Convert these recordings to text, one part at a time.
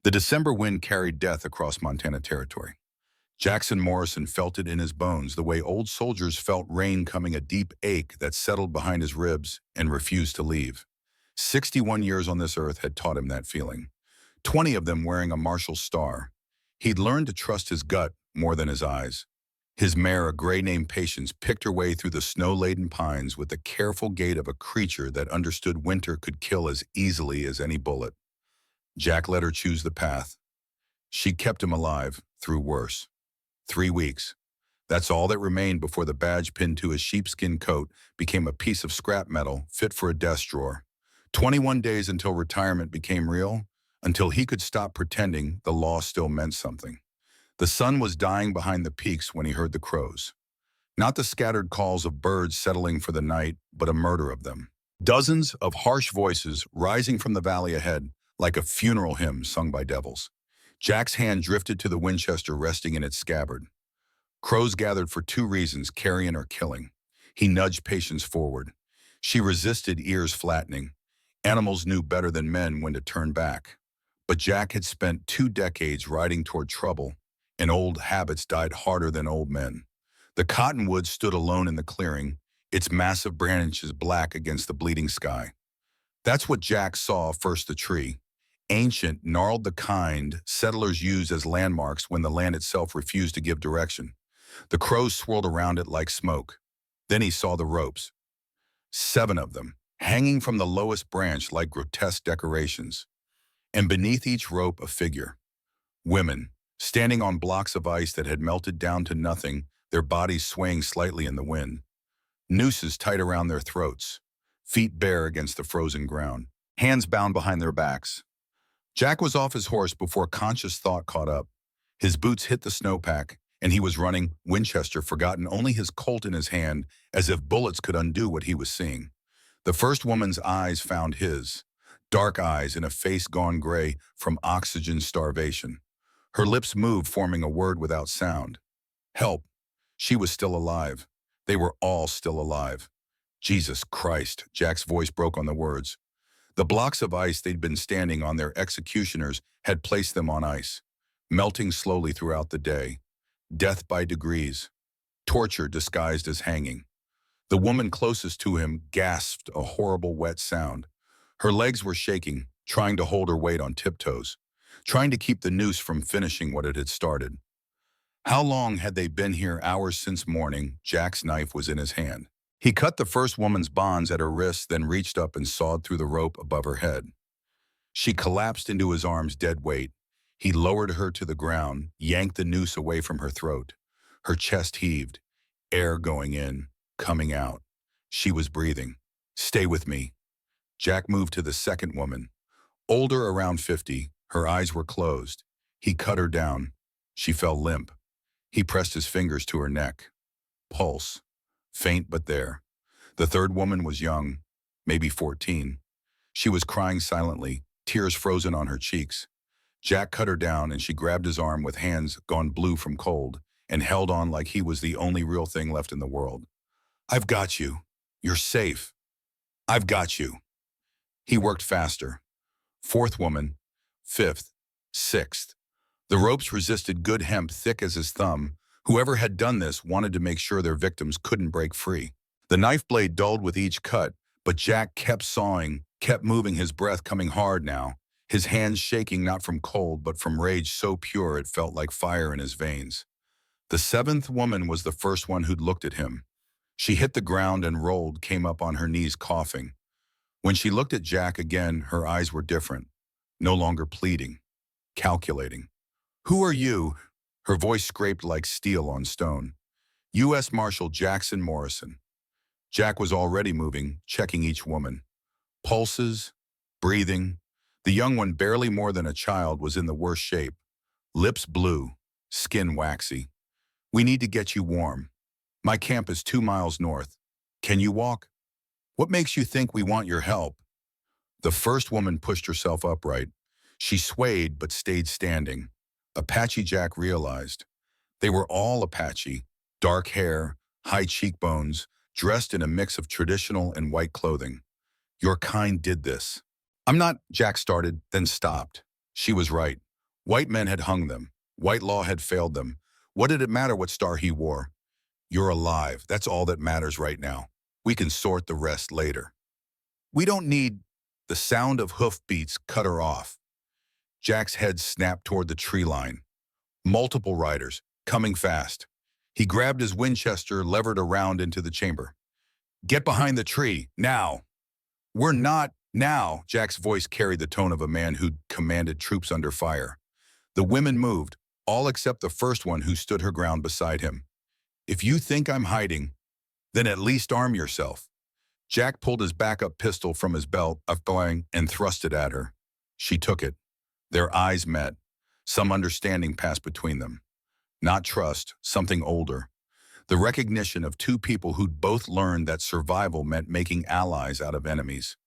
The December wind carried death across Montana territory. Jackson Morrison felt it in his bones, the way old soldiers felt rain coming, a deep ache that settled behind his ribs and refused to leave. 61 years on this earth had taught him that feeling, 20 of them wearing a marshal's star. He'd learned to trust his gut more than his eyes. His mare, a gray named Patience, picked her way through the snow-laden pines with the careful gait of a creature that understood winter could kill as easily as any bullet. Jack let her choose the path. She kept him alive, through worse. 3 weeks. That's all that remained before the badge pinned to his sheepskin coat became a piece of scrap metal fit for a desk drawer. 21 days until retirement became real, until he could stop pretending the law still meant something. The sun was dying behind the peaks when he heard the crows. Not the scattered calls of birds settling for the night, but a murder of them. Dozens of harsh voices rising from the valley ahead, like a funeral hymn sung by devils. Jack's hand drifted to the Winchester resting in its scabbard. Crows gathered for 2 reasons, carrion or killing. He nudged Patience forward. She resisted, ears flattening. Animals knew better than men when to turn back. But Jack had spent 2 decades riding toward trouble, and old habits died harder than old men. The cottonwood stood alone in the clearing, its massive branches black against the bleeding sky. That's what Jack saw first, the tree. Ancient, gnarled, the kind settlers used as landmarks when the land itself refused to give direction. The crows swirled around it like smoke. Then he saw the ropes. 7 of them, hanging from the lowest branch like grotesque decorations. And beneath each rope a figure. Women, standing on blocks of ice that had melted down to nothing, their bodies swaying slightly in the wind. Nooses tight around their throats, feet bare against the frozen ground, hands bound behind their backs. Jack was off his horse before conscious thought caught up. His boots hit the snowpack, and he was running, Winchester forgotten, only his Colt in his hand, as if bullets could undo what he was seeing. The first woman's eyes found his, dark eyes in a face gone gray from oxygen starvation. Her lips moved, forming a word without sound. Help. She was still alive. They were all still alive. Jesus Christ, Jack's voice broke on the words. The blocks of ice they'd been standing on, their executioners had placed them on ice, melting slowly throughout the day. Death by degrees. Torture disguised as hanging. The woman closest to him gasped a horrible wet sound. Her legs were shaking, trying to hold her weight on tiptoes, trying to keep the noose from finishing what it had started. How long had they been here? Hours since morning. Jack's knife was in his hand. He cut the first woman's bonds at her wrists, then reached up and sawed through the rope above her head. She collapsed into his arms, dead weight. He lowered her to the ground, yanked the noose away from her throat. Her chest heaved, air going in, coming out. She was breathing. Stay with me. Jack moved to the second woman. Older, around 50, her eyes were closed. He cut her down. She fell limp. He pressed his fingers to her neck. Pulse. Faint but there. The third woman was young, maybe 14. She was crying silently, tears frozen on her cheeks. Jack cut her down and she grabbed his arm with hands gone blue from cold and held on like he was the only real thing left in the world. I've got you. You're safe. I've got you. He worked faster. 4th woman, 5th, 6th. The ropes resisted, good hemp thick as his thumb. Whoever had done this wanted to make sure their victims couldn't break free. The knife blade dulled with each cut, but Jack kept sawing, kept moving, his breath coming hard now, his hands shaking not from cold but from rage so pure it felt like fire in his veins. The 7th woman was the first one who'd looked at him. She hit the ground and rolled, came up on her knees coughing. When she looked at Jack again, her eyes were different, no longer pleading, calculating. Who are you? Her voice scraped like steel on stone. U.S. Marshal Jackson Morrison. Jack was already moving, checking each woman. Pulses, breathing. The young one, barely more than a child, was in the worst shape. Lips blue, skin waxy. We need to get you warm. My camp is 2 miles north. Can you walk? What makes you think we want your help? The first woman pushed herself upright. She swayed but stayed standing. Apache, Jack realized. They were all Apache, dark hair, high cheekbones, dressed in a mix of traditional and white clothing. Your kind did this. I'm not, Jack started, then stopped. She was right. White men had hung them. White law had failed them. What did it matter what star he wore? You're alive. That's all that matters right now. We can sort the rest later. We don't need the sound of hoofbeats cut her off. Jack's head snapped toward the tree line. Multiple riders, coming fast. He grabbed his Winchester, levered around into the chamber. Get behind the tree, now. We're not now, Jack's voice carried the tone of a man who'd commanded troops under fire. The women moved, all except the first one who stood her ground beside him. If you think I'm hiding, then at least arm yourself. Jack pulled his backup pistol from his belt, and thrust it at her. She took it. Their eyes met. Some understanding passed between them. Not trust, something older. The recognition of two people who'd both learned that survival meant making allies out of enemies.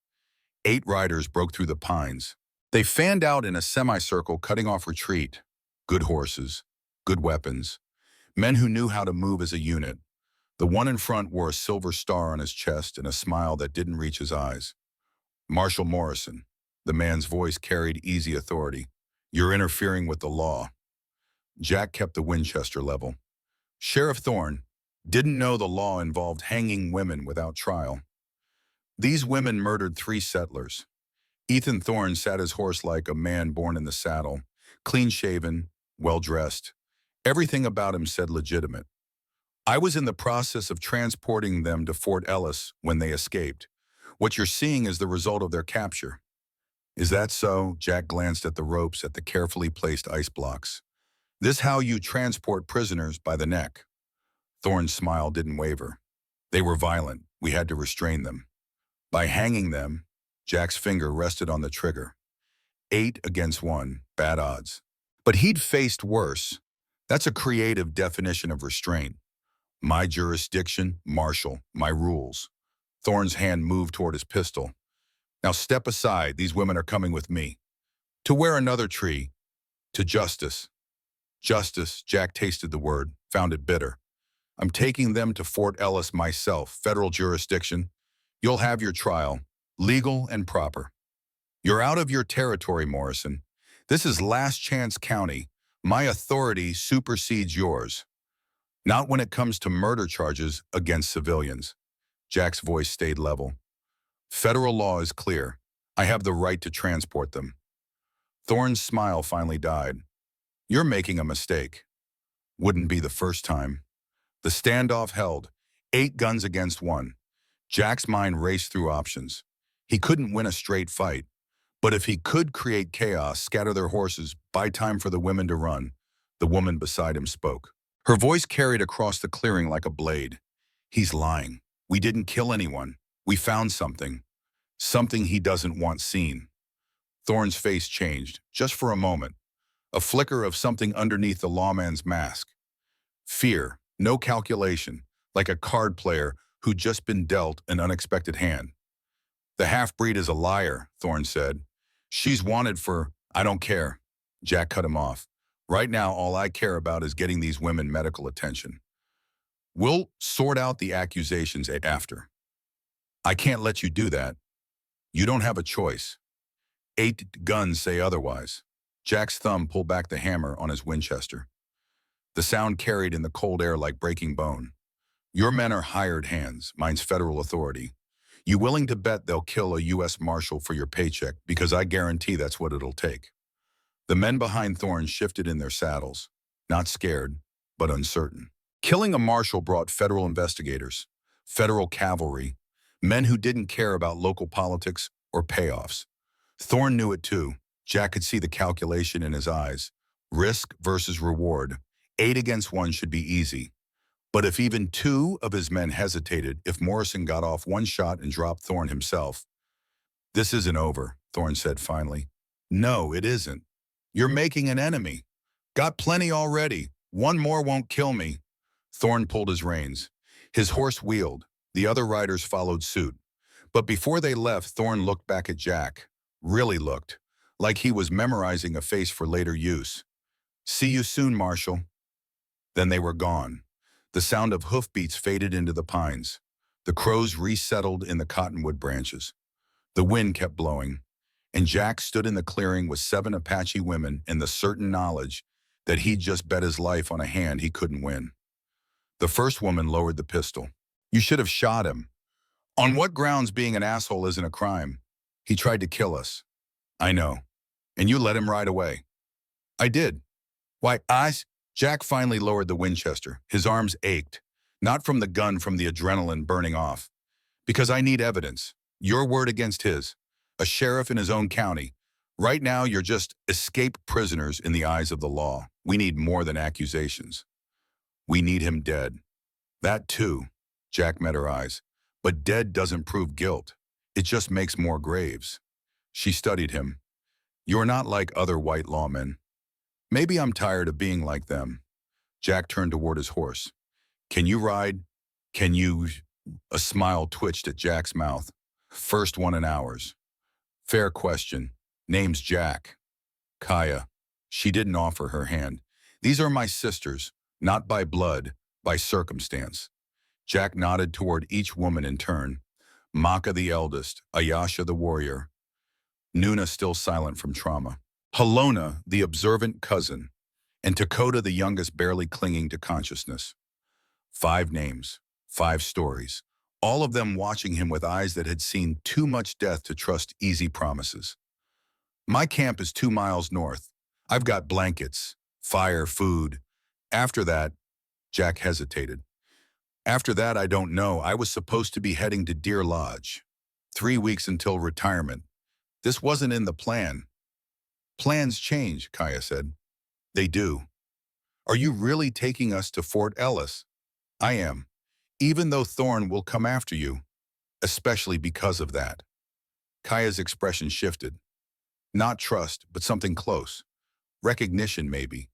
8 riders broke through the pines. They fanned out in a semicircle, cutting off retreat. Good horses, good weapons, men who knew how to move as a unit. The one in front wore a silver star on his chest and a smile that didn't reach his eyes. Marshal Morrison. The man's voice carried easy authority. You're interfering with the law. Jack kept the Winchester level. Sheriff Thorne didn't know the law involved hanging women without trial. These women murdered 3 settlers. Ethan Thorne sat his horse like a man born in the saddle, clean-shaven, well-dressed. Everything about him said legitimate. I was in the process of transporting them to Fort Ellis when they escaped. What you're seeing is the result of their capture. Is that so? Jack glanced at the ropes at the carefully placed ice blocks. This how you transport prisoners by the neck. Thorne's smile didn't waver. They were violent. We had to restrain them. By hanging them, Jack's finger rested on the trigger. 8 against 1, bad odds. But he'd faced worse. That's a creative definition of restraint. My jurisdiction, marshal, my rules. Thorne's hand moved toward his pistol. Now step aside, these women are coming with me. To where another tree? To justice. Justice, Jack tasted the word, found it bitter. I'm taking them to Fort Ellis myself, federal jurisdiction. You'll have your trial, legal and proper. You're out of your territory, Morrison. This is Last Chance County. My authority supersedes yours. Not when it comes to murder charges against civilians. Jack's voice stayed level. Federal law is clear. I have the right to transport them. Thorne's smile finally died. You're making a mistake. Wouldn't be the first time. The standoff held, 8 guns against 1. Jack's mind raced through options. He couldn't win a straight fight, but if he could create chaos, scatter their horses, buy time for the women to run, the woman beside him spoke. Her voice carried across the clearing like a blade. He's lying. We didn't kill anyone. We found something. Something he doesn't want seen. Thorne's face changed, just for a moment. A flicker of something underneath the lawman's mask. Fear, no calculation, like a card player who'd just been dealt an unexpected hand. The half-breed is a liar, Thorne said. She's wanted for, I don't care. Jack cut him off. Right now, all I care about is getting these women medical attention. We'll sort out the accusations after. I can't let you do that. You don't have a choice. 8 guns say otherwise. Jack's thumb pulled back the hammer on his Winchester. The sound carried in the cold air like breaking bone. Your men are hired hands, mine's federal authority. You willing to bet they'll kill a U.S. Marshal for your paycheck? Because I guarantee that's what it'll take. The men behind Thorne shifted in their saddles, not scared, but uncertain. Killing a marshal brought federal investigators, federal cavalry, men who didn't care about local politics or payoffs. Thorne knew it too. Jack could see the calculation in his eyes. Risk versus reward. 8 against 1 should be easy. But if even 2 of his men hesitated, if Morrison got off one shot and dropped Thorne himself. This isn't over, Thorne said finally. No, it isn't. You're making an enemy. Got plenty already. One more won't kill me. Thorne pulled his reins. His horse wheeled. The other riders followed suit. But before they left, Thorne looked back at Jack. Really looked. Like he was memorizing a face for later use. See you soon, Marshal. Then they were gone. The sound of hoofbeats faded into the pines. The crows resettled in the cottonwood branches. The wind kept blowing. And Jack stood in the clearing with 7 Apache women in the certain knowledge that he'd just bet his life on a hand he couldn't win. The first woman lowered the pistol. You should have shot him. On what grounds being an asshole isn't a crime? He tried to kill us. I know. And you let him ride away. I did. Why, Jack finally lowered the Winchester. His arms ached. Not from the gun, from the adrenaline burning off. Because I need evidence. Your word against his. A sheriff in his own county. Right now, you're just escaped prisoners in the eyes of the law. We need more than accusations. We need him dead. That too. Jack met her eyes. But dead doesn't prove guilt. It just makes more graves. She studied him. You're not like other white lawmen. Maybe I'm tired of being like them. Jack turned toward his horse. Can you ride? Can you? A smile twitched at Jack's mouth. First one in hours. Fair question. Name's Jack. Kaya. She didn't offer her hand. These are my sisters, not by blood, by circumstance. Jack nodded toward each woman in turn. Maka the eldest, Ayasha the warrior, Nuna still silent from trauma, Halona the observant cousin, and Dakota the youngest barely clinging to consciousness. 5 names, 5 stories, all of them watching him with eyes that had seen too much death to trust easy promises. My camp is 2 miles north. I've got blankets, fire, food. After that, Jack hesitated. After that, I don't know. I was supposed to be heading to Deer Lodge. 3 weeks until retirement. This wasn't in the plan. Plans change, Kaya said. They do. Are you really taking us to Fort Ellis? I am. Even though Thorne will come after you. Especially because of that. Kaya's expression shifted. Not trust, but something close. Recognition, maybe.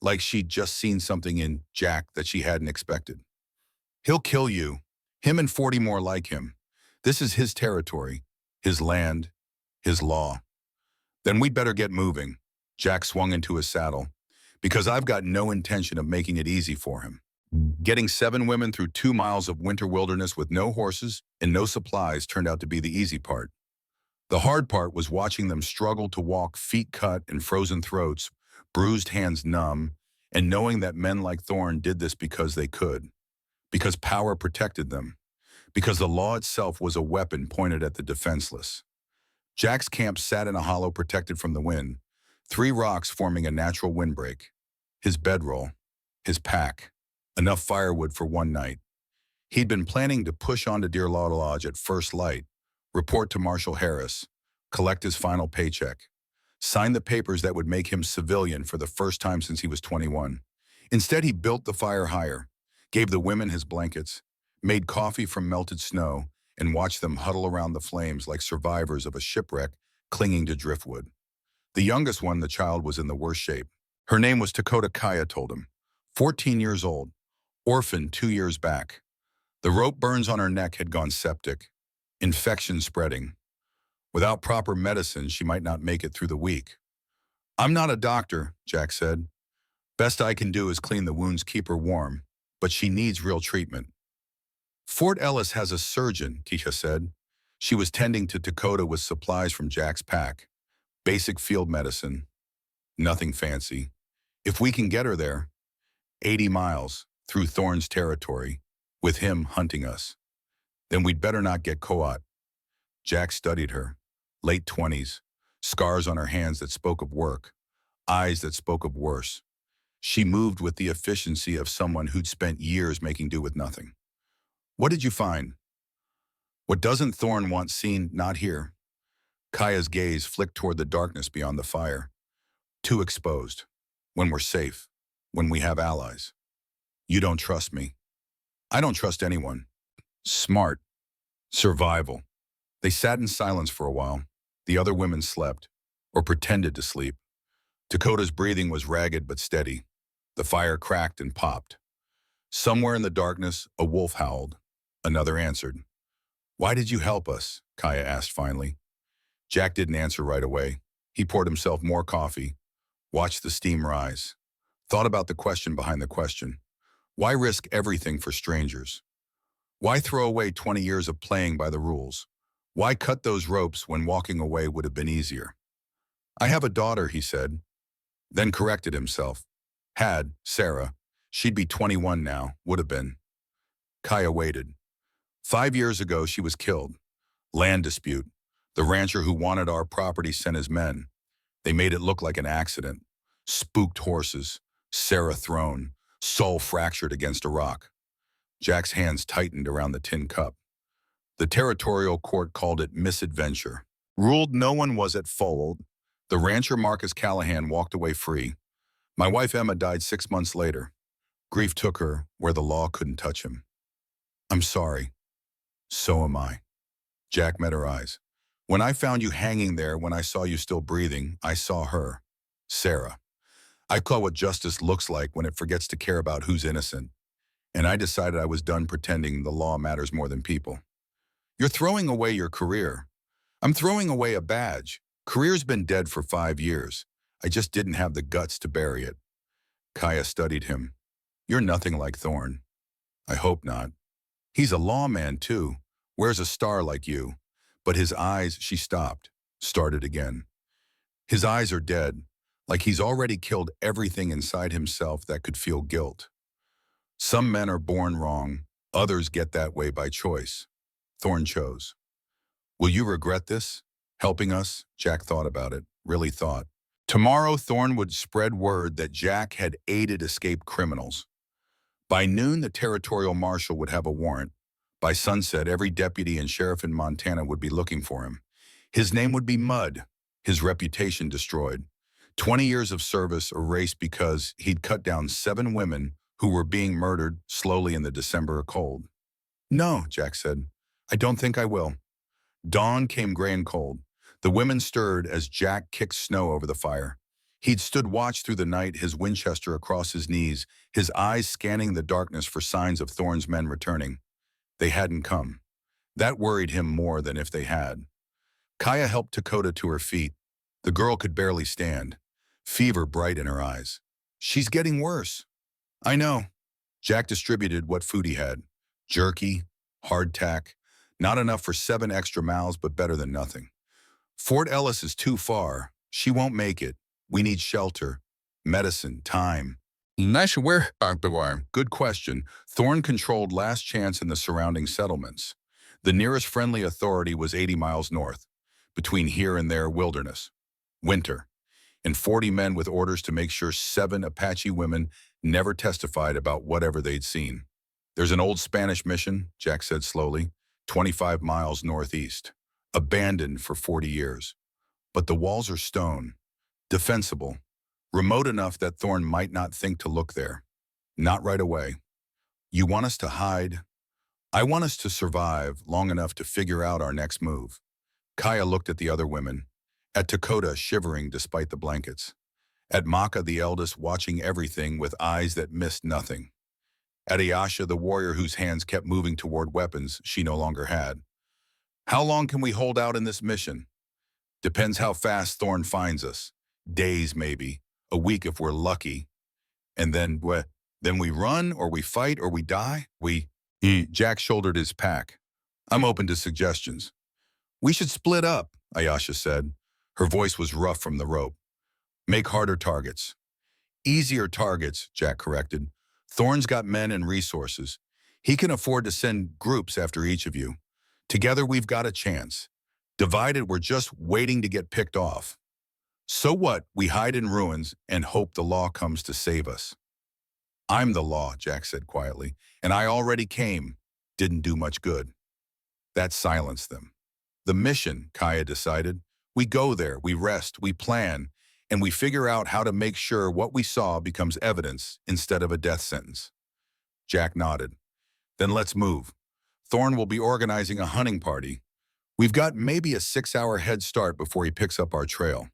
Like she'd just seen something in Jack that she hadn't expected. He'll kill you. Him and 40 more like him. This is his territory, his land, his law. Then we'd better get moving. Jack swung into his saddle. Because I've got no intention of making it easy for him. Getting 7 women through 2 miles of winter wilderness with no horses and no supplies turned out to be the easy part. The hard part was watching them struggle to walk, feet cut and frozen throats, bruised hands numb, and knowing that men like Thorne did this because they could. Because power protected them. Because the law itself was a weapon pointed at the defenseless. Jack's camp sat in a hollow protected from the wind, 3 rocks forming a natural windbreak. His bedroll, his pack, enough firewood for one night. He'd been planning to push on to Deer Lodge at first light, report to Marshal Harris, collect his final paycheck, sign the papers that would make him civilian for the first time since he was 21. Instead, he built the fire higher, gave the women his blankets, made coffee from melted snow, and watched them huddle around the flames like survivors of a shipwreck clinging to driftwood. The youngest one, the child, was in the worst shape. Her name was Dakota, Kaya told him. 14 years old, orphaned 2 years back. The rope burns on her neck had gone septic, infection spreading. Without proper medicine, she might not make it through the week. I'm not a doctor, Jack said. Best I can do is clean the wounds, keep her warm, but she needs real treatment. Fort Ellis has a surgeon, Keisha said. She was tending to Dakota with supplies from Jack's pack. Basic field medicine. Nothing fancy. If we can get her there, 80 miles through Thorne's territory, with him hunting us, then we'd better not get caught. Jack studied her. Late 20s, scars on her hands that spoke of work, eyes that spoke of worse. She moved with the efficiency of someone who'd spent years making do with nothing. What did you find? What doesn't Thorne want seen, not here? Kaya's gaze flicked toward the darkness beyond the fire. Too exposed. When we're safe. When we have allies. You don't trust me. I don't trust anyone. Smart. Survival. They sat in silence for a while. The other women slept, or pretended to sleep. Dakota's breathing was ragged but steady. The fire cracked and popped. Somewhere in the darkness, a wolf howled. Another answered. Why did you help us? Kaya asked finally. Jack didn't answer right away. He poured himself more coffee, watched the steam rise, thought about the question behind the question. Why risk everything for strangers? Why throw away 20 years of playing by the rules? Why cut those ropes when walking away would have been easier? I have a daughter, he said, then corrected himself. Had, Sarah. She'd be 21 now, would have been. Kaya waited. 5 years ago, she was killed. Land dispute. The rancher who wanted our property sent his men. They made it look like an accident. Spooked horses. Sarah thrown. Soul fractured against a rock. Jack's hands tightened around the tin cup. The territorial court called it misadventure. Ruled no one was at fault. The rancher Marcus Callahan walked away free. My wife Emma died 6 months later. Grief took her where the law couldn't touch him. I'm sorry. So am I. Jack met her eyes. When I found you hanging there, when I saw you still breathing, I saw her. Sarah. I call what justice looks like when it forgets to care about who's innocent. And I decided I was done pretending the law matters more than people. You're throwing away your career. I'm throwing away a badge. Career's been dead for 5 years. I just didn't have the guts to bury it. Kaya studied him. You're nothing like Thorne. I hope not. He's a lawman, too. Wears a star like you. But his eyes, she stopped, started again. His eyes are dead, like he's already killed everything inside himself that could feel guilt. Some men are born wrong. Others get that way by choice. Thorne chose. Will you regret this? Helping us? Jack thought about it, really thought. Tomorrow, Thorne would spread word that Jack had aided escaped criminals. By noon, the territorial marshal would have a warrant. By sunset, every deputy and sheriff in Montana would be looking for him. His name would be mud, his reputation destroyed. 20 years of service erased because he'd cut down 7 women who were being murdered slowly in the December cold. No, Jack said. I don't think I will. Dawn came gray and cold. The women stirred as Jack kicked snow over the fire. He'd stood watch through the night, his Winchester across his knees, his eyes scanning the darkness for signs of Thorne's men returning. They hadn't come. That worried him more than if they had. Kaya helped Dakota to her feet. The girl could barely stand, fever bright in her eyes. She's getting worse. I know. Jack distributed what food he had. Jerky, hardtack, not enough for 7 extra mouths, but better than nothing. Fort Ellis is too far. She won't make it. We need shelter, medicine, time. Where? Good question. Thorne controlled Last Chance in the surrounding settlements. The nearest friendly authority was 80 miles north, between here and there wilderness. Winter. And 40 men with orders to make sure 7 Apache women never testified about whatever they'd seen. There's an old Spanish mission, Jack said slowly, 25 miles northeast, abandoned for 40 years. But the walls are stone, defensible, remote enough that Thorne might not think to look there. Not right away. You want us to hide? I want us to survive long enough to figure out our next move. Kaya looked at the other women, at Dakota shivering despite the blankets, at Maka the eldest watching everything with eyes that missed nothing, at Ayasha the warrior whose hands kept moving toward weapons she no longer had. How long can we hold out in this mission? Depends how fast Thorne finds us. Days maybe, a week if we're lucky. And then we run or we fight or we die? Jack shouldered his pack. I'm open to suggestions. We should split up, Ayasha said. Her voice was rough from the rope. Make harder targets. Easier targets, Jack corrected. Thorne's got men and resources. He can afford to send groups after each of you. Together we've got a chance. Divided, we're just waiting to get picked off. So what? We hide in ruins and hope the law comes to save us. I'm the law, Jack said quietly, and I already came. Didn't do much good. That silenced them. The mission, Kaya decided. We go there, we rest, we plan, and we figure out how to make sure what we saw becomes evidence instead of a death sentence. Jack nodded. Then let's move. Thorne will be organizing a hunting party. We've got maybe a 6-hour head start before he picks up our trail.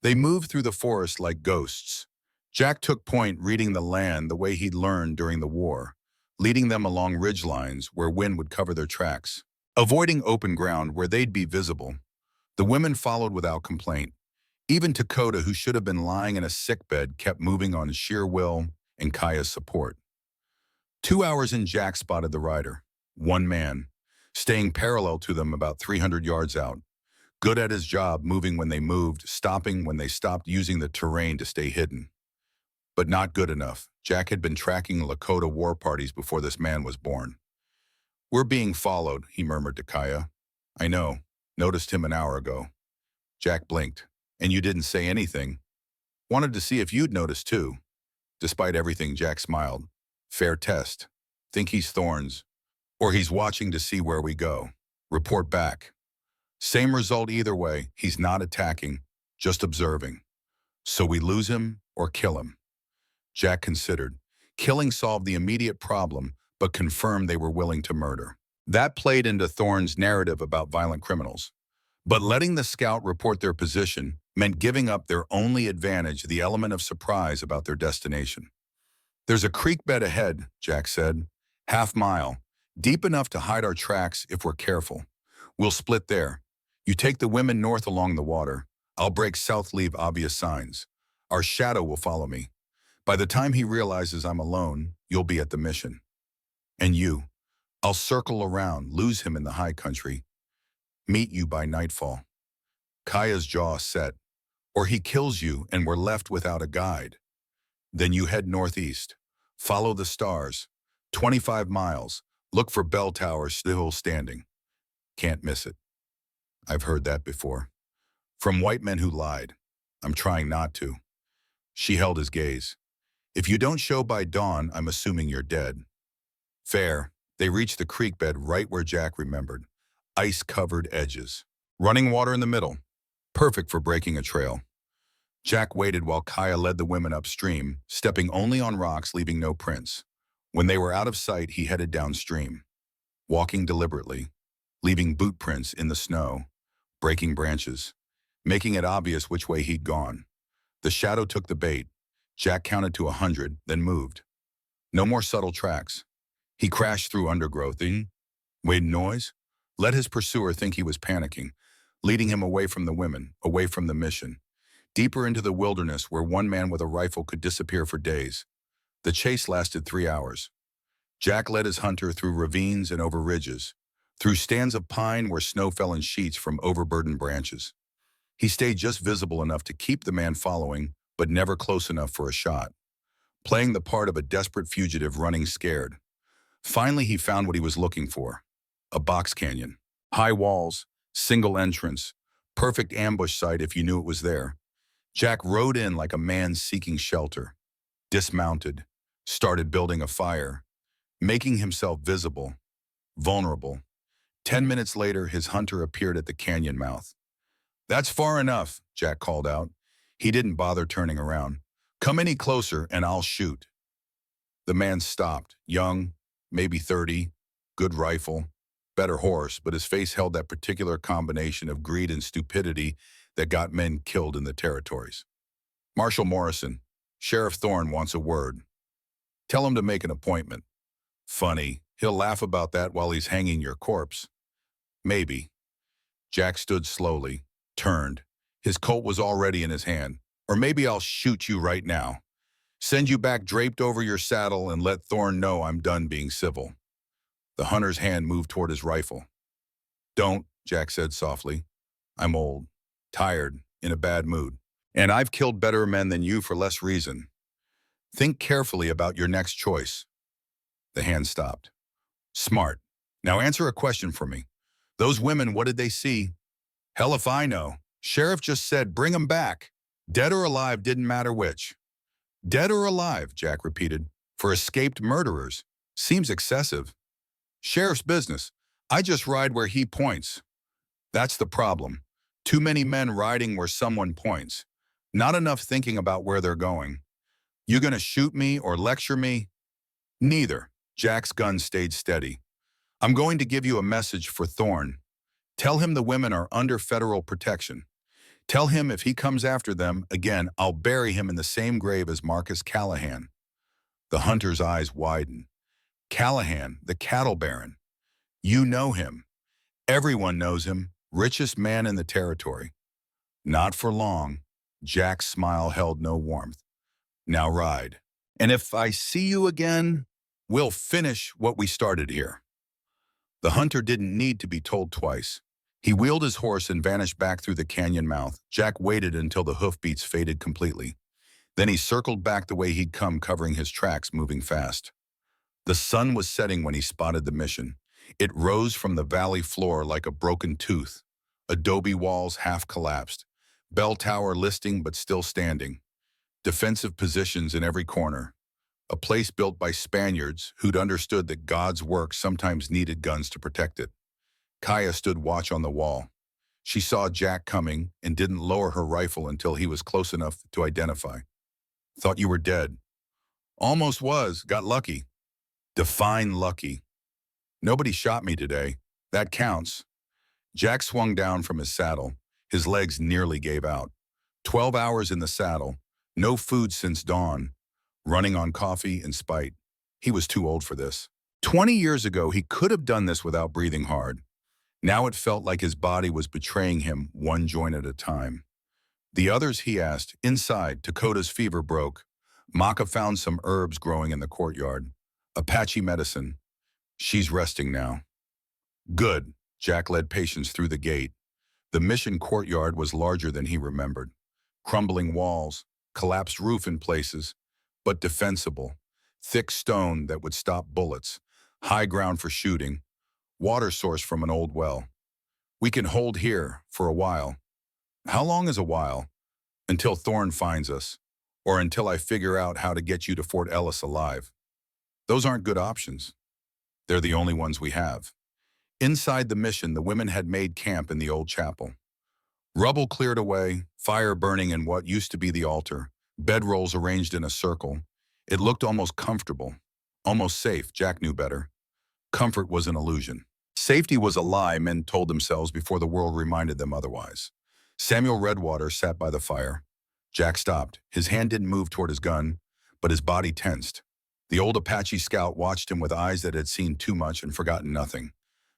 They moved through the forest like ghosts. Jack took point reading the land the way he'd learned during the war, leading them along ridgelines where wind would cover their tracks, avoiding open ground where they'd be visible. The women followed without complaint. Even Dakota, who should have been lying in a sickbed, kept moving on sheer will and Kaya's support. 2 hours in, Jack spotted the rider. One man, staying parallel to them about 300 yards out. Good at his job, moving when they moved, stopping when they stopped, using the terrain to stay hidden. But not good enough. Jack had been tracking Lakota war parties before this man was born. "We're being followed," he murmured to Kaya. "I know. Noticed him an hour ago." Jack blinked. "And you didn't say anything." "Wanted to see if you'd noticed too." Despite everything, Jack smiled. "Fair test. Think he's Thorns. Or he's watching to see where we go. Report back." Same result either way. He's not attacking, just observing. "So we lose him or kill him?" Jack considered. Killing solved the immediate problem, but confirmed they were willing to murder. That played into Thorne's narrative about violent criminals. But letting the scout report their position meant giving up their only advantage, the element of surprise about their destination. "There's a creek bed ahead," Jack said. "Half-mile, deep enough to hide our tracks if we're careful. We'll split there. You take the women north along the water. I'll break south, leave obvious signs. Our shadow will follow me. By the time he realizes I'm alone, you'll be at the mission. And you, I'll circle around, lose him in the high country. Meet you by nightfall." Kaya's jaw set. "Or he kills you and we're left without a guide. Then you head northeast. Follow the stars. 25 miles. Look for bell towers still standing. Can't miss it." "I've heard that before. From white men who lied. I'm trying not to." She held his gaze. "If you don't show by dawn, I'm assuming you're dead." "Fair." They reached the creek bed right where Jack remembered. Ice-covered edges. Running water in the middle. Perfect for breaking a trail. Jack waited while Kaya led the women upstream, stepping only on rocks, leaving no prints. When they were out of sight, he headed downstream, walking deliberately, leaving boot prints in the snow, breaking branches, making it obvious which way he'd gone. The shadow took the bait. Jack counted to 100, then moved. No more subtle tracks. He crashed through undergrowth, made noise, let his pursuer think he was panicking, leading him away from the women, away from the mission, deeper into the wilderness where one man with a rifle could disappear for days. The chase lasted 3 hours. Jack led his hunter through ravines and over ridges, through stands of pine where snow fell in sheets from overburdened branches. He stayed just visible enough to keep the man following, but never close enough for a shot, playing the part of a desperate fugitive running scared. Finally, he found what he was looking for. A box canyon. High walls, single entrance, perfect ambush site if you knew it was there. Jack rode in like a man seeking shelter, dismounted, started building a fire, making himself visible, vulnerable. 10 minutes later, his hunter appeared at the canyon mouth. "That's far enough," Jack called out. He didn't bother turning around. "Come any closer and I'll shoot." The man stopped, young, maybe 30, good rifle, better horse, but his face held that particular combination of greed and stupidity that got men killed in the territories. "Marshal Morrison, Sheriff Thorne wants a word. Tell him to make an appointment." "Funny, he'll laugh about that while he's hanging your corpse." "Maybe." Jack stood slowly, turned. His Colt was already in his hand. "Or maybe I'll shoot you right now. Send you back draped over your saddle and let Thorne know I'm done being civil." The hunter's hand moved toward his rifle. "Don't," Jack said softly. "I'm old, tired, in a bad mood. And I've killed better men than you for less reason. Think carefully about your next choice." The hand stopped. "Smart. Now answer a question for me. Those women, what did they see?" "Hell if I know. Sheriff just said bring 'em back. Dead or alive, didn't matter which." "Dead or alive," Jack repeated, "for escaped murderers. Seems excessive." "Sheriff's business. I just ride where he points." That's the problem. Too many men riding where someone points. Not enough thinking about where they're going. "You gonna shoot me or lecture me?" "Neither." Jack's gun stayed steady. "I'm going to give you a message for Thorne. Tell him the women are under federal protection. Tell him if he comes after them again, I'll bury him in the same grave as Marcus Callahan." The hunter's eyes widened. "Callahan, the cattle baron. You know him. Everyone knows him. Richest man in the territory." "Not for long." Jack's smile held no warmth. "Now ride. And if I see you again, we'll finish what we started here." The hunter didn't need to be told twice. He wheeled his horse and vanished back through the canyon mouth. Jack waited until the hoofbeats faded completely. Then he circled back the way he'd come, covering his tracks, moving fast. The sun was setting when he spotted the mission. It rose from the valley floor like a broken tooth. Adobe walls half collapsed. Bell tower listing but still standing. Defensive positions in every corner. A place built by Spaniards who'd understood that God's work sometimes needed guns to protect it. Kaya stood watch on the wall. She saw Jack coming and didn't lower her rifle until he was close enough to identify. Thought you were dead. Almost was, got lucky. Define lucky. Nobody shot me today. That counts. Jack swung down from his saddle. His legs nearly gave out. 12 hours in the saddle. No food since dawn. Running on coffee and spite. He was too old for this. 20 years ago, he could have done this without breathing hard. Now it felt like his body was betraying him one joint at a time. The others, he asked. Inside, Dakota's fever broke. Maka found some herbs growing in the courtyard. Apache medicine. She's resting now. Good. Jack led Patience through the gate. The mission courtyard was larger than he remembered. Crumbling walls, collapsed roof in places, but defensible. Thick stone that would stop bullets. High ground for shooting. Water source from an old well. We can hold here for a while. How long is a while? Until Thorne finds us, or until I figure out how to get you to Fort Ellis alive. Those aren't good options. They're the only ones we have. Inside the mission, the women had made camp in the old chapel. Rubble cleared away, fire burning in what used to be the altar, bedrolls arranged in a circle. It looked almost comfortable, almost safe. Jack knew better. Comfort was an illusion. Safety was a lie men told themselves before the world reminded them otherwise. Samuel Redwater sat by the fire. Jack stopped. His hand didn't move toward his gun, but his body tensed. The old Apache scout watched him with eyes that had seen too much and forgotten nothing.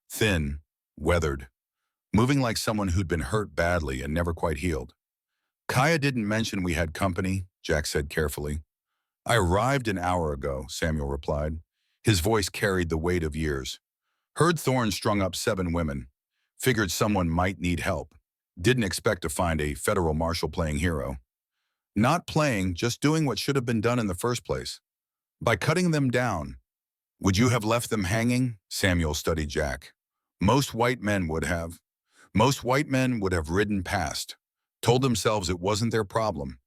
Thin, weathered, moving like someone who'd been hurt badly and never quite healed. Kaya didn't mention we had company, Jack said carefully. I arrived an hour ago, Samuel replied. His voice carried the weight of years. Heard Thorne strung up 7 women. Figured someone might need help. Didn't expect to find a federal marshal playing hero. Not playing, just doing what should have been done in the first place. By cutting them down. Would you have left them hanging? Samuel studied Jack. Most white men would have. Most white men would have ridden past. Told themselves it wasn't their problem.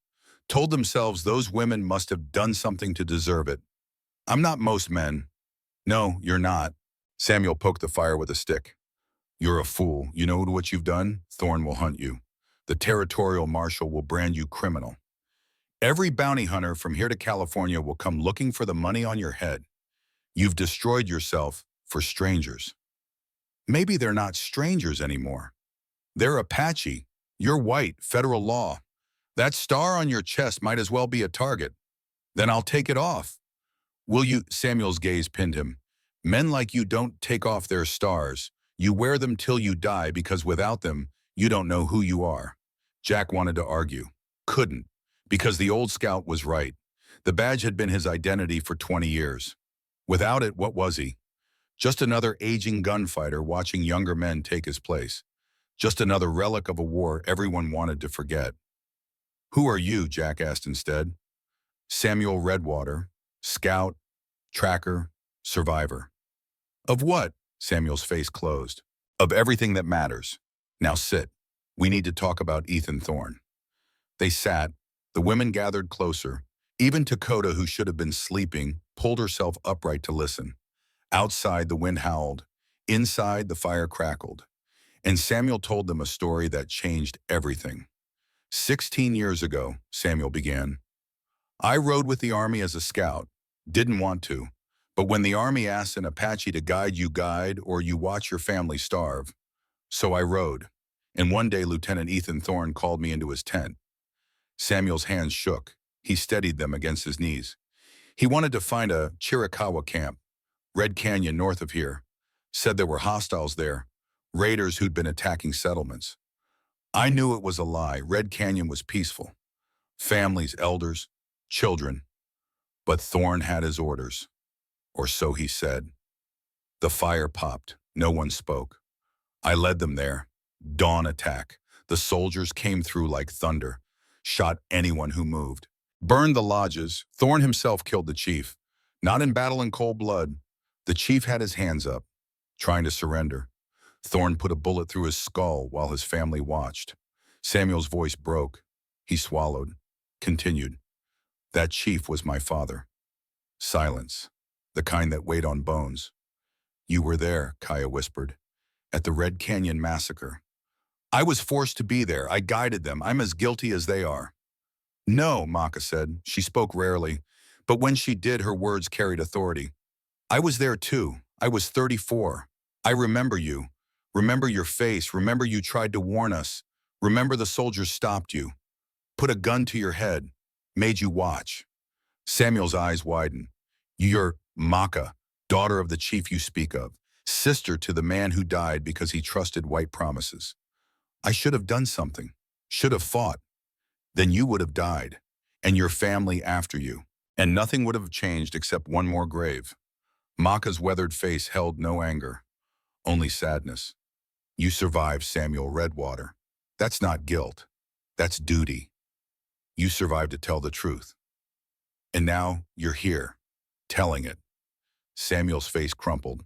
Told themselves those women must have done something to deserve it. I'm not most men. No, you're not. Samuel poked the fire with a stick. You're a fool. You know what you've done? Thorne will hunt you. The territorial marshal will brand you criminal. Every bounty hunter from here to California will come looking for the money on your head. You've destroyed yourself for strangers. Maybe they're not strangers anymore. They're Apache. You're white, federal law. That star on your chest might as well be a target. Then I'll take it off. Will you? Samuel's gaze pinned him. Men like you don't take off their stars. You wear them till you die because without them, you don't know who you are. Jack wanted to argue. Couldn't. Because the old scout was right. The badge had been his identity for 20 years. Without it, what was he? Just another aging gunfighter watching younger men take his place. Just another relic of a war everyone wanted to forget. Who are you? Jack asked instead. Samuel Redwater, scout, tracker, survivor. Of what? Samuel's face closed. Of everything that matters. Now sit. We need to talk about Ethan Thorne. They sat. The women gathered closer. Even Dakota, who should have been sleeping, pulled herself upright to listen. Outside, the wind howled. Inside, the fire crackled. And Samuel told them a story that changed everything. 16 years ago, Samuel began. I rode with the Army as a scout. Didn't want to. But when the Army asks an Apache to guide, or you watch your family starve. So I rode. And one day, Lieutenant Ethan Thorne called me into his tent. Samuel's hands shook. He steadied them against his knees. He wanted to find a Chiricahua camp, Red Canyon north of here. Said there were hostiles there, raiders who'd been attacking settlements. I knew it was a lie. Red Canyon was peaceful. Families, elders, children. But Thorne had his orders. Or so he said. The fire popped. No one spoke. I led them there. Dawn attack. The soldiers came through like thunder, shot anyone who moved. Burned the lodges. Thorne himself killed the chief. Not in battle in cold blood. The chief had his hands up, trying to surrender. Thorne put a bullet through his skull while his family watched. Samuel's voice broke. He swallowed. Continued. That chief was my father. Silence. The kind that weighed on bones. You were there, Kaya whispered, at the Red Canyon massacre. I was forced to be there. I guided them. I'm as guilty as they are. No, Maka said. She spoke rarely, but when she did, her words carried authority. I was there too. I was 34. I remember you. Remember your face. Remember you tried to warn us. Remember the soldiers stopped you. Put a gun to your head. Made you watch. Samuel's eyes widened. You're Maka, daughter of the chief you speak of, sister to the man who died because he trusted white promises. I should have done something. Should have fought. Then you would have died, and your family after you, and nothing would have changed except one more grave. Maka's weathered face held no anger, only sadness. You survived, Samuel Redwater. That's not guilt. That's duty. You survived to tell the truth. And now you're here, telling it. Samuel's face crumpled.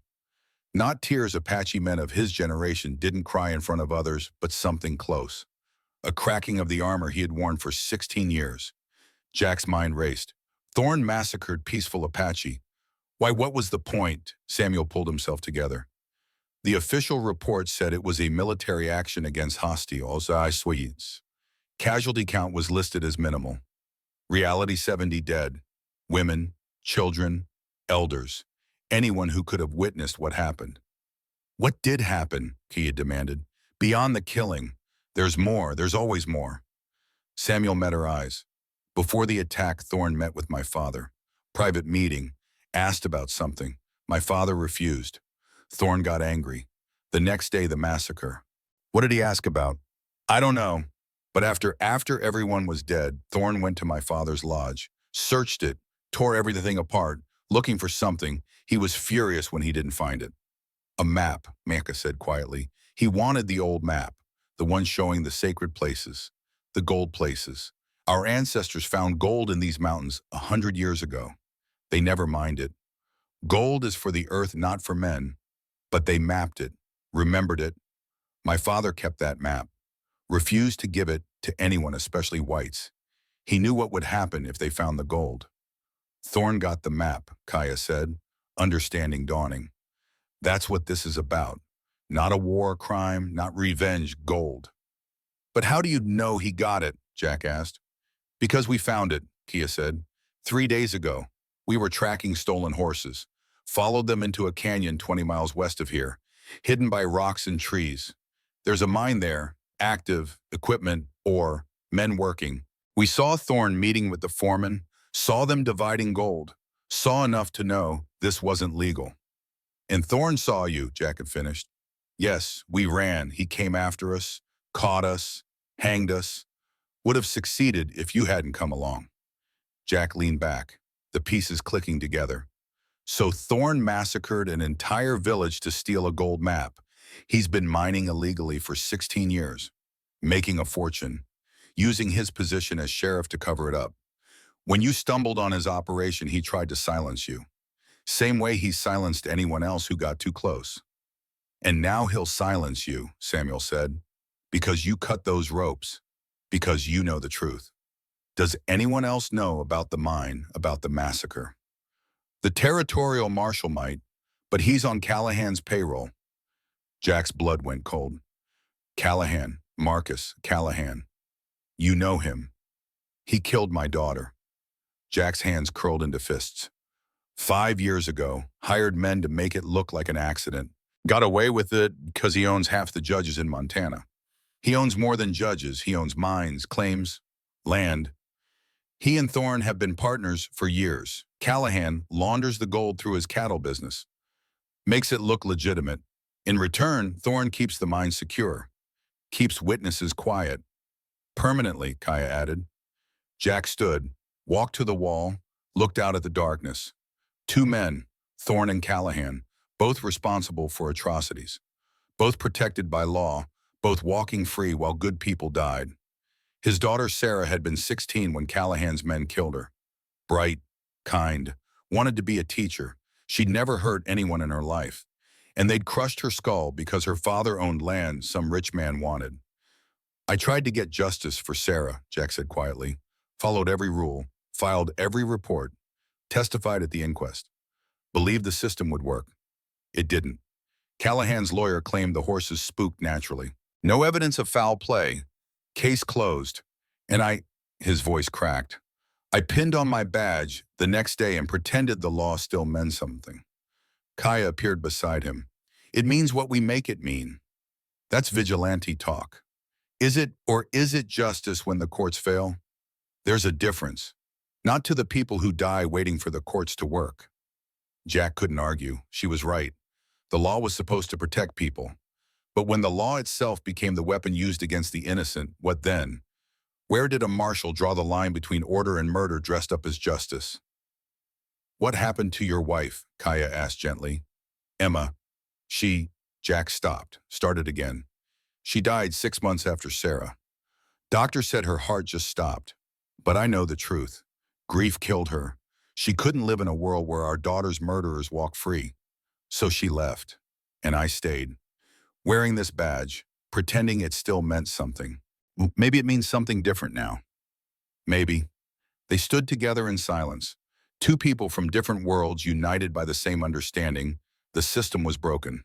Not tears Apache men of his generation didn't cry in front of others, but something close. A cracking of the armor he had worn for 16 years. Jack's mind raced. Thorne massacred peaceful Apache. Why, what was the point? Samuel pulled himself together. The official report said it was a military action against hostiles, Swedes. Casualty count was listed as minimal. Reality 70 dead. Women, children, elders. Anyone who could have witnessed what happened. What did happen? Kia demanded. Beyond the killing. There's more. There's always more. Samuel met her eyes. Before the attack, Thorne met with my father. Private meeting. Asked about something. My father refused. Thorne got angry. The next day, the massacre. What did he ask about? I don't know. But after everyone was dead, Thorne went to my father's lodge, searched it, tore everything apart, looking for something. He was furious when he didn't find it. A map, Maka said quietly. He wanted the old map, the one showing the sacred places, the gold places. Our ancestors found gold in these mountains 100 years ago. They never mined it. Gold is for the earth, not for men. But they mapped it, remembered it. My father kept that map, refused to give it to anyone, especially whites. He knew what would happen if they found the gold. Thorne got the map, Kaya said, understanding dawning. That's what this is about. Not a war crime, not revenge, gold. But how do you know he got it? Jack asked. Because we found it, Kia said. 3 days ago, we were tracking stolen horses. Followed them into a canyon 20 miles west of here, hidden by rocks and trees. There's a mine there, active, equipment, ore, men working. We saw Thorne meeting with the foreman, saw them dividing gold, saw enough to know this wasn't legal. And Thorne saw you, Jack had finished. Yes, we ran. He came after us, caught us, hanged us. Would have succeeded if you hadn't come along. Jack leaned back, the pieces clicking together. So Thorne massacred an entire village to steal a gold map. He's been mining illegally for 16 years, making a fortune, using his position as sheriff to cover it up. When you stumbled on his operation, he tried to silence you. Same way he silenced anyone else who got too close. And now he'll silence you, Samuel said, because you cut those ropes, because you know the truth. Does anyone else know about the mine, about the massacre? The territorial marshal might, but he's on Callahan's payroll. Jack's blood went cold. Callahan, Marcus Callahan. You know him. He killed my daughter. Jack's hands curled into fists. 5 years ago, hired men to make it look like an accident. Got away with it because he owns half the judges in Montana. He owns more than judges. He owns mines, claims, land. He and Thorne have been partners for years. Callahan launders the gold through his cattle business. Makes it look legitimate. In return, Thorne keeps the mine secure. Keeps witnesses quiet. Permanently, Kaya added. Jack stood, walked to the wall, looked out at the darkness. 2 men, Thorne and Callahan, both responsible for atrocities, both protected by law, both walking free while good people died. His daughter Sarah had been 16 when Callahan's men killed her. Bright, kind, wanted to be a teacher. She'd never hurt anyone in her life. And they'd crushed her skull because her father owned land some rich man wanted. I tried to get justice for Sarah, Jack said quietly, followed every rule, filed every report, testified at the inquest, believed the system would work. It didn't. Callahan's lawyer claimed the horses spooked naturally. No evidence of foul play. Case closed. And his voice cracked. I pinned on my badge the next day and pretended the law still meant something. Kaya appeared beside him. It means what we make it mean. That's vigilante talk. Is it or is it justice when the courts fail? There's a difference. Not to the people who die waiting for the courts to work. Jack couldn't argue. She was right. The law was supposed to protect people. But when the law itself became the weapon used against the innocent, what then? Where did a marshal draw the line between order and murder dressed up as justice? What happened to your wife? Kaya asked gently. Emma. Jack stopped, started again. She died 6 months after Sarah. Doctor said her heart just stopped. But I know the truth. Grief killed her. She couldn't live in a world where our daughter's murderers walk free. So she left. And I stayed. Wearing this badge, pretending it still meant something. Maybe it means something different now. Maybe. They stood together in silence. Two people from different worlds united by the same understanding. The system was broken.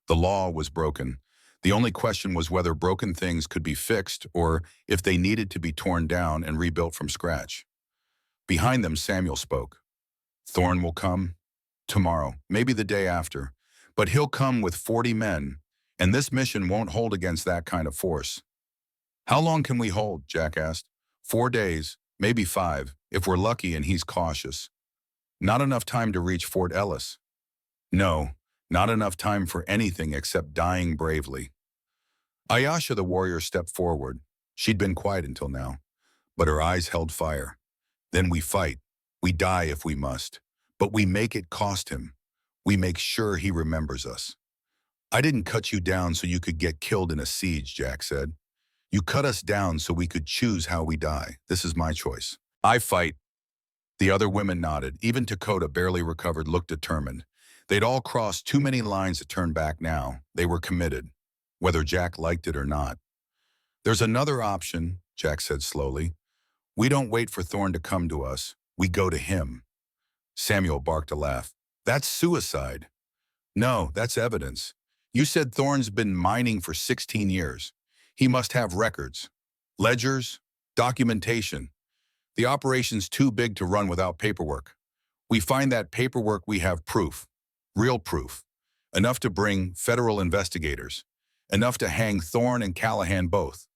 The law was broken. The only question was whether broken things could be fixed or if they needed to be torn down and rebuilt from scratch. Behind them, Samuel spoke. Thorne will come tomorrow, maybe the day after, but he'll come with 40 men, and this mission won't hold against that kind of force. How long can we hold? Jack asked. 4 days, maybe 5, if we're lucky and he's cautious. Not enough time to reach Fort Ellis. No, not enough time for anything except dying bravely. Ayasha the warrior stepped forward. She'd been quiet until now, but her eyes held fire. Then we fight. We die if we must, but we make it cost him. We make sure he remembers us. I didn't cut you down so you could get killed in a siege, Jack said. You cut us down so we could choose how we die. This is my choice. I fight. The other women nodded. Even Dakota, barely recovered, looked determined. They'd all crossed too many lines to turn back now. They were committed, whether Jack liked it or not. There's another option, Jack said slowly. We don't wait for Thorne to come to us. We go to him. Samuel barked a laugh. That's suicide. No, that's evidence. You said Thorne's been mining for 16 years. He must have records, ledgers, documentation. The operation's too big to run without paperwork. We find that paperwork, we have proof, real proof, enough to bring federal investigators, enough to hang Thorne and Callahan both.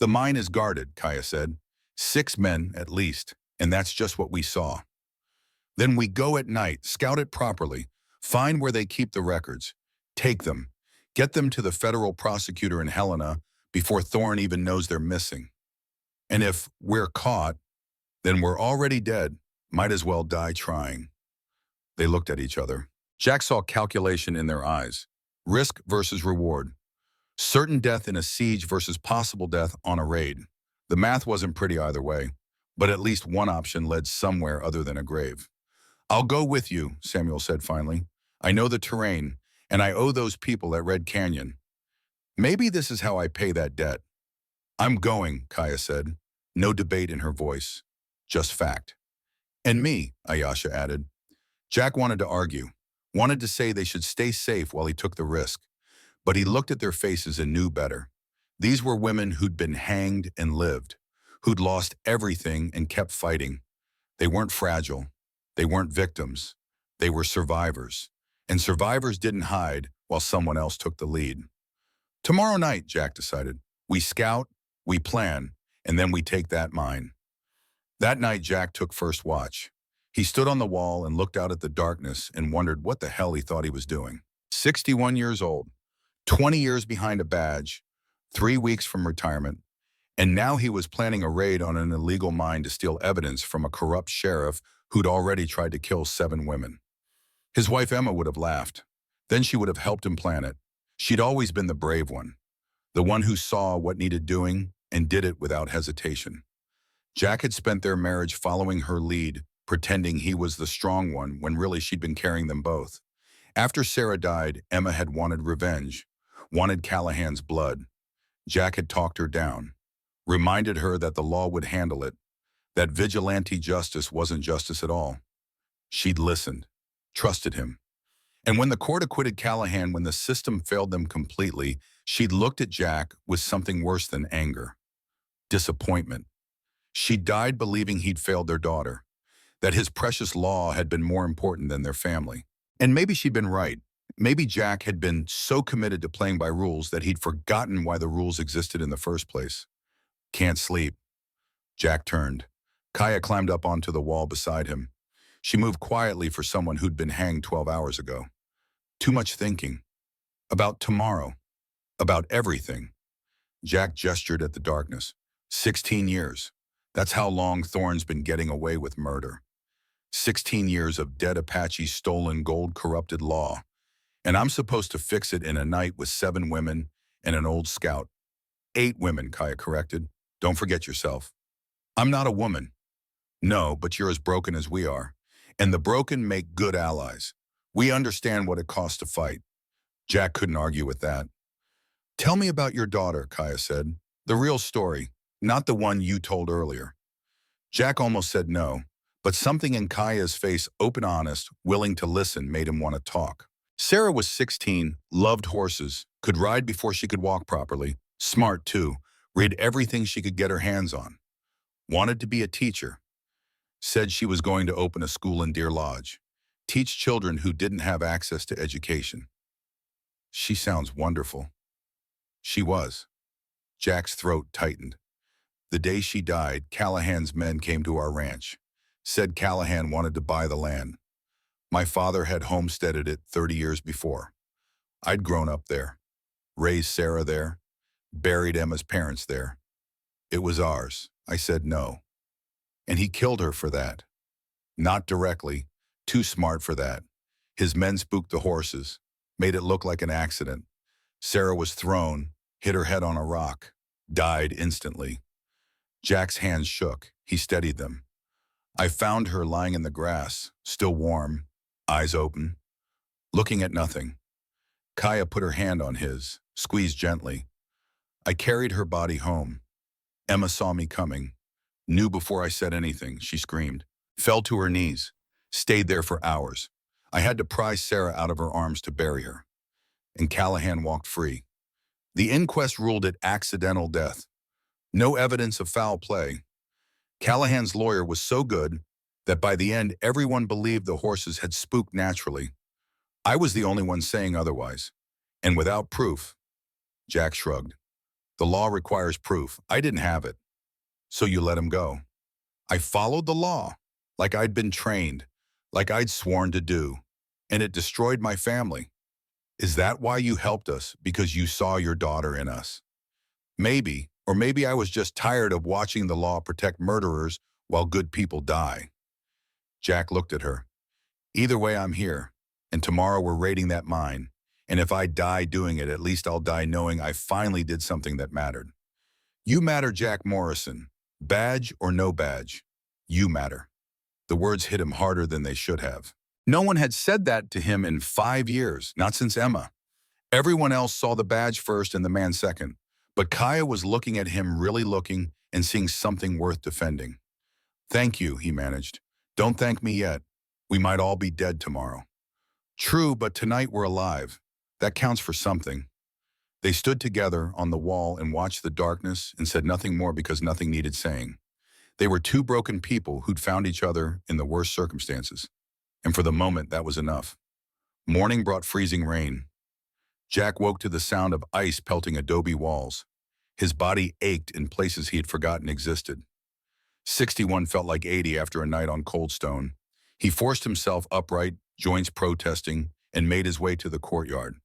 The mine is guarded, Kaya said. 6 men at least, and that's just what we saw. Then we go at night, scout it properly, find where they keep the records, take them, get them to the federal prosecutor in Helena before Thorne even knows they're missing. And if we're caught, then we're already dead, might as well die trying. They looked at each other. Jack saw calculation in their eyes. Risk versus reward. Certain death in a siege versus possible death on a raid. The math wasn't pretty either way, but at least one option led somewhere other than a grave. I'll go with you, Samuel said finally. I know the terrain, and I owe those people at Red Canyon. Maybe this is how I pay that debt. I'm going, Kaya said. No debate in her voice, just fact. And me, Ayasha added. Jack wanted to argue, wanted to say they should stay safe while he took the risk, but he looked at their faces and knew better. These were women who'd been hanged and lived, who'd lost everything and kept fighting. They weren't fragile. They weren't victims. They were survivors. And survivors didn't hide while someone else took the lead. Tomorrow night, Jack decided, we scout, we plan, and then we take that mine. That night, Jack took first watch. He stood on the wall and looked out at the darkness and wondered what the hell he thought he was doing. 61 years old, 20 years behind a badge, 3 weeks from retirement, and now he was planning a raid on an illegal mine to steal evidence from a corrupt sheriff who'd already tried to kill 7 women. His wife Emma would have laughed. Then she would have helped him plan it. She'd always been the brave one, the one who saw what needed doing and did it without hesitation. Jack had spent their marriage following her lead, pretending he was the strong one when really she'd been carrying them both. After Sarah died, Emma had wanted revenge, wanted Callahan's blood. Jack had talked her down, reminded her that the law would handle it, that vigilante justice wasn't justice at all. She'd listened, trusted him. And when the court acquitted Callahan, when the system failed them completely, she'd looked at Jack with something worse than anger, disappointment. She died believing he'd failed their daughter, that his precious law had been more important than their family. And maybe she'd been right. Maybe Jack had been so committed to playing by rules that he'd forgotten why the rules existed in the first place. Can't sleep. Jack turned. Kaya climbed up onto the wall beside him. She moved quietly for someone who'd been hanged 12 hours ago. Too much thinking. About tomorrow. About everything. Jack gestured at the darkness. 16 years. That's how long Thorne's been getting away with murder. 16 years of dead Apache stolen gold corrupted law. And I'm supposed to fix it in a night with 7 women and an old scout. 8 women, Kaya corrected. Don't forget yourself. I'm not a woman. No, but you're as broken as we are. And the broken make good allies. We understand what it costs to fight. Jack couldn't argue with that. Tell me about your daughter, Kaya said. The real story, not the one you told earlier. Jack almost said no, but something in Kaya's face, open, honest, willing to listen, made him want to talk. Sarah was 16, loved horses, could ride before she could walk properly, smart too, read everything she could get her hands on. Wanted to be a teacher. Said she was going to open a school in Deer Lodge, teach children who didn't have access to education. She sounds wonderful. She was. Jack's throat tightened. The day she died, Callahan's men came to our ranch. Said Callahan wanted to buy the land. My father had homesteaded it 30 years before. I'd grown up there, raised Sarah there, buried Emma's parents there. It was ours. I said no. And he killed her for that. Not directly, too smart for that. His men spooked the horses, made it look like an accident. Sarah was thrown, hit her head on a rock, died instantly. Jack's hands shook. He steadied them. I found her lying in the grass, still warm, eyes open, looking at nothing. Kaya put her hand on his, squeezed gently. I carried her body home. Emma saw me coming. Knew before I said anything, she screamed. Fell to her knees. Stayed there for hours. I had to pry Sarah out of her arms to bury her. And Callahan walked free. The inquest ruled it accidental death. No evidence of foul play. Callahan's lawyer was so good that by the end everyone believed the horses had spooked naturally. I was the only one saying otherwise. And without proof. Jack shrugged. The law requires proof. I didn't have it. So you let him go. I followed the law, like I'd been trained, like I'd sworn to do. And it destroyed my family. Is that why you helped us? Because you saw your daughter in us? Maybe, or maybe I was just tired of watching the law protect murderers while good people die. Jack looked at her. Either way, I'm here, and tomorrow we're raiding that mine. And if I die doing it, at least I'll die knowing I finally did something that mattered. You matter, Jack Morrison. Badge or no badge, you matter. The words hit him harder than they should have. No one had said that to him in 5 years, not since Emma. Everyone else saw the badge first and the man second. But Kaya was looking at him, really looking, and seeing something worth defending. Thank you, he managed. Don't thank me yet. We might all be dead tomorrow. True, but tonight we're alive. That counts for something. They stood together on the wall and watched the darkness and said nothing more because nothing needed saying. They were 2 broken people who'd found each other in the worst circumstances. And for the moment, that was enough. Morning brought freezing rain. Jack woke to the sound of ice pelting adobe walls. His body ached in places he had forgotten existed. 61 felt like 80 after a night on cold stone. He forced himself upright, joints protesting, and made his way to the courtyard.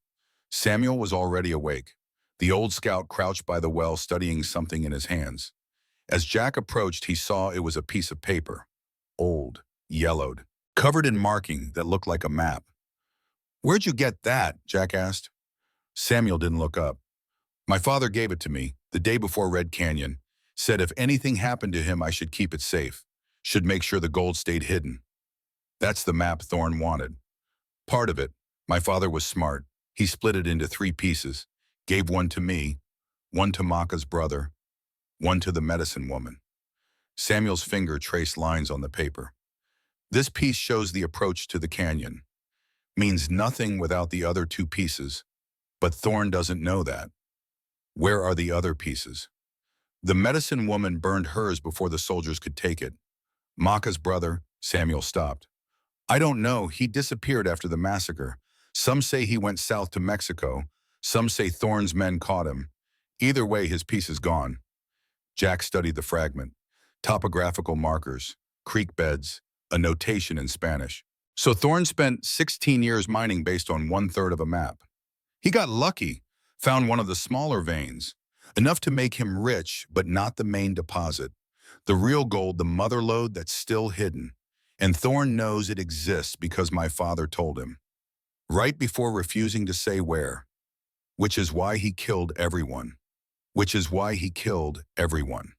Samuel was already awake. The old scout crouched by the well, studying something in his hands. As Jack approached, he saw it was a piece of paper. Old, yellowed, covered in marking that looked like a map. Where'd you get that? Jack asked. Samuel didn't look up. My father gave it to me the day before Red Canyon. Said if anything happened to him, I should keep it safe. Should make sure the gold stayed hidden. That's the map Thorne wanted. Part of it. My father was smart. He split it into 3 pieces. Gave one to me, one to Maka's brother, one to the medicine woman. Samuel's finger traced lines on the paper. This piece shows the approach to the canyon. Means nothing without the other 2 pieces. But Thorne doesn't know that. Where are the other pieces? The medicine woman burned hers before the soldiers could take it. Maka's brother, Samuel stopped. I don't know, he disappeared after the massacre. Some say he went south to Mexico. Some say Thorne's men caught him. Either way, his piece is gone. Jack studied the fragment. Topographical markers, creek beds, a notation in Spanish. So Thorne spent 16 years mining based on 1/3 of a map. He got lucky, found one of the smaller veins, enough to make him rich, but not the main deposit. The real gold, the mother lode that's still hidden. And Thorne knows it exists because my father told him. Right before refusing to say where. Which is why he killed everyone. Which is why he killed everyone.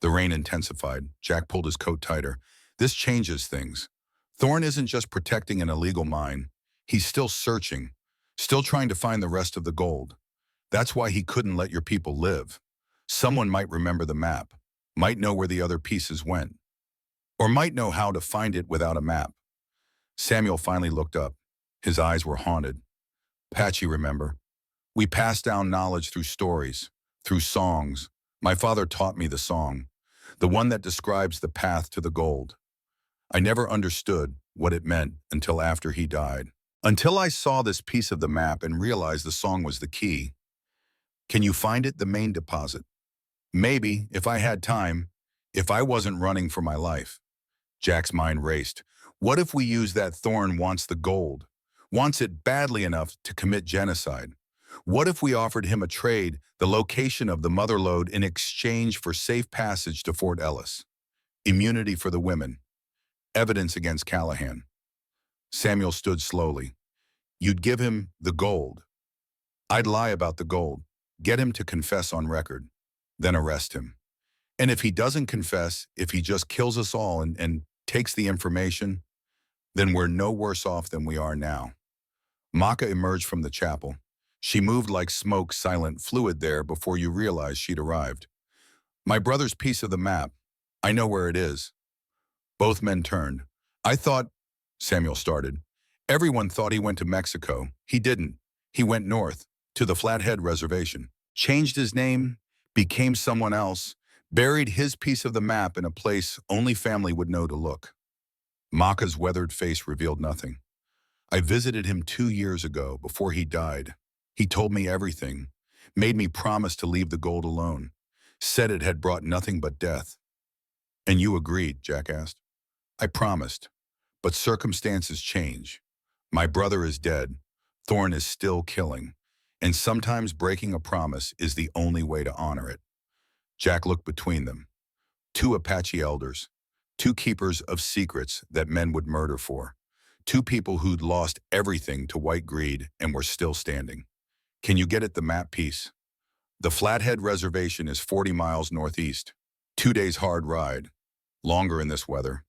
The rain intensified. Jack pulled his coat tighter. This changes things. Thorne isn't just protecting an illegal mine. He's still searching, still trying to find the rest of the gold. That's why he couldn't let your people live. Someone might remember the map, might know where the other pieces went, or might know how to find it without a map. Samuel finally looked up. His eyes were haunted. Apache, remember? We passed down knowledge through stories, through songs. My father taught me the song, the one that describes the path to the gold. I never understood what it meant until after he died. Until I saw this piece of the map and realized the song was the key. Can you find it, the main deposit? Maybe, if I had time, if I wasn't running for my life. Jack's mind raced. What if we use that Thorne wants the gold, wants it badly enough to commit genocide? What if we offered him a trade, the location of the mother lode in exchange for safe passage to Fort Ellis? Immunity for the women. Evidence against Callahan. Samuel stood slowly. You'd give him the gold. I'd lie about the gold, get him to confess on record, then arrest him. And if he doesn't confess, if he just kills us all and takes the information, then we're no worse off than we are now. Maka emerged from the chapel. She moved like smoke, silent fluid there before you realized she'd arrived. My brother's piece of the map. I know where it is. Both men turned. I thought, Samuel started. Everyone thought he went to Mexico. He didn't. He went north, to the Flathead Reservation. Changed his name, became someone else, buried his piece of the map in a place only family would know to look. Maka's weathered face revealed nothing. I visited him 2 years ago, before he died. He told me everything, made me promise to leave the gold alone, said it had brought nothing but death. And you agreed, Jack asked. I promised, but circumstances change. My brother is dead. Thorne is still killing, and sometimes breaking a promise is the only way to honor it. Jack looked between them. 2 Apache elders, 2 keepers of secrets that men would murder for, 2 people who'd lost everything to white greed and were still standing. Can you get it, the map piece? The Flathead Reservation is 40 miles northeast. 2 days hard ride. Longer in this weather.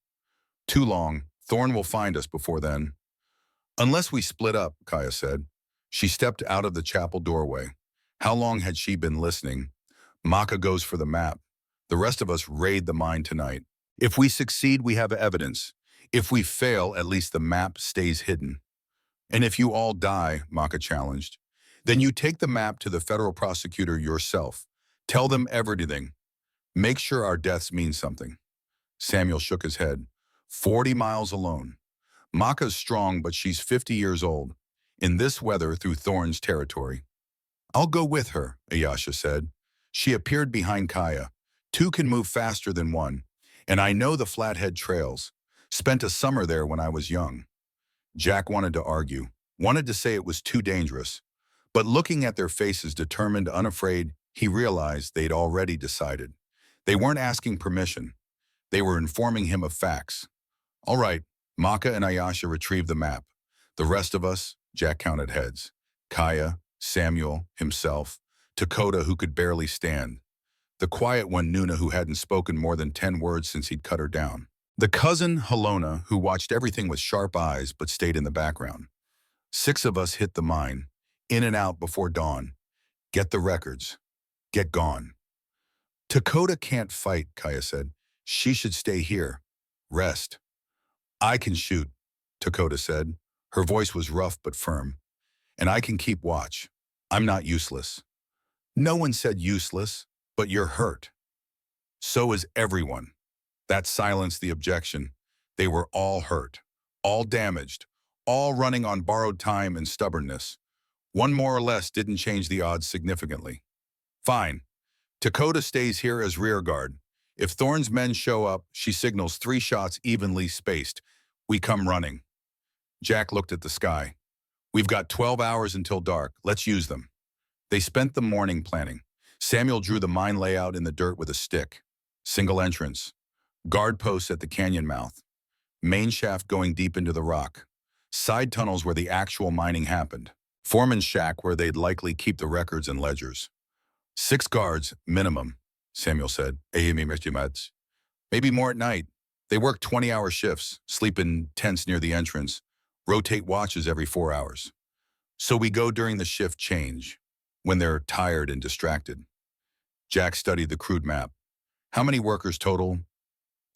Too long. Thorne will find us before then. Unless we split up, Kaya said. She stepped out of the chapel doorway. How long had she been listening? Maka goes for the map. The rest of us raid the mine tonight. If we succeed, we have evidence. If we fail, at least the map stays hidden. And if you all die, Maka challenged, then you take the map to the federal prosecutor yourself. Tell them everything. Make sure our deaths mean something. Samuel shook his head. 40 miles alone. Maka's strong, but she's 50 years old. In this weather, through Thorne's territory. I'll go with her, Ayasha said. She appeared behind Kaya. 2 can move faster than 1. And I know the Flathead trails. Spent a summer there when I was young. Jack wanted to argue. Wanted to say it was too dangerous. But looking at their faces, determined, unafraid, he realized they'd already decided. They weren't asking permission. They were informing him of facts. All right, Maka and Ayasha retrieved the map. The rest of us, Jack counted heads. Kaya, Samuel, himself, Dakota, who could barely stand. The quiet one, Nuna, who hadn't spoken more than 10 words since he'd cut her down. The cousin, Halona, who watched everything with sharp eyes but stayed in the background. 6 of us hit the mine, in and out before dawn. Get the records. Get gone. Dakota can't fight, Kaya said. She should stay here. Rest. I can shoot, Dakota said. Her voice was rough but firm. And I can keep watch. I'm not useless. No one said useless, but you're hurt. So is everyone. That silenced the objection. They were all hurt, all damaged, all running on borrowed time and stubbornness. One more or less didn't change the odds significantly. Fine. Dakota stays here as rear guard. If Thorne's men show up, she signals 3 shots evenly spaced. We come running. Jack looked at the sky. We've got 12 hours until dark. Let's use them. They spent the morning planning. Samuel drew the mine layout in the dirt with a stick. Single entrance. Guard posts at the canyon mouth. Main shaft going deep into the rock. Side tunnels where the actual mining happened. Foreman's shack where they'd likely keep the records and ledgers. 6 guards, minimum, Samuel said. Maybe more at night. They work 20-hour shifts, sleep in tents near the entrance, rotate watches every 4 hours. So we go during the shift change, when they're tired and distracted. Jack studied the crude map. How many workers total?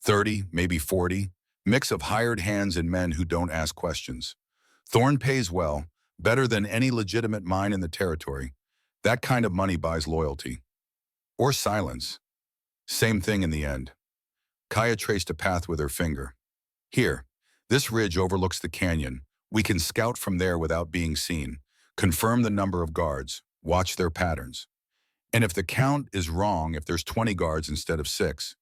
30, maybe 40. Mix of hired hands and men who don't ask questions. Thorne pays well, better than any legitimate mine in the territory. That kind of money buys loyalty. Or silence. Same thing in the end. Kaya traced a path with her finger. Here, this ridge overlooks the canyon. We can scout from there without being seen, confirm the number of guards, watch their patterns. And if the count is wrong, if there's 20 guards instead of 6,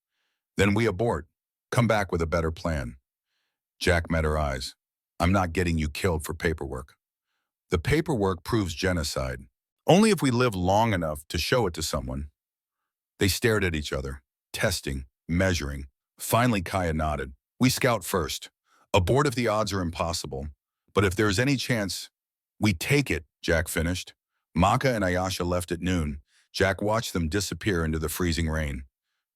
then we abort, come back with a better plan. Jack met her eyes. I'm not getting you killed for paperwork. The paperwork proves genocide. Only if we live long enough to show it to someone. They stared at each other, testing, measuring. Finally, Kaya nodded. We scout first. Abort if the odds are impossible. But if there's any chance, we take it, Jack finished. Maka and Ayasha left at noon. Jack watched them disappear into the freezing rain.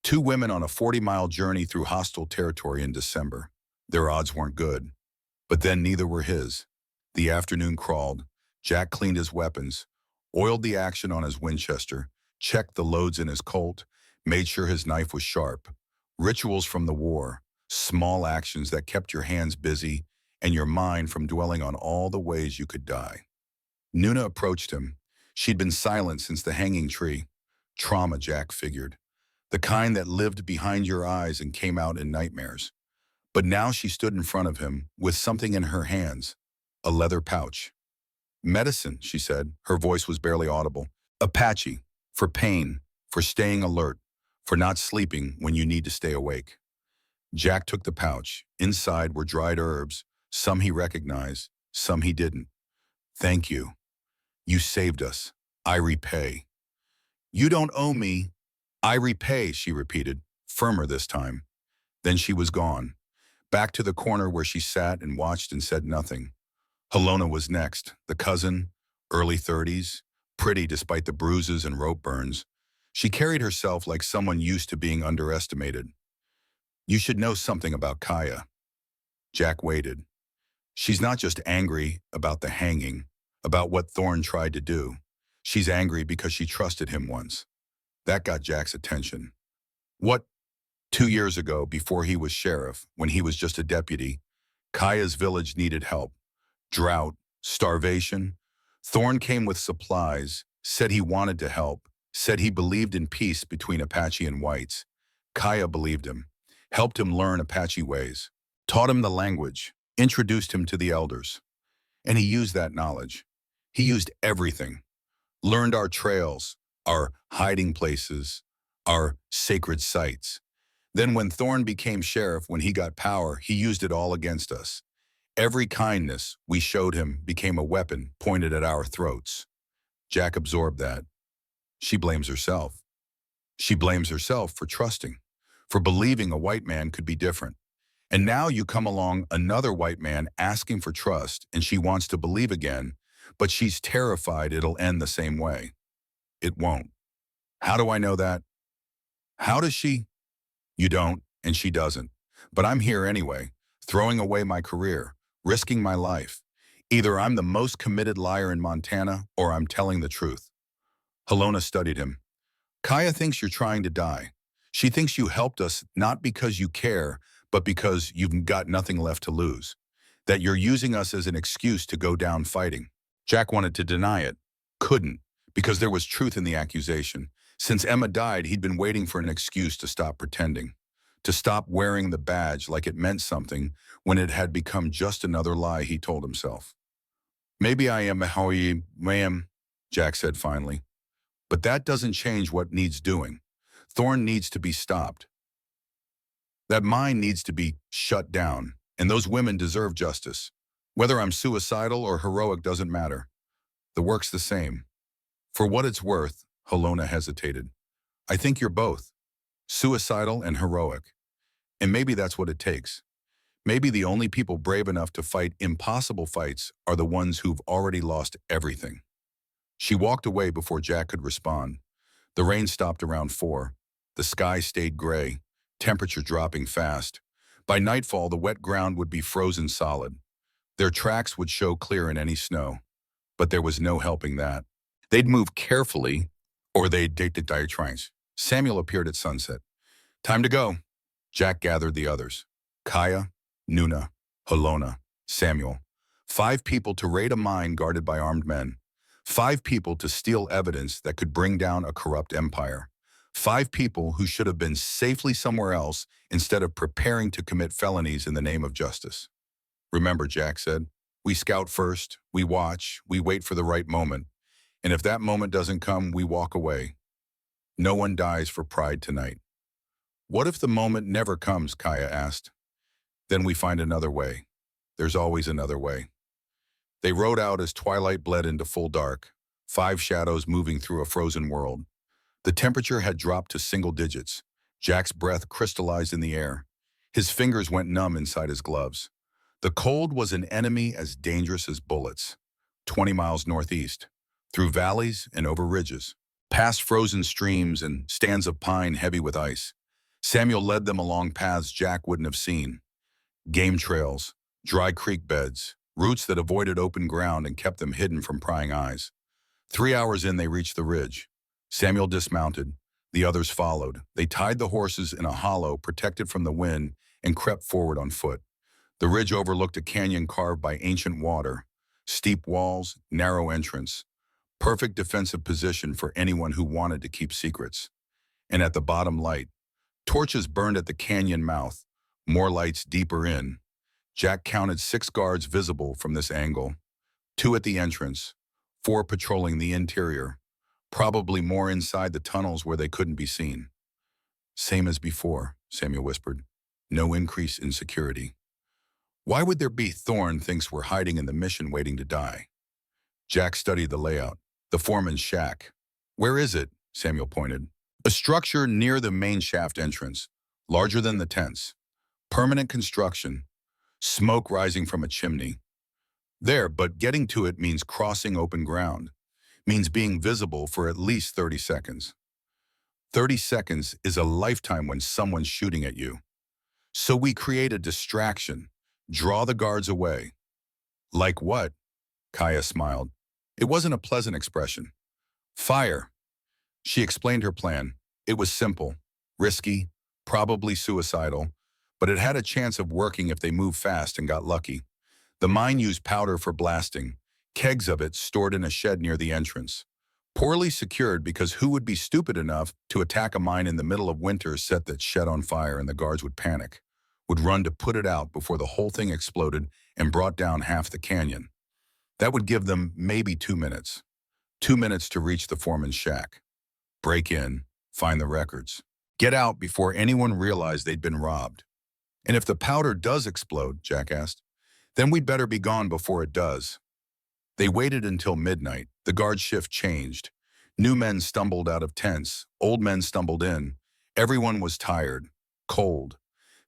2 women on a 40-mile journey through hostile territory in December. Their odds weren't good. But then neither were his. The afternoon crawled. Jack cleaned his weapons, oiled the action on his Winchester, checked the loads in his Colt, made sure his knife was sharp. Rituals from the war, small actions that kept your hands busy and your mind from dwelling on all the ways you could die. Nuna approached him. She'd been silent since the hanging tree. Trauma, Jack figured. The kind that lived behind your eyes and came out in nightmares. But now she stood in front of him with something in her hands, a leather pouch. Medicine, she said. Her voice was barely audible. Apache, for pain, for staying alert, for not sleeping when you need to stay awake. Jack took the pouch. Inside were dried herbs, some he recognized, some he didn't. Thank you. You saved us. I repay. You don't owe me. I repay, she repeated, firmer this time. Then she was gone, back to the corner where she sat and watched and said nothing. Halona was next, the cousin, early 30s, pretty despite the bruises and rope burns. She carried herself like someone used to being underestimated. You should know something about Kaya. Jack waited. She's not just angry about the hanging, about what Thorne tried to do. She's angry because she trusted him once. That got Jack's attention. What? 2 years ago, before he was sheriff, when he was just a deputy, Kaya's village needed help. Drought, starvation. Thorne came with supplies, said he wanted to help, said he believed in peace between Apache and whites. Kaya believed him, helped him learn Apache ways, taught him the language, introduced him to the elders. And he used that knowledge. He used everything. Learned our trails, our hiding places, our sacred sites. Then when Thorne became sheriff, when he got power, he used it all against us. Every kindness we showed him became a weapon pointed at our throats. Jack absorbed that. She blames herself. She blames herself for trusting, for believing a white man could be different. And now you come along another white man asking for trust, and she wants to believe again, but she's terrified it'll end the same way. It won't. How do I know that? How does she? You don't, and she doesn't. But I'm here anyway, throwing away my career, risking my life. Either I'm the most committed liar in Montana, or I'm telling the truth. Helona studied him. Kaya thinks you're trying to die. She thinks you helped us not because you care, but because you've got nothing left to lose. That you're using us as an excuse to go down fighting. Jack wanted to deny it. Couldn't, because there was truth in the accusation. Since Emma died, he'd been waiting for an excuse to stop pretending. To stop wearing the badge like it meant something when it had become just another lie, he told himself. Maybe I am how I am, Jack said finally. But that doesn't change what needs doing. Thorn needs to be stopped. That mind needs to be shut down, and those women deserve justice. Whether I'm suicidal or heroic doesn't matter. The work's the same. For what it's worth, Helona hesitated. I think you're both, suicidal and heroic. And maybe that's what it takes. Maybe the only people brave enough to fight impossible fights are the ones who've already lost everything. She walked away before Jack could respond. The rain stopped around 4. The sky stayed gray, temperature dropping fast. By nightfall, the wet ground would be frozen solid. Their tracks would show clear in any snow. But there was no helping that. They'd move carefully, or they'd take the dire trains. Samuel appeared at sunset. Time to go. Jack gathered the others. Kaya, Nuna, Helona, Samuel. 5 people to raid a mine guarded by armed men. 5 people to steal evidence that could bring down a corrupt empire. 5 people who should have been safely somewhere else instead of preparing to commit felonies in the name of justice. Remember, Jack said, we scout first, we watch, we wait for the right moment. And if that moment doesn't come, we walk away. No one dies for pride tonight. What if the moment never comes, Kaya asked. Then we find another way. There's always another way. They rode out as twilight bled into full dark, 5 shadows moving through a frozen world. The temperature had dropped to single digits. Jack's breath crystallized in the air. His fingers went numb inside his gloves. The cold was an enemy as dangerous as bullets. 20 miles northeast, through valleys and over ridges, past frozen streams and stands of pine heavy with ice. Samuel led them along paths Jack wouldn't have seen. Game trails, dry creek beds, routes that avoided open ground and kept them hidden from prying eyes. 3 hours in, they reached the ridge. Samuel dismounted. The others followed. They tied the horses in a hollow, protected from the wind, and crept forward on foot. The ridge overlooked a canyon carved by ancient water. Steep walls, narrow entrance. Perfect defensive position for anyone who wanted to keep secrets. And at the bottom, light. Torches burned at the canyon mouth. More lights deeper in. Jack counted 6 guards visible from this angle. 2 at the entrance. 4 patrolling the interior. Probably more inside the tunnels where they couldn't be seen. Same as before, Samuel whispered. No increase in security. Why would there be? Thorn thinks we're hiding in the mission waiting to die. Jack studied the layout. The foreman's shack. Where is it? Samuel pointed. A structure near the main shaft entrance. Larger than the tents. Permanent construction. Smoke rising from a chimney. There, but getting to it means crossing open ground. Means being visible for at least 30 seconds. 30 seconds is a lifetime when someone's shooting at you. So we create a distraction. Draw the guards away. Like what? Kaya smiled. It wasn't a pleasant expression. Fire. She explained her plan. It was simple, risky, probably suicidal, but it had a chance of working if they moved fast and got lucky. The mine used powder for blasting, kegs of it stored in a shed near the entrance. Poorly secured because who would be stupid enough to attack a mine in the middle of winter set that shed on fire and the guards would panic, would run to put it out before the whole thing exploded and brought down half the canyon. That would give them maybe 2 minutes. 2 minutes to reach the foreman's shack. Break in, find the records. Get out before anyone realized they'd been robbed. And if the powder does explode, Jack asked, then we'd better be gone before it does. They waited until midnight. The guard shift changed. New men stumbled out of tents. Old men stumbled in. Everyone was tired, cold.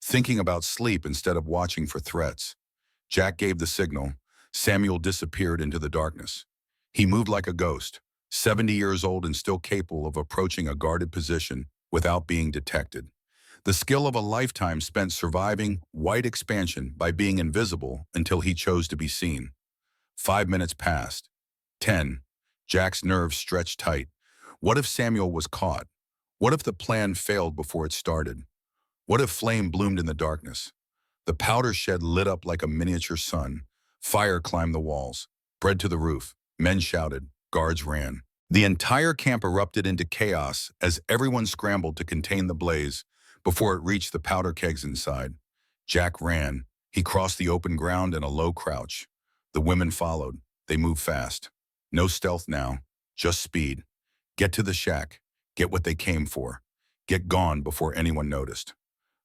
thinking about sleep instead of watching for threats. Jack gave the signal. Samuel disappeared into the darkness. He moved like a ghost, 70 years old and still capable of approaching a guarded position without being detected. The skill of a lifetime spent surviving white expansion by being invisible until he chose to be seen. 5 minutes passed. 10. Jack's nerves stretched tight. What if Samuel was caught? What if the plan failed before it started? What if flame bloomed in the darkness? The powder shed lit up like a miniature sun. Fire climbed the walls, spread to the roof. Men shouted, guards ran. The entire camp erupted into chaos as everyone scrambled to contain the blaze before it reached the powder kegs inside. Jack ran. He crossed the open ground in a low crouch. The women followed. They moved fast. No stealth now, just speed. Get to the shack. Get what they came for. Get gone before anyone noticed.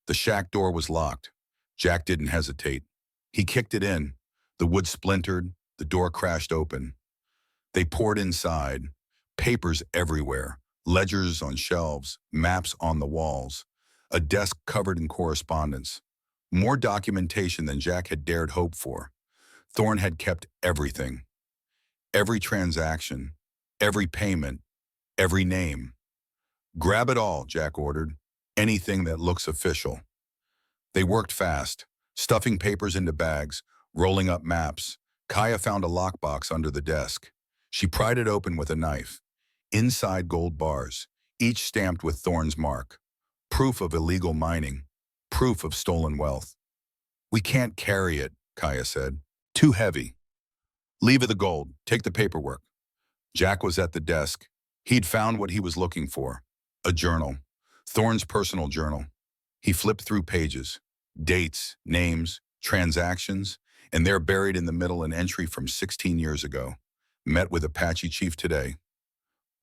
The shack door was locked. Jack didn't hesitate. He kicked it in. The wood splintered. The door crashed open. They poured inside. Papers everywhere. Ledgers on shelves. Maps on the walls. A desk covered in correspondence. More documentation than Jack had dared hope for. Thorne had kept everything. Every transaction. Every payment. Every name. Grab it all, Jack ordered. Anything that looks official. They worked fast, stuffing papers into bags, rolling up maps. Kaya found a lockbox under the desk. She pried it open with a knife. Inside gold bars, each stamped with Thorne's mark. Proof of illegal mining. Proof of stolen wealth. We can't carry it, Kaya said. Too heavy. Leave it the gold. Take the paperwork. Jack was at the desk. He'd found what he was looking for. A journal. Thorne's personal journal. He flipped through pages. Dates, names, transactions, and there buried in the middle an entry from 16 years ago. Met with Apache chief today.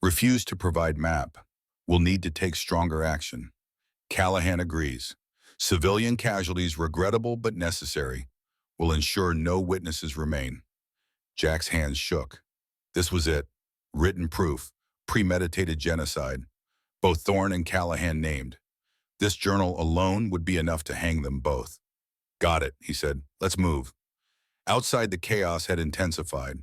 Refused to provide map. Will need to take stronger action. Callahan agrees. Civilian casualties regrettable but necessary. Will ensure no witnesses remain. Jack's hands shook. This was it. Written proof. Premeditated genocide. Both Thorne and Callahan named. This journal alone would be enough to hang them both. Got it, he said. Let's move. Outside, the chaos had intensified.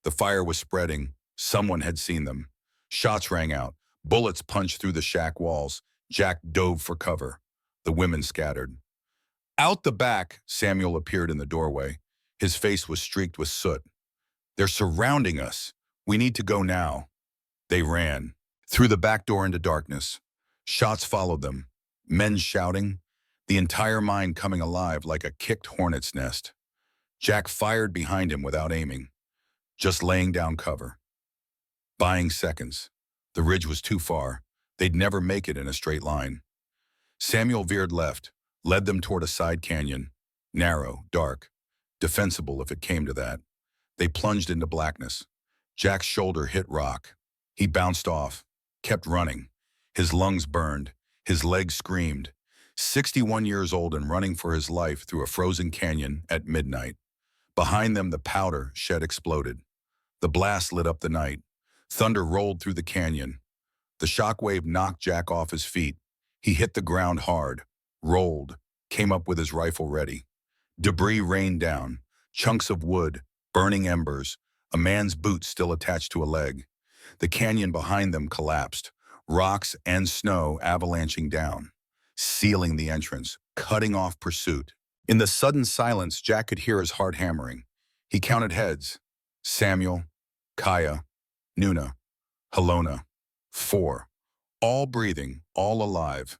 The fire was spreading. Someone had seen them. Shots rang out. Bullets punched through the shack walls. Jack dove for cover. The women scattered. Out the back, Samuel appeared in the doorway. His face was streaked with soot. They're surrounding us. We need to go now. They ran. Through the back door into darkness. Shots followed them. Men shouting. The entire mine coming alive like a kicked hornet's nest. Jack fired behind him without aiming. Just laying down cover. Buying seconds. The ridge was too far. They'd never make it in a straight line. Samuel veered left, led them toward a side canyon. Narrow, dark, defensible if it came to that. They plunged into blackness. Jack's shoulder hit rock. He bounced off, kept running. His lungs burned. His legs screamed. 61 years old and running for his life through a frozen canyon at midnight. Behind them, the powder shed exploded. The blast lit up the night. Thunder rolled through the canyon. The shockwave knocked Jack off his feet. He hit the ground hard, rolled, came up with his rifle ready. Debris rained down, chunks of wood, burning embers, a man's boot still attached to a leg. The canyon behind them collapsed, rocks and snow avalanching down, sealing the entrance, cutting off pursuit. In the sudden silence, Jack could hear his heart hammering. He counted heads. Samuel, Kaya, Nuna, Halona. 4. All breathing, all alive.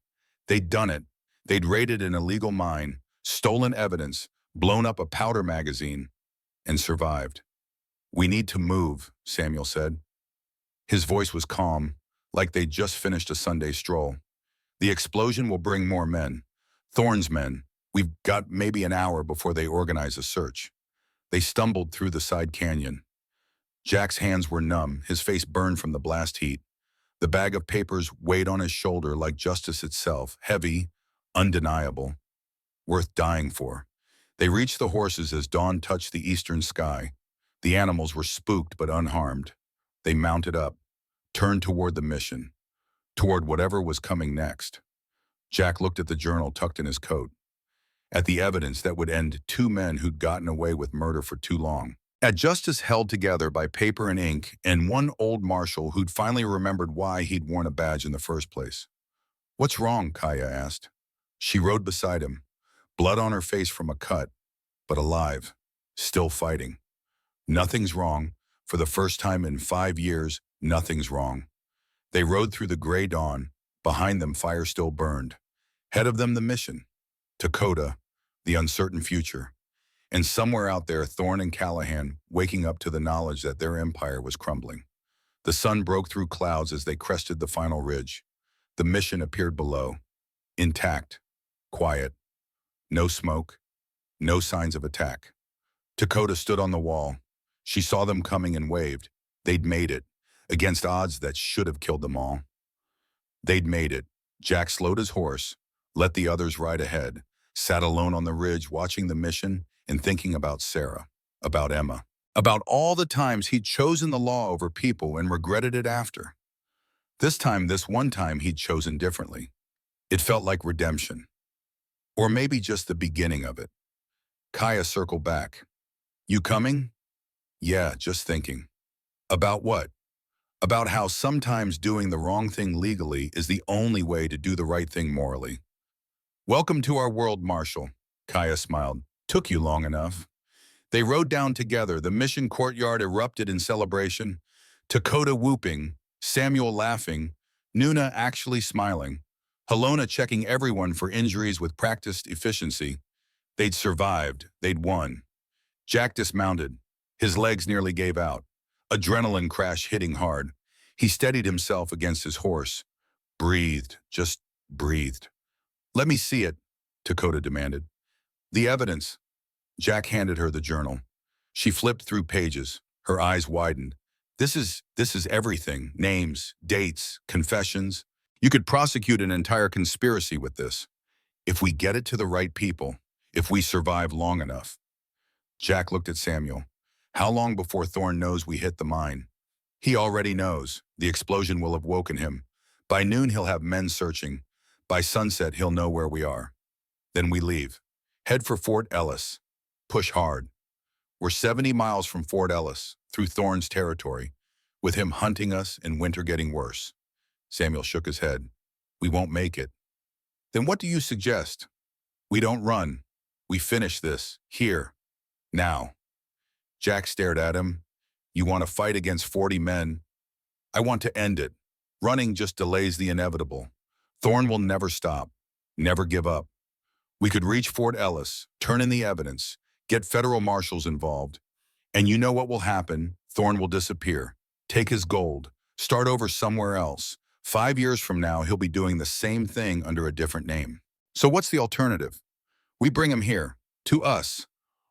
They'd done it. They'd raided an illegal mine, stolen evidence, blown up a powder magazine, and survived. We need to move, Samuel said. His voice was calm, like they'd just finished a Sunday stroll. The explosion will bring more men. Thorne's men. We've got maybe an hour before they organize a search. They stumbled through the side canyon. Jack's hands were numb, his face burned from the blast heat. The bag of papers weighed on his shoulder like justice itself, heavy, undeniable, worth dying for. They reached the horses as dawn touched the eastern sky. The animals were spooked but unharmed. They mounted up, turned toward the mission, toward whatever was coming next. Jack looked at the journal tucked in his coat. at the evidence that would end two men who'd gotten away with murder for too long. At justice held together by paper and ink and one old marshal who'd finally remembered why he'd worn a badge in the first place. "What's wrong?" Kaya asked. She rode beside him, blood on her face from a cut, but alive, still fighting. "Nothing's wrong. For the first time in 5 years, nothing's wrong." They rode through the gray dawn. Behind them, fire still burned. Ahead of them, the mission. Dakota, the uncertain future. And somewhere out there, Thorne and Callahan waking up to the knowledge that their empire was crumbling. The sun broke through clouds as they crested the final ridge. The mission appeared below, intact, quiet, no smoke, no signs of attack. Dakota stood on the wall. She saw them coming and waved. They'd made it, against odds that should have killed them all. They'd made it. Jack slowed his horse, let the others ride ahead, sat alone on the ridge watching the mission and thinking about Sarah, about Emma, about all the times he'd chosen the law over people and regretted it after. This one time he'd chosen differently. It felt like redemption. Or maybe just the beginning of it. Kaya circled back. "You coming?" "Yeah, just thinking." "About what?" "About how sometimes doing the wrong thing legally is the only way to do the right thing morally." "Welcome to our world, Marshal." Kaya smiled. "Took you long enough." They rode down together. The mission courtyard erupted in celebration. Dakota whooping, Samuel laughing, Nuna actually smiling, Helona checking everyone for injuries with practiced efficiency. They'd survived. They'd won. Jack dismounted. His legs nearly gave out. Adrenaline crash hitting hard. He steadied himself against his horse. Breathed. Just breathed. "Let me see it," Dakota demanded. "The evidence." Jack handed her the journal. She flipped through pages. Her eyes widened. This is everything. Names, dates, confessions. You could prosecute an entire conspiracy with this. If we get it to the right people. If we survive long enough." Jack looked at Samuel. "How long before Thorne knows we hit the mine?" "He already knows. The explosion will have woken him. By noon, he'll have men searching. By sunset, he'll know where we are. Then we leave. Head for Fort Ellis. Push hard. We're 70 miles from Fort Ellis, through Thorne's territory, with him hunting us and winter getting worse." Samuel shook his head. "We won't make it." "Then what do you suggest?" "We don't run. We finish this, here, now." Jack stared at him. "You want to fight against 40 men? I want to end it. Running just delays the inevitable. Thorne will never stop, never give up. We could reach Fort Ellis, turn in the evidence, get federal marshals involved. And you know what will happen? Thorne will disappear, take his gold, start over somewhere else. 5 years from now, he'll be doing the same thing under a different name. So what's the alternative? We bring him here, to us,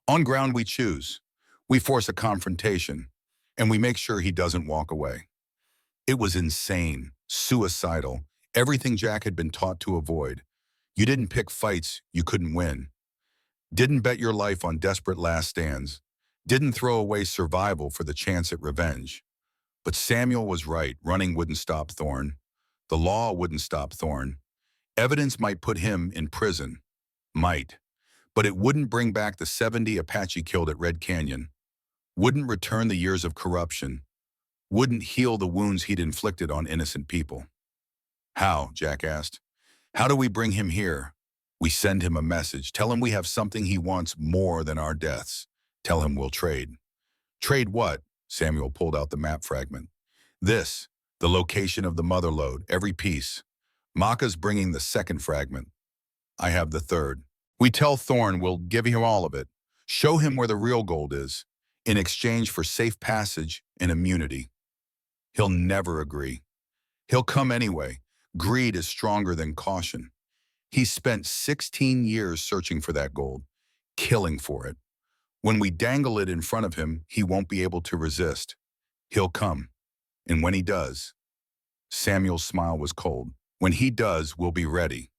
on ground we choose. We force a confrontation, and we make sure he doesn't walk away." It was insane, suicidal, everything Jack had been taught to avoid. You didn't pick fights you couldn't win. Didn't bet your life on desperate last stands. Didn't throw away survival for the chance at revenge. But Samuel was right. Running wouldn't stop Thorne. The law wouldn't stop Thorne. Evidence might put him in prison. Might. But it wouldn't bring back the 70 Apache killed at Red Canyon. Wouldn't return the years of corruption. Wouldn't heal the wounds he'd inflicted on innocent people. "How?" Jack asked. "How do we bring him here?" "We send him a message. Tell him we have something he wants more than our deaths. Tell him we'll trade." "Trade what?" Samuel pulled out the map fragment. "This, the location of the mother lode, every piece. Maka's bringing the second fragment. I have the third. We tell Thorne we'll give him all of it. Show him where the real gold is, in exchange for safe passage and immunity. He'll never agree. He'll come anyway. Greed is stronger than caution. He's spent 16 years searching for that gold, killing for it. When we dangle it in front of him, he won't be able to resist. He'll come. And when he does," Samuel's smile was cold, "when he does, we'll be ready."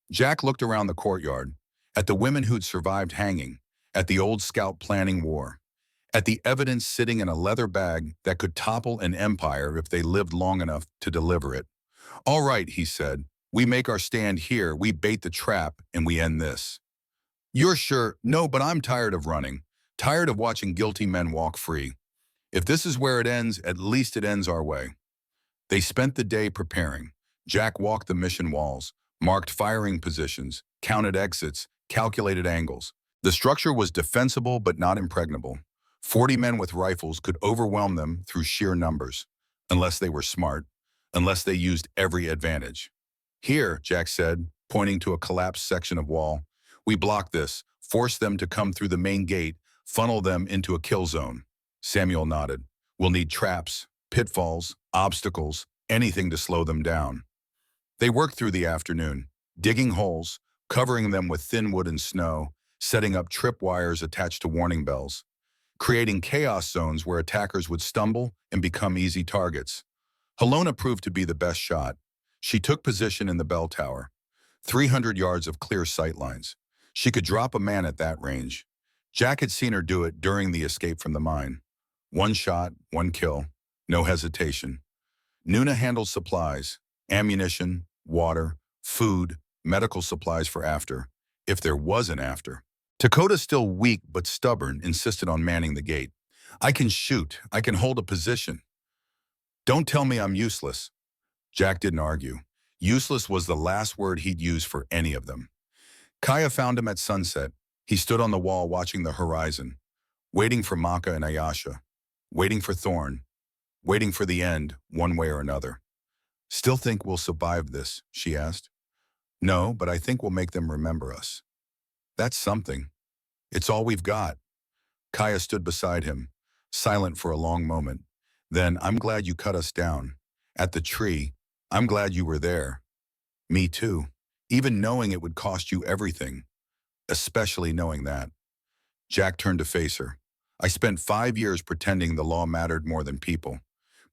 Jack looked around the courtyard, at the women who'd survived hanging, at the old scout planning war, at the evidence sitting in a leather bag that could topple an empire if they lived long enough to deliver it. "All right," he said, "we make our stand here, we bait the trap, and we end this." You're sure? No, but I'm tired of running. Tired of watching guilty men walk free. If this is where it ends, at least it ends our way. They spent the day preparing. Jack walked the mission walls, marked firing positions, counted exits, calculated angles. The structure was defensible but not impregnable. 40 men with rifles could overwhelm them through sheer numbers, unless they were smart, unless they used every advantage. Here, Jack said, pointing to a collapsed section of wall, we block this, force them to come through the main gate, funnel them into a kill zone. Samuel nodded. We'll need traps, pitfalls, obstacles, anything to slow them down. They worked through the afternoon, digging holes, covering them with thin wood and snow, setting up tripwires attached to warning bells, creating chaos zones where attackers would stumble and become easy targets. Helena proved to be the best shot. She took position in the bell tower, 300 yards of clear sightlines. She could drop a man at that range. Jack had seen her do it during the escape from the mine. One shot, one kill, no hesitation. Nuna handled supplies, ammunition, water, food, medical supplies for after, if there was an after. Dakota, still weak but stubborn, insisted on manning the gate. I can shoot. I can hold a position. Don't tell me I'm useless. Jack didn't argue. Useless was the last word he'd use for any of them. Kaya found him at sunset. He stood on the wall watching the horizon, waiting for Maka and Ayasha, waiting for Thorn, waiting for the end, one way or another. Still think we'll survive this, she asked. No, but I think we'll make them remember us. That's something. It's all we've got. Kaya stood beside him, silent for a long moment. Then, I'm glad you cut us down. At the tree, I'm glad you were there. Me too. Even knowing it would cost you everything. Especially knowing that. Jack turned to face her. I spent 5 years pretending the law mattered more than people.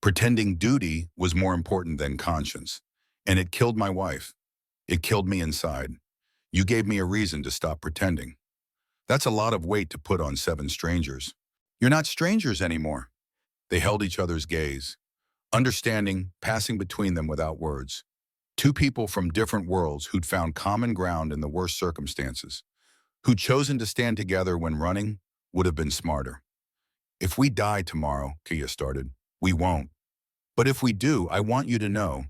Pretending duty was more important than conscience. And it killed my wife. It killed me inside. You gave me a reason to stop pretending. That's a lot of weight to put on 7 strangers. You're not strangers anymore. They held each other's gaze, understanding, passing between them without words. 2 people from different worlds who'd found common ground in the worst circumstances, who'd chosen to stand together when running would have been smarter. If we die tomorrow, Kia started, we won't. But if we do, I want you to know,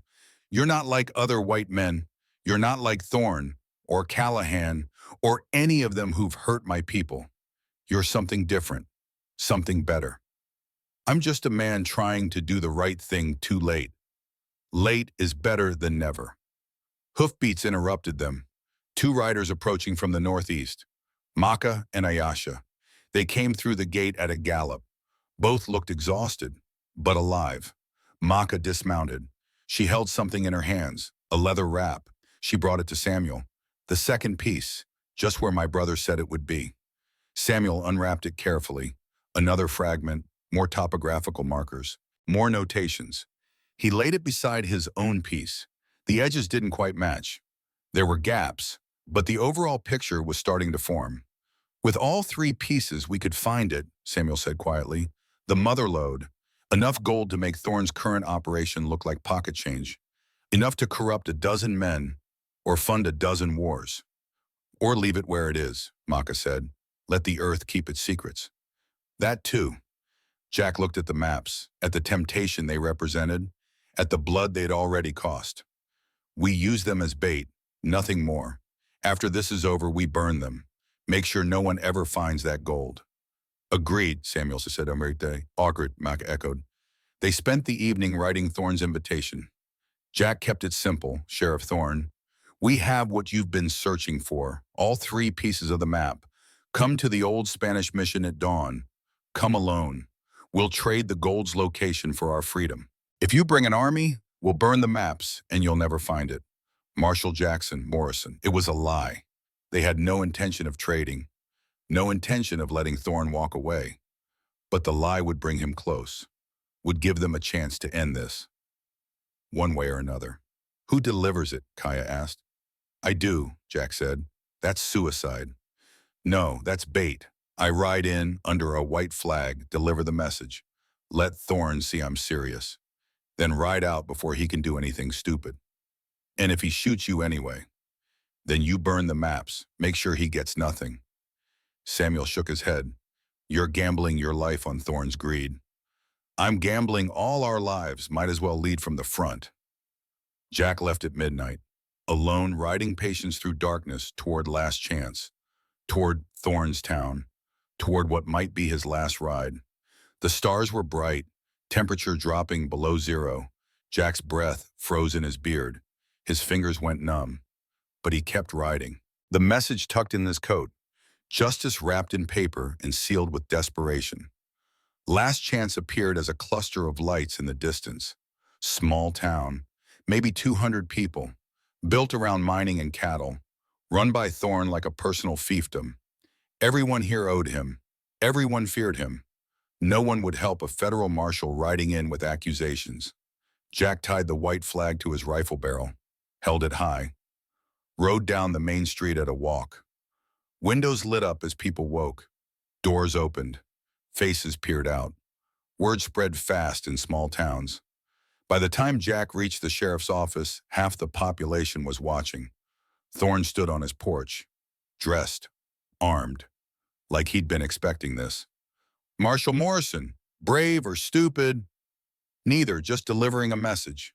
you're not like other white men. You're not like Thorne or Callahan or any of them who've hurt my people. You're something different, something better. I'm just a man trying to do the right thing too late. Late is better than never. Hoofbeats interrupted them. 2 riders approaching from the northeast, Maka and Ayasha. They came through the gate at a gallop. Both looked exhausted, but alive. Maka dismounted. She held something in her hands, a leather wrap. She brought it to Samuel. The second piece, just where my brother said it would be. Samuel unwrapped it carefully. Another fragment, more topographical markers, more notations. He laid it beside his own piece. The edges didn't quite match. There were gaps, but the overall picture was starting to form. With all 3 pieces, we could find it, Samuel said quietly. The mother lode, enough gold to make Thorne's current operation look like pocket change, enough to corrupt a dozen men or fund a dozen wars. Or leave it where it is, Maka said. Let the earth keep its secrets. That too. Jack looked at the maps, at the temptation they represented, at the blood they'd already cost. We use them as bait, nothing more. After this is over, we burn them. Make sure no one ever finds that gold. Agreed, Samuel said. Augured, Maka echoed. They spent the evening writing Thorne's invitation. Jack kept it simple, Sheriff Thorne. We have what you've been searching for, all 3 pieces of the map. Come to the old Spanish mission at dawn. Come alone. We'll trade the gold's location for our freedom. If you bring an army, we'll burn the maps and you'll never find it. Marshal Jackson, Morrison. It was a lie. They had no intention of trading, no intention of letting Thorne walk away. But the lie would bring him close, would give them a chance to end this, one way or another. Who delivers it? Kaya asked. I do, Jack said. That's suicide. No, that's bait. I ride in under a white flag, deliver the message. Let Thorne see I'm serious. Then ride out before he can do anything stupid. And if he shoots you anyway, then you burn the maps. Make sure he gets nothing. Samuel shook his head. You're gambling your life on Thorne's greed. I'm gambling all our lives, might as well lead from the front. Jack left at midnight, alone riding patience through darkness toward Last Chance, toward Thorne's town, toward what might be his last ride. The stars were bright, temperature dropping below zero. Jack's breath froze in his beard. His fingers went numb, but he kept riding. The message tucked in his coat, justice wrapped in paper and sealed with desperation. Last Chance appeared as a cluster of lights in the distance. Small town, maybe 200 people, built around mining and cattle, run by Thorne like a personal fiefdom. Everyone here owed him. Everyone feared him. No one would help a federal marshal riding in with accusations. Jack tied the white flag to his rifle barrel, held it high, rode down the main street at a walk. Windows lit up as people woke. Doors opened. Faces peered out. Word spread fast in small towns. By the time Jack reached the sheriff's office, half the population was watching. Thorne stood on his porch, dressed, armed, like he'd been expecting this. Marshal Morrison, brave or stupid? Neither, just delivering a message.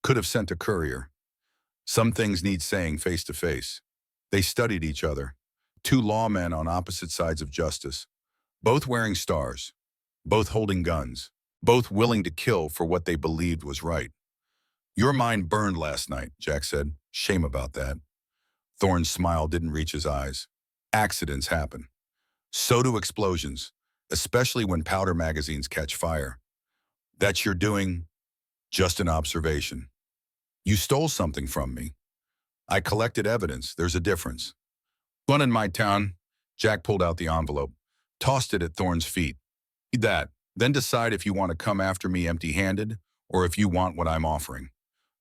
Could have sent a courier. Some things need saying face to face. They studied each other. Two lawmen on opposite sides of justice. Both wearing stars. Both holding guns. Both willing to kill for what they believed was right. Your mind burned last night, Jack said. Shame about that. Thorne's smile didn't reach his eyes. Accidents happen. So do explosions, especially when powder magazines catch fire. That's your doing? Just an observation. You stole something from me. I collected evidence. There's a difference. One in my town. Jack pulled out the envelope, tossed it at Thorne's feet. Read that, then decide if you want to come after me empty-handed or if you want what I'm offering.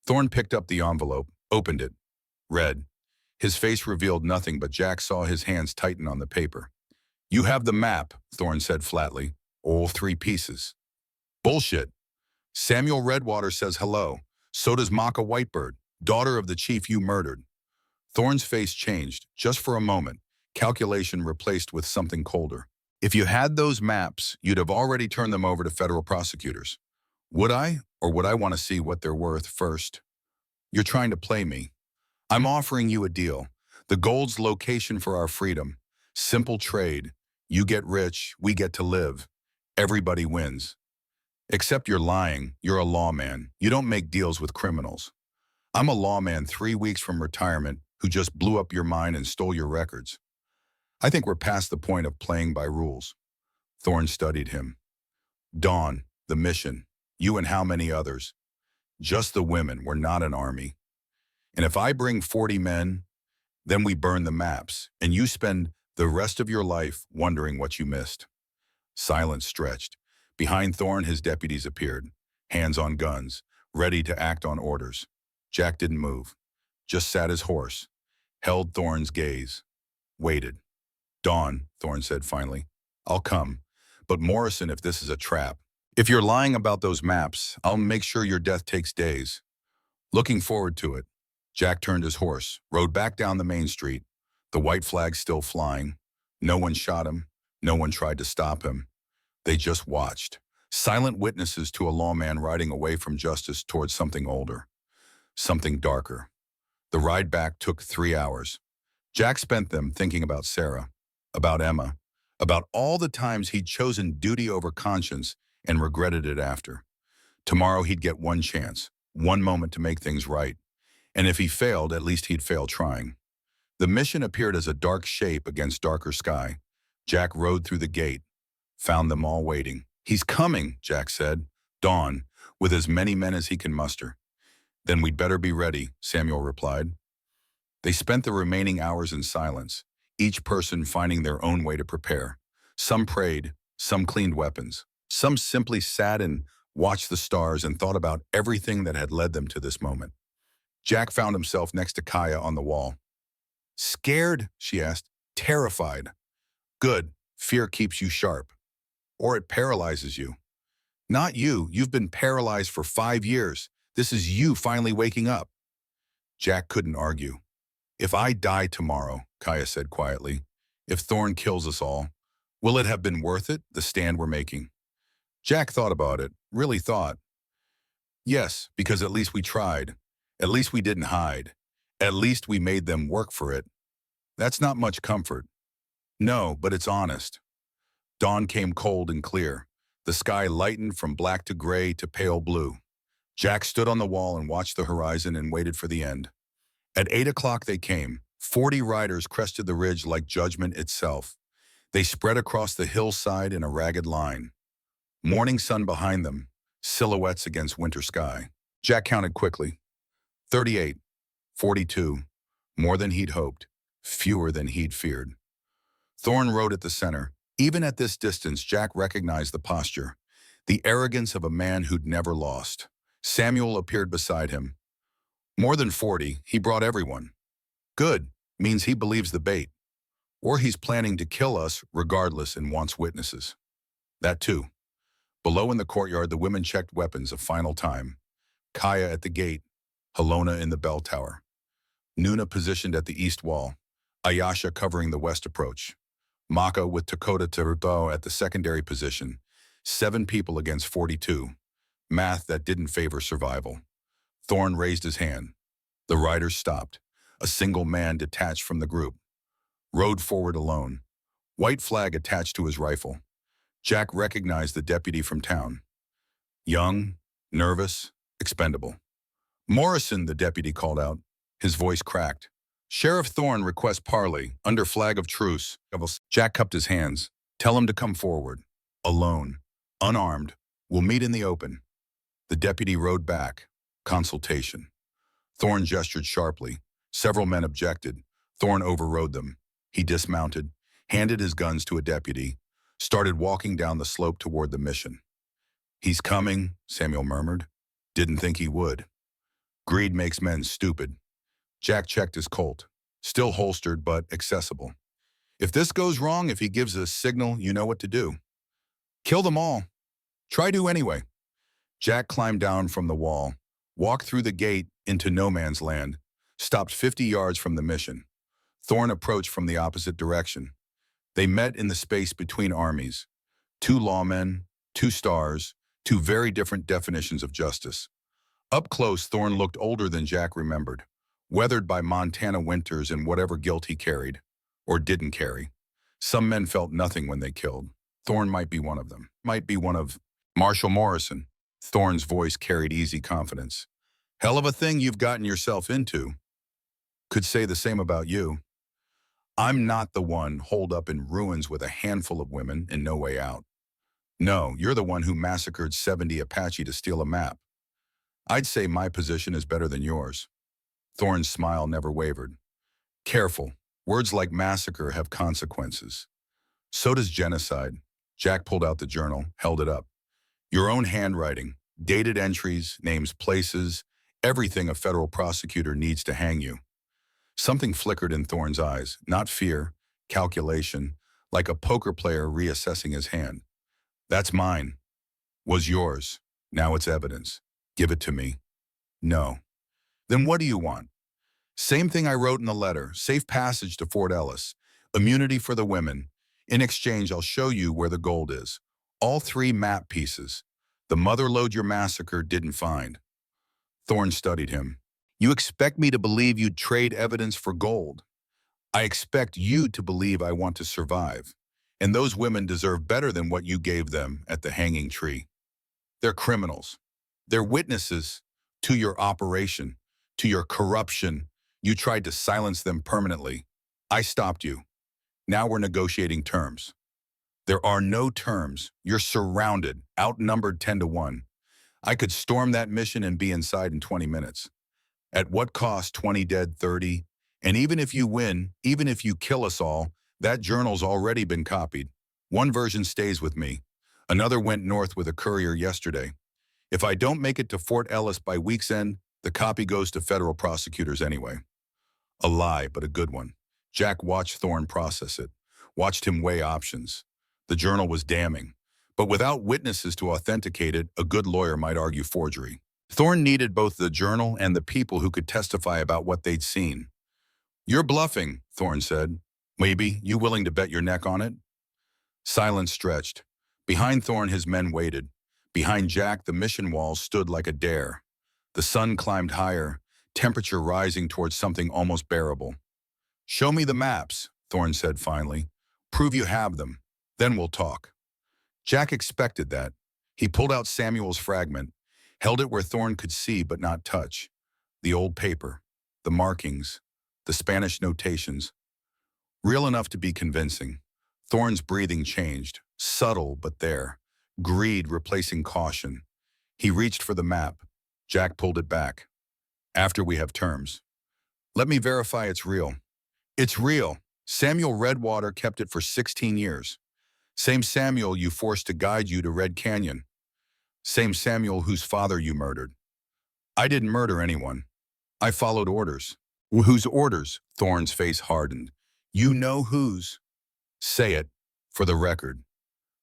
Thorne picked up the envelope, opened it, read. His face revealed nothing, but Jack saw his hands tighten on the paper. You have the map, Thorne said flatly. All 3 pieces. Bullshit. Samuel Redwater says hello. So does Maka Whitebird, daughter of the chief you murdered. Thorne's face changed, just for a moment, calculation replaced with something colder. If you had those maps, you'd have already turned them over to federal prosecutors. Would I, or would I want to see what they're worth first? You're trying to play me. I'm offering you a deal. The gold's location for our freedom. Simple trade. You get rich, we get to live. Everybody wins. Except you're lying. You're a lawman. You don't make deals with criminals. I'm a lawman 3 weeks from retirement who just blew up your mine and stole your records. I think we're past the point of playing by rules. Thorne studied him. Dawn, the mission, you and how many others? Just the women, we're not an army. And if I bring 40 men, then we burn the maps, and you spend the rest of your life wondering what you missed. Silence stretched. Behind Thorne, his deputies appeared, hands on guns, ready to act on orders. Jack didn't move, just sat his horse, held Thorne's gaze, waited. Dawn, Thorne said finally, I'll come, but Morrison, if this is a trap. If you're lying about those maps, I'll make sure your death takes days. Looking forward to it. Jack turned his horse, rode back down the main street, the white flag still flying. No one shot him. No one tried to stop him. They just watched, silent witnesses to a lawman riding away from justice towards something older, something darker. The ride back took 3 hours. Jack spent them thinking about Sarah, about Emma, about all the times he'd chosen duty over conscience and regretted it after. Tomorrow he'd get one chance, one moment to make things right. And if he failed, at least he'd fail trying. The mission appeared as a dark shape against darker sky. Jack rode through the gate, found them all waiting. He's coming, Jack said. Dawn, with as many men as he can muster. Then we'd better be ready, Samuel replied. They spent the remaining hours in silence, each person finding their own way to prepare. Some prayed, some cleaned weapons. Some simply sat and watched the stars and thought about everything that had led them to this moment. Jack found himself next to Kaya on the wall. Scared? She asked. Terrified. Good. Fear keeps you sharp. Or it paralyzes you. Not you. You've been paralyzed for 5 years. This is you finally waking up. Jack couldn't argue. If I die tomorrow, Kaya said quietly, If Thorne kills us all, will it have been worth it, the stand we're making? Jack thought about it, really thought. Yes, because at least we tried. At least we didn't hide. At least we made them work for it. That's not much comfort. No, but it's honest. Dawn came cold and clear. The sky lightened from black to gray to pale blue. Jack stood on the wall and watched the horizon and waited for the end. At 8 o'clock they came. 40 riders crested the ridge like judgment itself. They spread across the hillside in a ragged line. Morning sun behind them, silhouettes against winter sky. Jack counted quickly. 38, 42, more than he'd hoped, fewer than he'd feared. Thorne rode at the center. Even at this distance, Jack recognized the posture, the arrogance of a man who'd never lost. Samuel appeared beside him. More than 40, he brought everyone. Good, means he believes the bait. Or he's planning to kill us regardless and wants witnesses. That too. Below in the courtyard, the women checked weapons a final time. Kaya at the gate, Helona in the bell tower. Nuna positioned at the east wall, Ayasha covering the west approach. Maka with Takota Teruto at the secondary position. 7 people against 42. Math that didn't favor survival. Thorne raised his hand. The riders stopped. A single man detached from the group. Rode forward alone. White flag attached to his rifle. Jack recognized the deputy from town. Young, nervous, expendable. Morrison, the deputy called out. His voice cracked. Sheriff Thorne requests parley, under flag of truce. Jack cupped his hands. Tell him to come forward. Alone. Unarmed. We'll meet in the open. The deputy rode back. Consultation. Thorne gestured sharply. Several men objected. Thorne overrode them. He dismounted, handed his guns to a deputy, started walking down the slope toward the mission. He's coming, Samuel murmured. Didn't think he would. Greed makes men stupid. Jack checked his Colt. Still holstered, but accessible. If this goes wrong, if he gives a signal, you know what to do. Kill them all. Try to anyway. Jack climbed down from the wall, walked through the gate into no man's land, stopped 50 yards from the mission. Thorne approached from the opposite direction. They met in the space between armies. 2 lawmen, 2 stars, 2 very different definitions of justice. Up close, Thorne looked older than Jack remembered, weathered by Montana winters and whatever guilt he carried, or didn't carry. Some men felt nothing when they killed. Thorne might be one of them. Might be one of Marshall Morrison. Thorne's voice carried easy confidence. Hell of a thing you've gotten yourself into. Could say the same about you. I'm not the one holed up in ruins with a handful of women and no way out. No, you're the one who massacred 70 Apache to steal a map. I'd say my position is better than yours. Thorne's smile never wavered. Careful. Words like massacre have consequences. So does genocide. Jack pulled out the journal, held it up. Your own handwriting, dated entries, names, places, everything a federal prosecutor needs to hang you. Something flickered in Thorne's eyes, not fear, calculation, like a poker player reassessing his hand. That's mine. Was yours. Now it's evidence. Give it to me. No. Then what do you want? Same thing I wrote in the letter, safe passage to Fort Ellis, immunity for the women. In exchange, I'll show you where the gold is. All 3 map pieces. The mother lode your massacre didn't find. Thorne studied him. You expect me to believe you'd trade evidence for gold. I expect you to believe I want to survive. And those women deserve better than what you gave them at the hanging tree. They're criminals. They're witnesses to your operation, to your corruption. You tried to silence them permanently. I stopped you. Now we're negotiating terms. There are no terms. You're surrounded, outnumbered 10 to 1. I could storm that mission and be inside in 20 minutes. At what cost? 20 dead, 30? And even if you win, even if you kill us all, that journal's already been copied. One version stays with me. Another went north with a courier yesterday. If I don't make it to Fort Ellis by week's end, the copy goes to federal prosecutors anyway. A lie, but a good one. Jack watched Thorne process it, watched him weigh options. The journal was damning, but without witnesses to authenticate it, a good lawyer might argue forgery. Thorne needed both the journal and the people who could testify about what they'd seen. You're bluffing, Thorne said. Maybe you willing to bet your neck on it? Silence stretched. Behind Thorn, his men waited. Behind Jack, the mission walls stood like a dare. The sun climbed higher, temperature rising towards something almost bearable. Show me the maps, Thorn said finally. Prove you have them. Then we'll talk. Jack expected that. He pulled out Samuel's fragment, held it where Thorn could see but not touch. The old paper, the markings, the Spanish notations. Real enough to be convincing. Thorn's breathing changed, subtle but there. Greed replacing caution. He reached for the map. Jack pulled it back. After we have terms. Let me verify it's real. It's real. Samuel Redwater kept it for 16 years. Same Samuel you forced to guide you to Red Canyon. Same Samuel whose father you murdered. I didn't murder anyone. I followed orders. Whose orders? Thorn's face hardened. You know whose. Say it, for the record.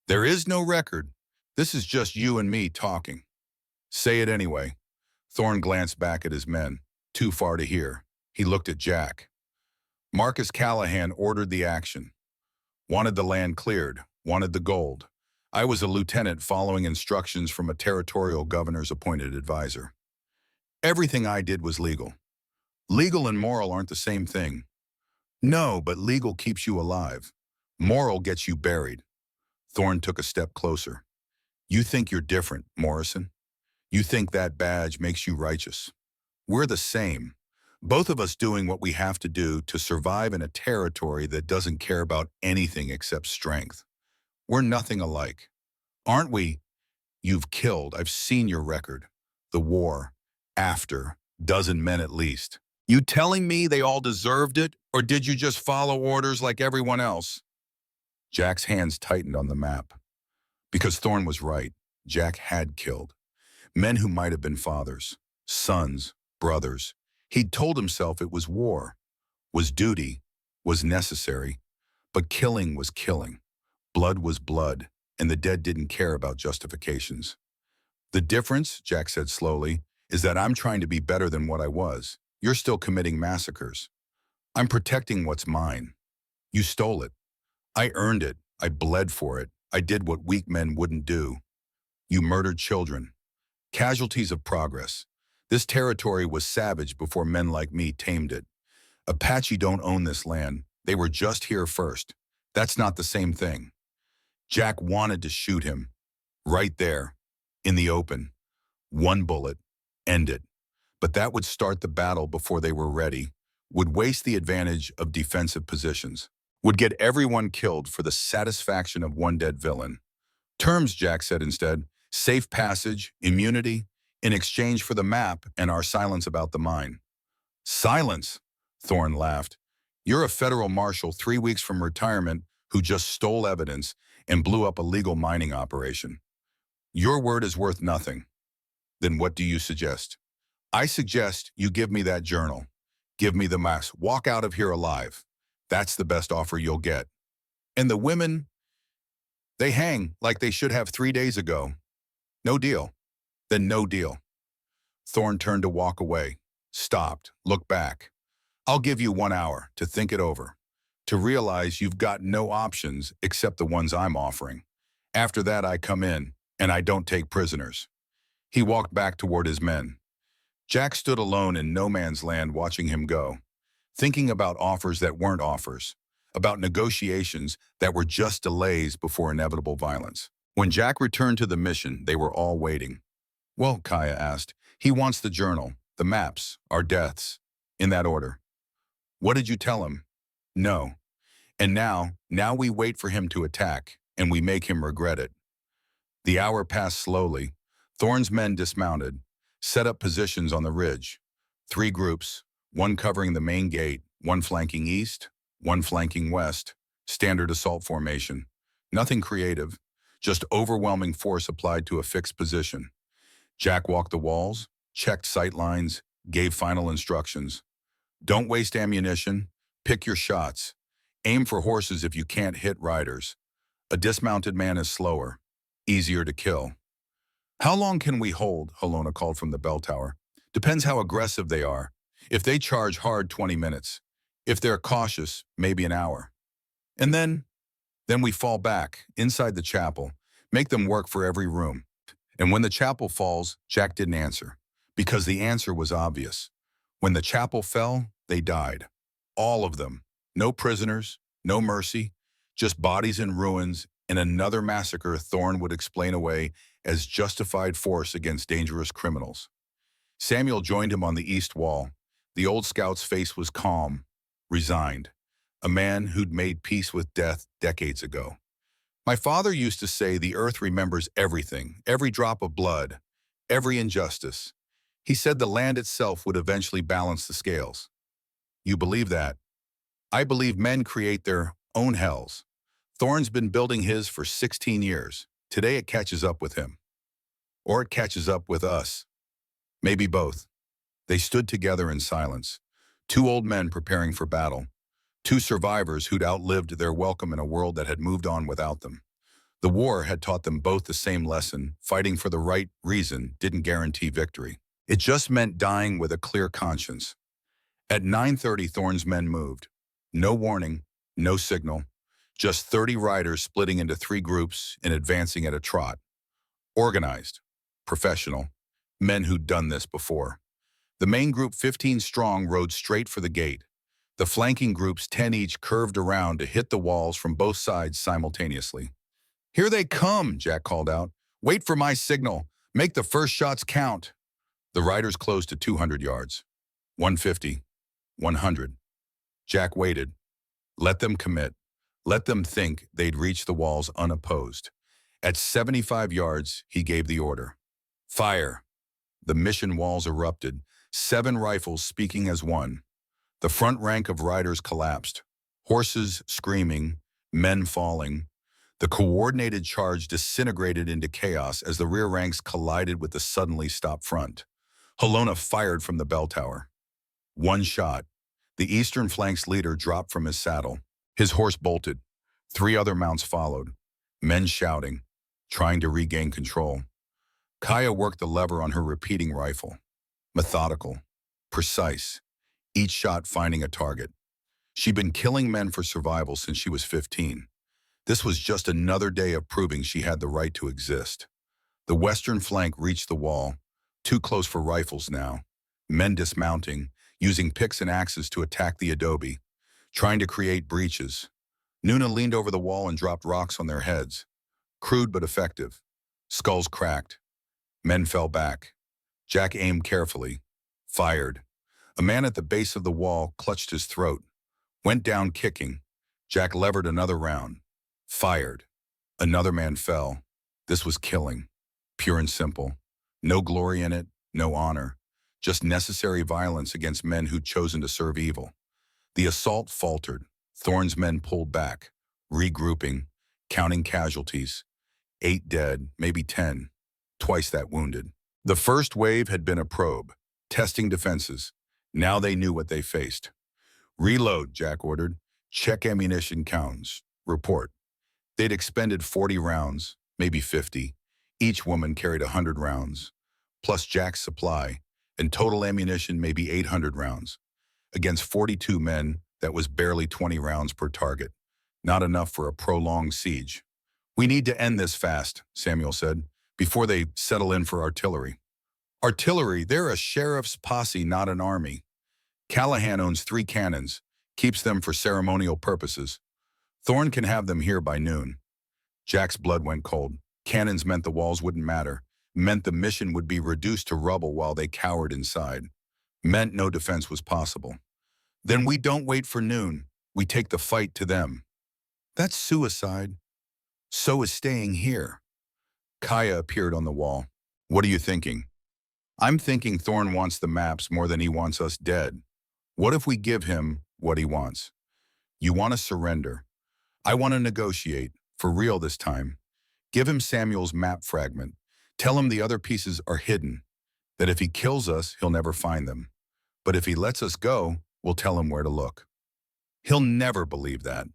There is no record. This is just you and me talking. Say it anyway. Thorn glanced back at his men. Too far to hear. He looked at Jack. Marcus Callahan ordered the action. Wanted the land cleared. Wanted the gold. I was a lieutenant following instructions from a territorial governor's appointed advisor. Everything I did was legal. Legal and moral aren't the same thing. No, but legal keeps you alive. Moral gets you buried. Thorn took a step closer. You think you're different, Morrison. You think that badge makes you righteous. We're the same. Both of us doing what we have to do to survive in a territory that doesn't care about anything except strength. We're nothing alike. Aren't we? You've killed. I've seen your record. The war. After. Dozen men at least. You telling me they all deserved it? Or did you just follow orders like everyone else? Jack's hands tightened on the map. Because Thorn was right. Jack had killed. Men who might have been fathers, sons, brothers. He'd told himself it was war, was duty, was necessary. But killing was killing. Blood was blood, and the dead didn't care about justifications. The difference, Jack said slowly, is that I'm trying to be better than what I was. You're still committing massacres. I'm protecting what's mine. You stole it. I earned it. I bled for it. I did what weak men wouldn't do. You murdered children. Casualties of progress. This territory was savage before men like me tamed it. Apache don't own this land. They were just here first. That's not the same thing. Jack wanted to shoot him. Right there. In the open. One bullet. End it. But that would start the battle before they were ready. Would waste the advantage of defensive positions. Would get everyone killed for the satisfaction of one dead villain. Terms, Jack said instead. Safe passage, immunity, in exchange for the map and our silence about the mine. Silence, Thorn laughed. You're a federal marshal 3 weeks from retirement who just stole evidence and blew up a legal mining operation. Your word is worth nothing. Then what do you suggest? I suggest you give me that journal. Give me the maps. Walk out of here alive. That's the best offer you'll get. And the women, they hang like they should have 3 days ago. No deal. Then no deal. Thorn turned to walk away, stopped, looked back. I'll give you 1 hour to think it over, to realize you've got no options except the ones I'm offering. After that, I come in, and I don't take prisoners. He walked back toward his men. Jack stood alone in no man's land watching him go, thinking about offers that weren't offers, about negotiations that were just delays before inevitable violence. When Jack returned to the mission, they were all waiting. Well, Kaya asked, he wants the journal, the maps, our deaths, in that order. What did you tell him? No. And now we wait for him to attack, and we make him regret it. The hour passed slowly. Thorn's men dismounted, set up positions on the ridge. 3 groups, one covering the main gate, one flanking east, one flanking west. Standard assault formation. Nothing creative, just overwhelming force applied to a fixed position. Jack walked the walls, checked sight lines, gave final instructions. Don't waste ammunition. Pick your shots. Aim for horses if you can't hit riders. A dismounted man is slower, easier to kill. How long can we hold? Helona called from the bell tower. Depends how aggressive they are. If they charge hard, 20 minutes. If they're cautious, maybe an hour. And then we fall back, inside the chapel, make them work for every room. And when the chapel falls, Jack didn't answer, because the answer was obvious. When the chapel fell, they died. All of them. No prisoners, no mercy, just bodies in ruins, and another massacre Thorne would explain away as justified force against dangerous criminals. Samuel joined him on the east wall. The old scout's face was calm, resigned, a man who'd made peace with death decades ago. My father used to say the earth remembers everything, every drop of blood, every injustice. He said the land itself would eventually balance the scales. You believe that? I believe men create their own hells. Thorne's been building his for 16 years. Today it catches up with him. Or it catches up with us. Maybe both. They stood together in silence. Two old men preparing for battle. Two survivors who'd outlived their welcome in a world that had moved on without them. The war had taught them both the same lesson: fighting for the right reason didn't guarantee victory. It just meant dying with a clear conscience. At 9:30, Thorne's men moved. No warning, no signal, just 30 riders splitting into three groups and advancing at a trot. Organized, professional, men who'd done this before. The main group, 15 strong, rode straight for the gate. The flanking groups, 10 each, curved around to hit the walls from both sides simultaneously. "Here they come," Jack called out. "Wait for my signal. Make the first shots count." The riders closed to 200 yards. 150. 100. Jack waited. Let them commit. Let them think they'd reach the walls unopposed. At 75 yards, he gave the order. Fire. The mission walls erupted, 7 rifles speaking as one. The front rank of riders collapsed, horses screaming, men falling. The coordinated charge disintegrated into chaos as the rear ranks collided with the suddenly stopped front. Helona fired from the bell tower. One shot. The eastern flank's leader dropped from his saddle. His horse bolted. 3 other mounts followed, men shouting, trying to regain control. Kaya worked the lever on her repeating rifle. Methodical, precise, each shot finding a target. She'd been killing men for survival since she was 15. This was just another day of proving she had the right to exist. The western flank reached the wall, too close for rifles now. Men dismounting, using picks and axes to attack the adobe, trying to create breaches. Nuna leaned over the wall and dropped rocks on their heads. Crude but effective. Skulls cracked. Men fell back. Jack aimed carefully. Fired. A man at the base of the wall clutched his throat. Went down kicking. Jack levered another round. Fired. Another man fell. This was killing. Pure and simple. No glory in it, no honor. Just necessary violence against men who'd chosen to serve evil. The assault faltered. Thorne's men pulled back, regrouping, counting casualties. 8 dead, maybe 10, twice that wounded. The first wave had been a probe, testing defenses. Now they knew what they faced. "Reload," Jack ordered. "Check ammunition counts. Report." They'd expended 40 rounds, maybe 50. Each woman carried 100 rounds, plus Jack's supply, and total ammunition maybe 800 rounds. Against 42 men, that was barely 20 rounds per target. Not enough for a prolonged siege. "We need to end this fast," Samuel said, "before they settle in for artillery." "Artillery? They're a sheriff's posse, not an army. Callahan owns 3 cannons, keeps them for ceremonial purposes. Thorne can have them here by noon." Jack's blood went cold. Cannons meant the walls wouldn't matter, meant the mission would be reduced to rubble while they cowered inside, meant no defense was possible. "Then we don't wait for noon. We take the fight to them." "That's suicide." "So is staying here." Kaya appeared on the wall. "What are you thinking?" "I'm thinking Thorne wants the maps more than he wants us dead. What if we give him what he wants?" "You want to surrender. I want to negotiate, for real this time. Give him Samuel's map fragment. Tell him the other pieces are hidden, that if he kills us, he'll never find them. But if he lets us go, we'll tell him where to look." "He'll never believe that.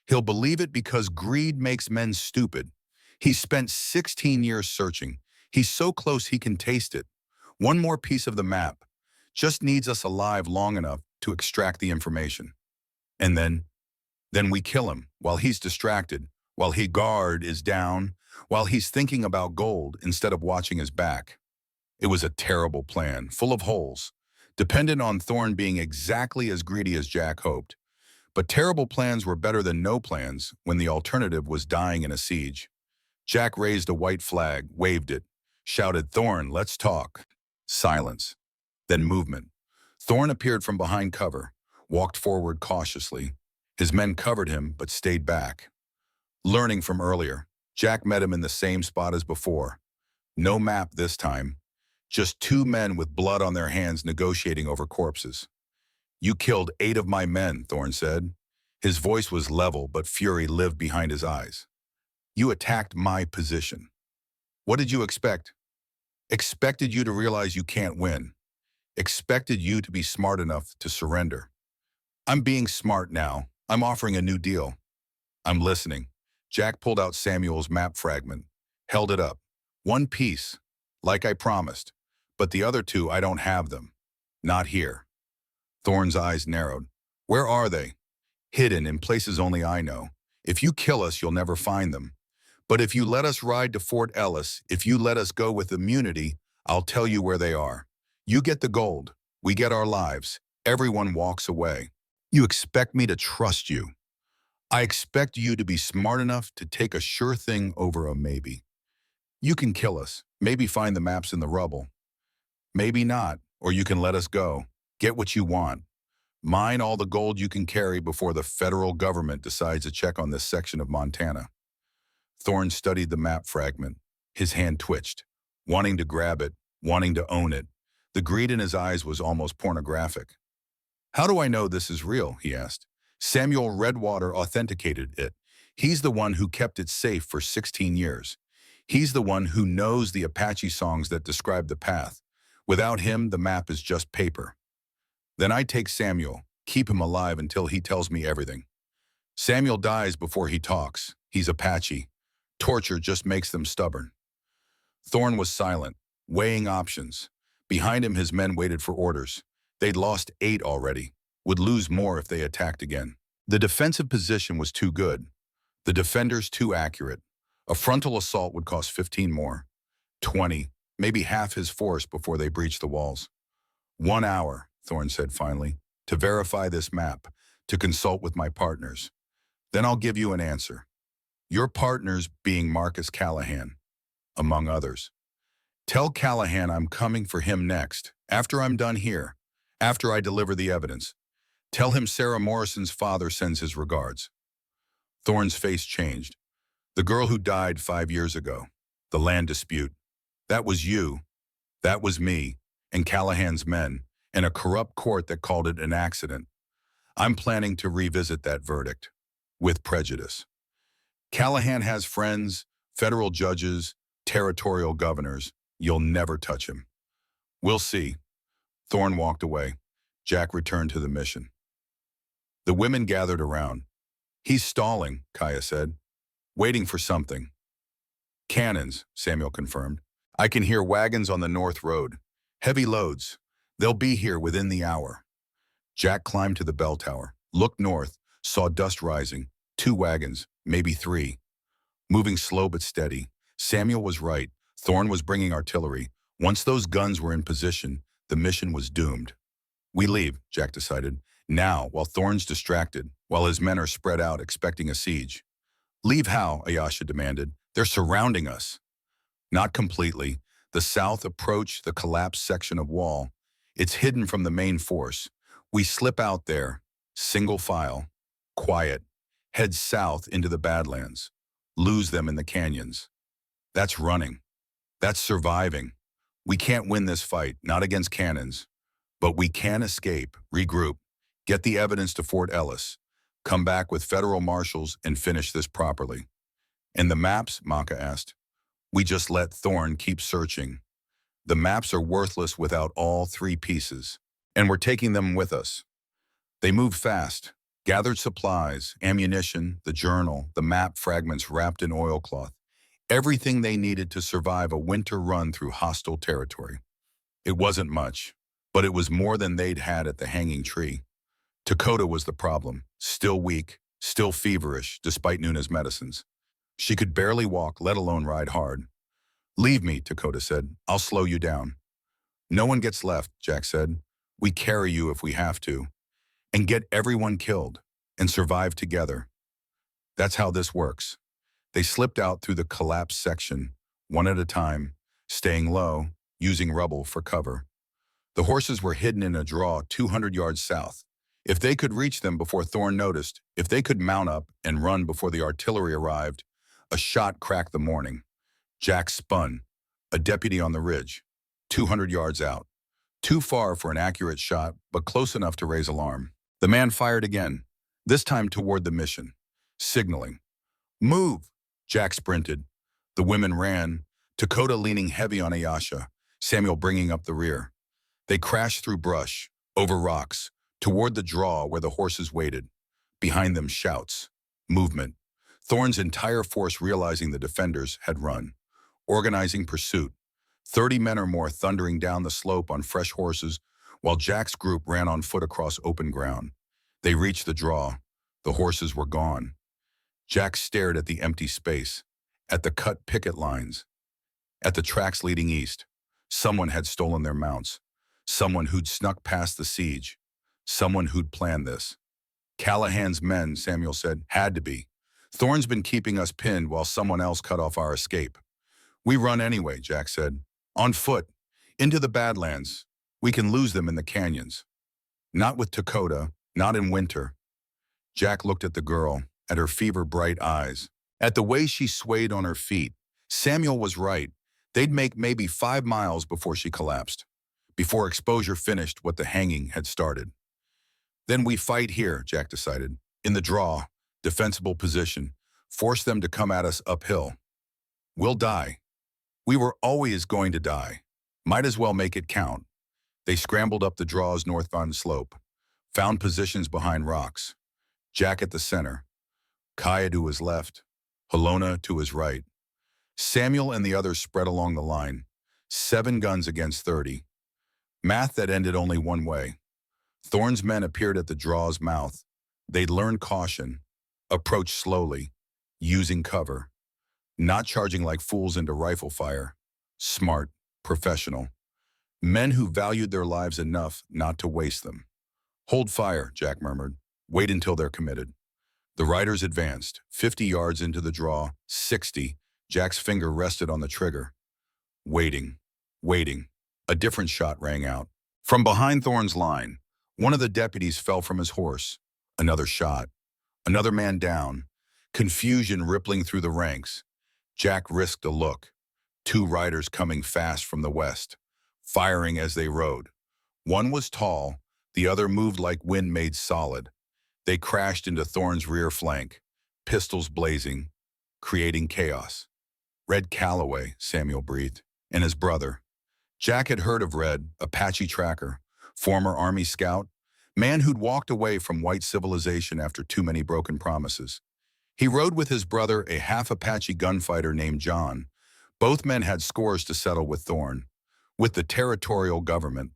He'll believe it because greed makes men stupid. He spent 16 years searching. He's so close he can taste it. One more piece of the map. Just needs us alive long enough to extract the information. And then Then we kill him while he's distracted, while his guard is down, while he's thinking about gold instead of watching his back. It was a terrible plan, full of holes, dependent on Thorne being exactly as greedy as Jack hoped. But terrible plans were better than no plans when the alternative was dying in a siege. Jack raised a white flag, waved it, shouted, "Thorne, let's talk." Silence. Then movement. Thorne appeared from behind cover, walked forward cautiously. His men covered him, but stayed back. Learning from earlier, Jack met him in the same spot as before. No map this time. Just two men with blood on their hands negotiating over corpses. "You killed 8 of my men," Thorne said. His voice was level, but fury lived behind his eyes. "You attacked my position. What did you expect? Expected you to realize you can't win. Expected you to be smart enough to surrender. I'm being smart now. I'm offering a new deal." "I'm listening." Jack pulled out Samuel's map fragment, held it up. "One piece, like I promised. But the other 2, I don't have them. Not here." Thorne's eyes narrowed. "Where are they?" "Hidden in places only I know. If you kill us, you'll never find them. But if you let us ride to Fort Ellis, if you let us go with immunity, I'll tell you where they are. You get the gold. We get our lives. Everyone walks away. You expect me to trust you. I expect you to be smart enough to take a sure thing over a maybe. You can kill us, maybe find the maps in the rubble. Maybe not, or you can let us go. Get what you want. Mine all the gold you can carry before the federal government decides to check on this section of Montana." Thorne studied the map fragment. His hand twitched, wanting to grab it, wanting to own it. The greed in his eyes was almost pornographic. "How do I know this is real?" he asked. "Samuel Redwater authenticated it. He's the one who kept it safe for 16 years. He's the one who knows the Apache songs that describe the path. Without him, the map is just paper." "Then I take Samuel, keep him alive until he tells me everything." "Samuel dies before he talks. He's Apache. Torture just makes them stubborn." Thorne was silent, weighing options. Behind him, his men waited for orders. They'd lost 8 already, would lose more if they attacked again. The defensive position was too good. The defenders too accurate. A frontal assault would cost 15 more. 20, maybe half his force before they breached the walls. 1 hour, Thorne said finally, to verify this map, to consult with my partners. Then I'll give you an answer. Your partners being Marcus Callahan, among others. Tell Callahan I'm coming for him next, after I'm done here, after I deliver the evidence. Tell him Sarah Morrison's father sends his regards. Thorne's face changed. The girl who died 5 years ago, the land dispute. That was you, that was me, and Callahan's men, and a corrupt court that called it an accident. I'm planning to revisit that verdict, with prejudice. Callahan has friends, federal judges, territorial governors. You'll never touch him. We'll see. Thorne walked away. Jack returned to the mission. The women gathered around. He's stalling, Kaya said, waiting for something. Cannons, Samuel confirmed. I can hear wagons on the north road. Heavy loads. They'll be here within the hour. Jack climbed to the bell tower, looked north, saw dust rising. 2 wagons, maybe 3. Moving slow but steady. Samuel was right. Thorne was bringing artillery. Once those guns were in position, the mission was doomed. We leave, Jack decided. Now, while Thorne's distracted, while his men are spread out expecting a siege. Leave how? Ayasha demanded. They're surrounding us. Not completely. The south approach the collapsed section of wall. It's hidden from the main force. We slip out there, single file, quiet, head south into the Badlands, lose them in the canyons. That's running. That's surviving. We can't win this fight, not against cannons, but we can escape, regroup, get the evidence to Fort Ellis, come back with federal marshals and finish this properly. And the maps, Maka asked. We just let Thorne keep searching. The maps are worthless without all 3 pieces, and we're taking them with us. They moved fast, gathered supplies, ammunition, the journal, the map fragments wrapped in oilcloth, everything they needed to survive a winter run through hostile territory. It wasn't much, but it was more than they'd had at the Hanging Tree. Dakota was the problem, still weak, still feverish despite Nuna's medicines. She could barely walk, let alone ride hard. "Leave me," Dakota said. "I'll slow you down." "No one gets left," Jack said. "We carry you if we have to, and get everyone killed, and survive together. That's how this works." They slipped out through the collapsed section, one at a time, staying low, using rubble for cover. The horses were hidden in a draw 200 yards south. If they could reach them before Thorne noticed, if they could mount up and run before the artillery arrived, a shot cracked the morning. Jack spun, a deputy on the ridge, 200 yards out. Too far for an accurate shot, but close enough to raise alarm. The man fired again, this time toward the mission, signaling. "Move!" Jack sprinted. The women ran, Dakota leaning heavy on Ayasha, Samuel bringing up the rear. They crashed through brush, over rocks, toward the draw where the horses waited. Behind them, shouts. Movement. Thorne's entire force realizing the defenders had run. Organizing pursuit. 30 men or more thundering down the slope on fresh horses, while Jack's group ran on foot across open ground. They reached the draw. The horses were gone. Jack stared at the empty space, at the cut picket lines, at the tracks leading east. Someone had stolen their mounts. Someone who'd snuck past the siege. Someone who'd planned this. "Callahan's men," Samuel said, "had to be. Thorne's been keeping us pinned while someone else cut off our escape." "We run anyway," Jack said. "On foot. Into the Badlands. We can lose them in the canyons." "Not with Dakota. Not in winter." Jack looked at the girl, at her fever-bright eyes, at the way she swayed on her feet. Samuel was right. They'd make maybe 5 miles before she collapsed, before exposure finished what the hanging had started. "Then we fight here," Jack decided. "In the draw, defensible position. Force them to come at us uphill. We'll die. We were always going to die. Might as well make it count." They scrambled up the draw's northbound slope, found positions behind rocks. Jack at the center, Kaya to his left, Helona to his right. Samuel and the others spread along the line, 7 guns against 30. Math that ended only one way. Thorne's men appeared at the draw's mouth. They'd learned caution, approached slowly, using cover, not charging like fools into rifle fire. Smart, professional. Men who valued their lives enough not to waste them. "Hold fire," Jack murmured. "Wait until they're committed." The riders advanced, 50 yards into the draw, 60. Jack's finger rested on the trigger. Waiting, waiting. A different shot rang out. From behind Thorne's line, one of the deputies fell from his horse. Another shot. Another man down. Confusion rippling through the ranks. Jack risked a look. 2 riders coming fast from the west, firing as they rode. One was tall, the other moved like wind made solid. They crashed into Thorne's rear flank, pistols blazing, creating chaos. "Red Calloway," Samuel breathed, "and his brother." Jack had heard of Red, Apache tracker, former Army scout, man who'd walked away from white civilization after too many broken promises. He rode with his brother, a half-Apache gunfighter named John. Both men had scores to settle with Thorne, with the territorial government,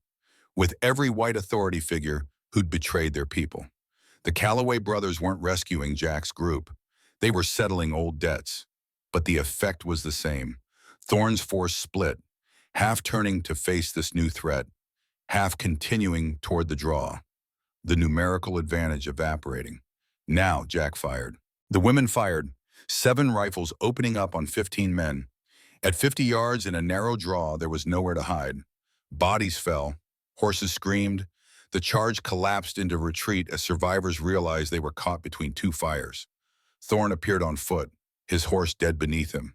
with every white authority figure who'd betrayed their people. The Calloway brothers weren't rescuing Jack's group. They were settling old debts. But the effect was the same. Thorne's force split, half turning to face this new threat, half continuing toward the draw, the numerical advantage evaporating. Now Jack fired. The women fired, 7 rifles opening up on 15 men. At 50 yards in a narrow draw, there was nowhere to hide. Bodies fell, horses screamed. The charge collapsed into retreat as survivors realized they were caught between 2 fires. Thorne appeared on foot, his horse dead beneath him.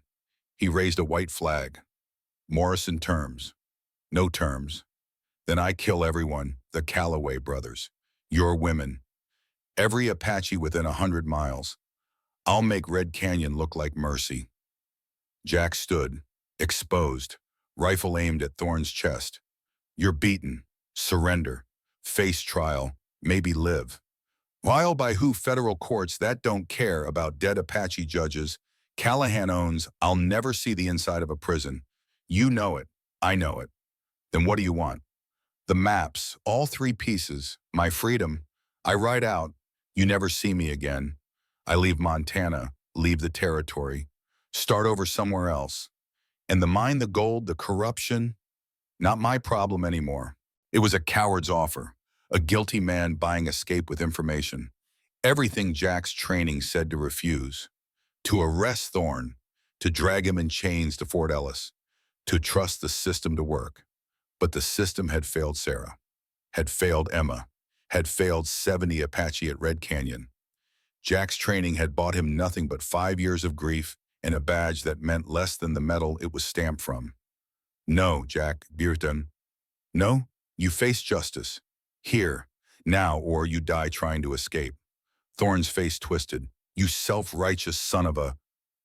He raised a white flag. "Morrison terms." "No terms." "Then I kill everyone, the Calloway brothers. Your women. Every Apache within 100 miles. I'll make Red Canyon look like mercy." Jack stood, exposed, rifle aimed at Thorne's chest. "You're beaten. Surrender. Face trial. Maybe live." While by who federal courts that don't care about dead Apache judges, Callahan owns, "I'll never see the inside of a prison. You know it. I know it. Then what do you want?" "The maps, all 3 pieces. My freedom. I ride out. You never see me again. I leave Montana, leave the territory, start over somewhere else. And the mine, the gold, the corruption, not my problem anymore. It was a coward's offer, a guilty man buying escape with information. Everything Jack's training said to refuse, to arrest Thorne, to drag him in chains to Fort Ellis, to trust the system to work. But the system had failed Sarah, had failed Emma, had failed 70 Apache at Red Canyon. Jack's training had bought him nothing but 5 years of grief and a badge that meant less than the metal it was stamped from. No, Jack Beerton. No, you face justice. Here, now, or you die trying to escape. Thorne's face twisted. You self-righteous son of a...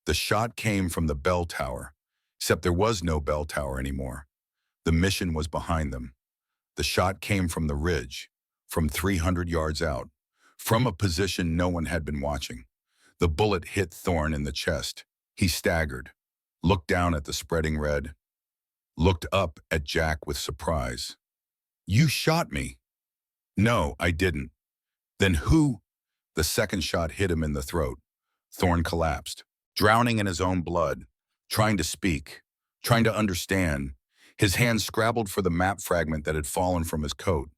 The shot came from the bell tower, except there was no bell tower anymore. The mission was behind them. The shot came from the ridge, from 300 yards out, from a position no one had been watching. The bullet hit Thorne in the chest. He staggered, looked down at the spreading red, looked up at Jack with surprise. You shot me. No, I didn't. Then who? The second shot hit him in the throat. Thorne collapsed, drowning in his own blood, trying to speak, trying to understand. His hand scrabbled for the map fragment that had fallen from his coat.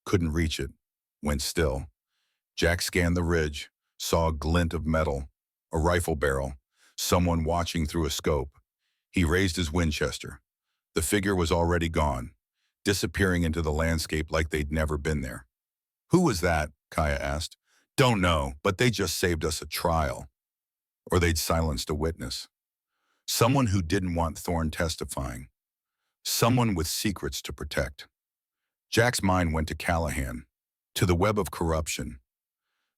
Couldn't reach it. Went still. Jack scanned the ridge, saw a glint of metal, a rifle barrel, someone watching through a scope. He raised his Winchester. The figure was already gone, disappearing into the landscape like they'd never been there. Who was that? Kaya asked. Don't know, but they just saved us a trial. Or they'd silenced a witness. Someone who didn't want Thorne testifying. Someone with secrets to protect. Jack's mind went to Callahan, to the web of corruption,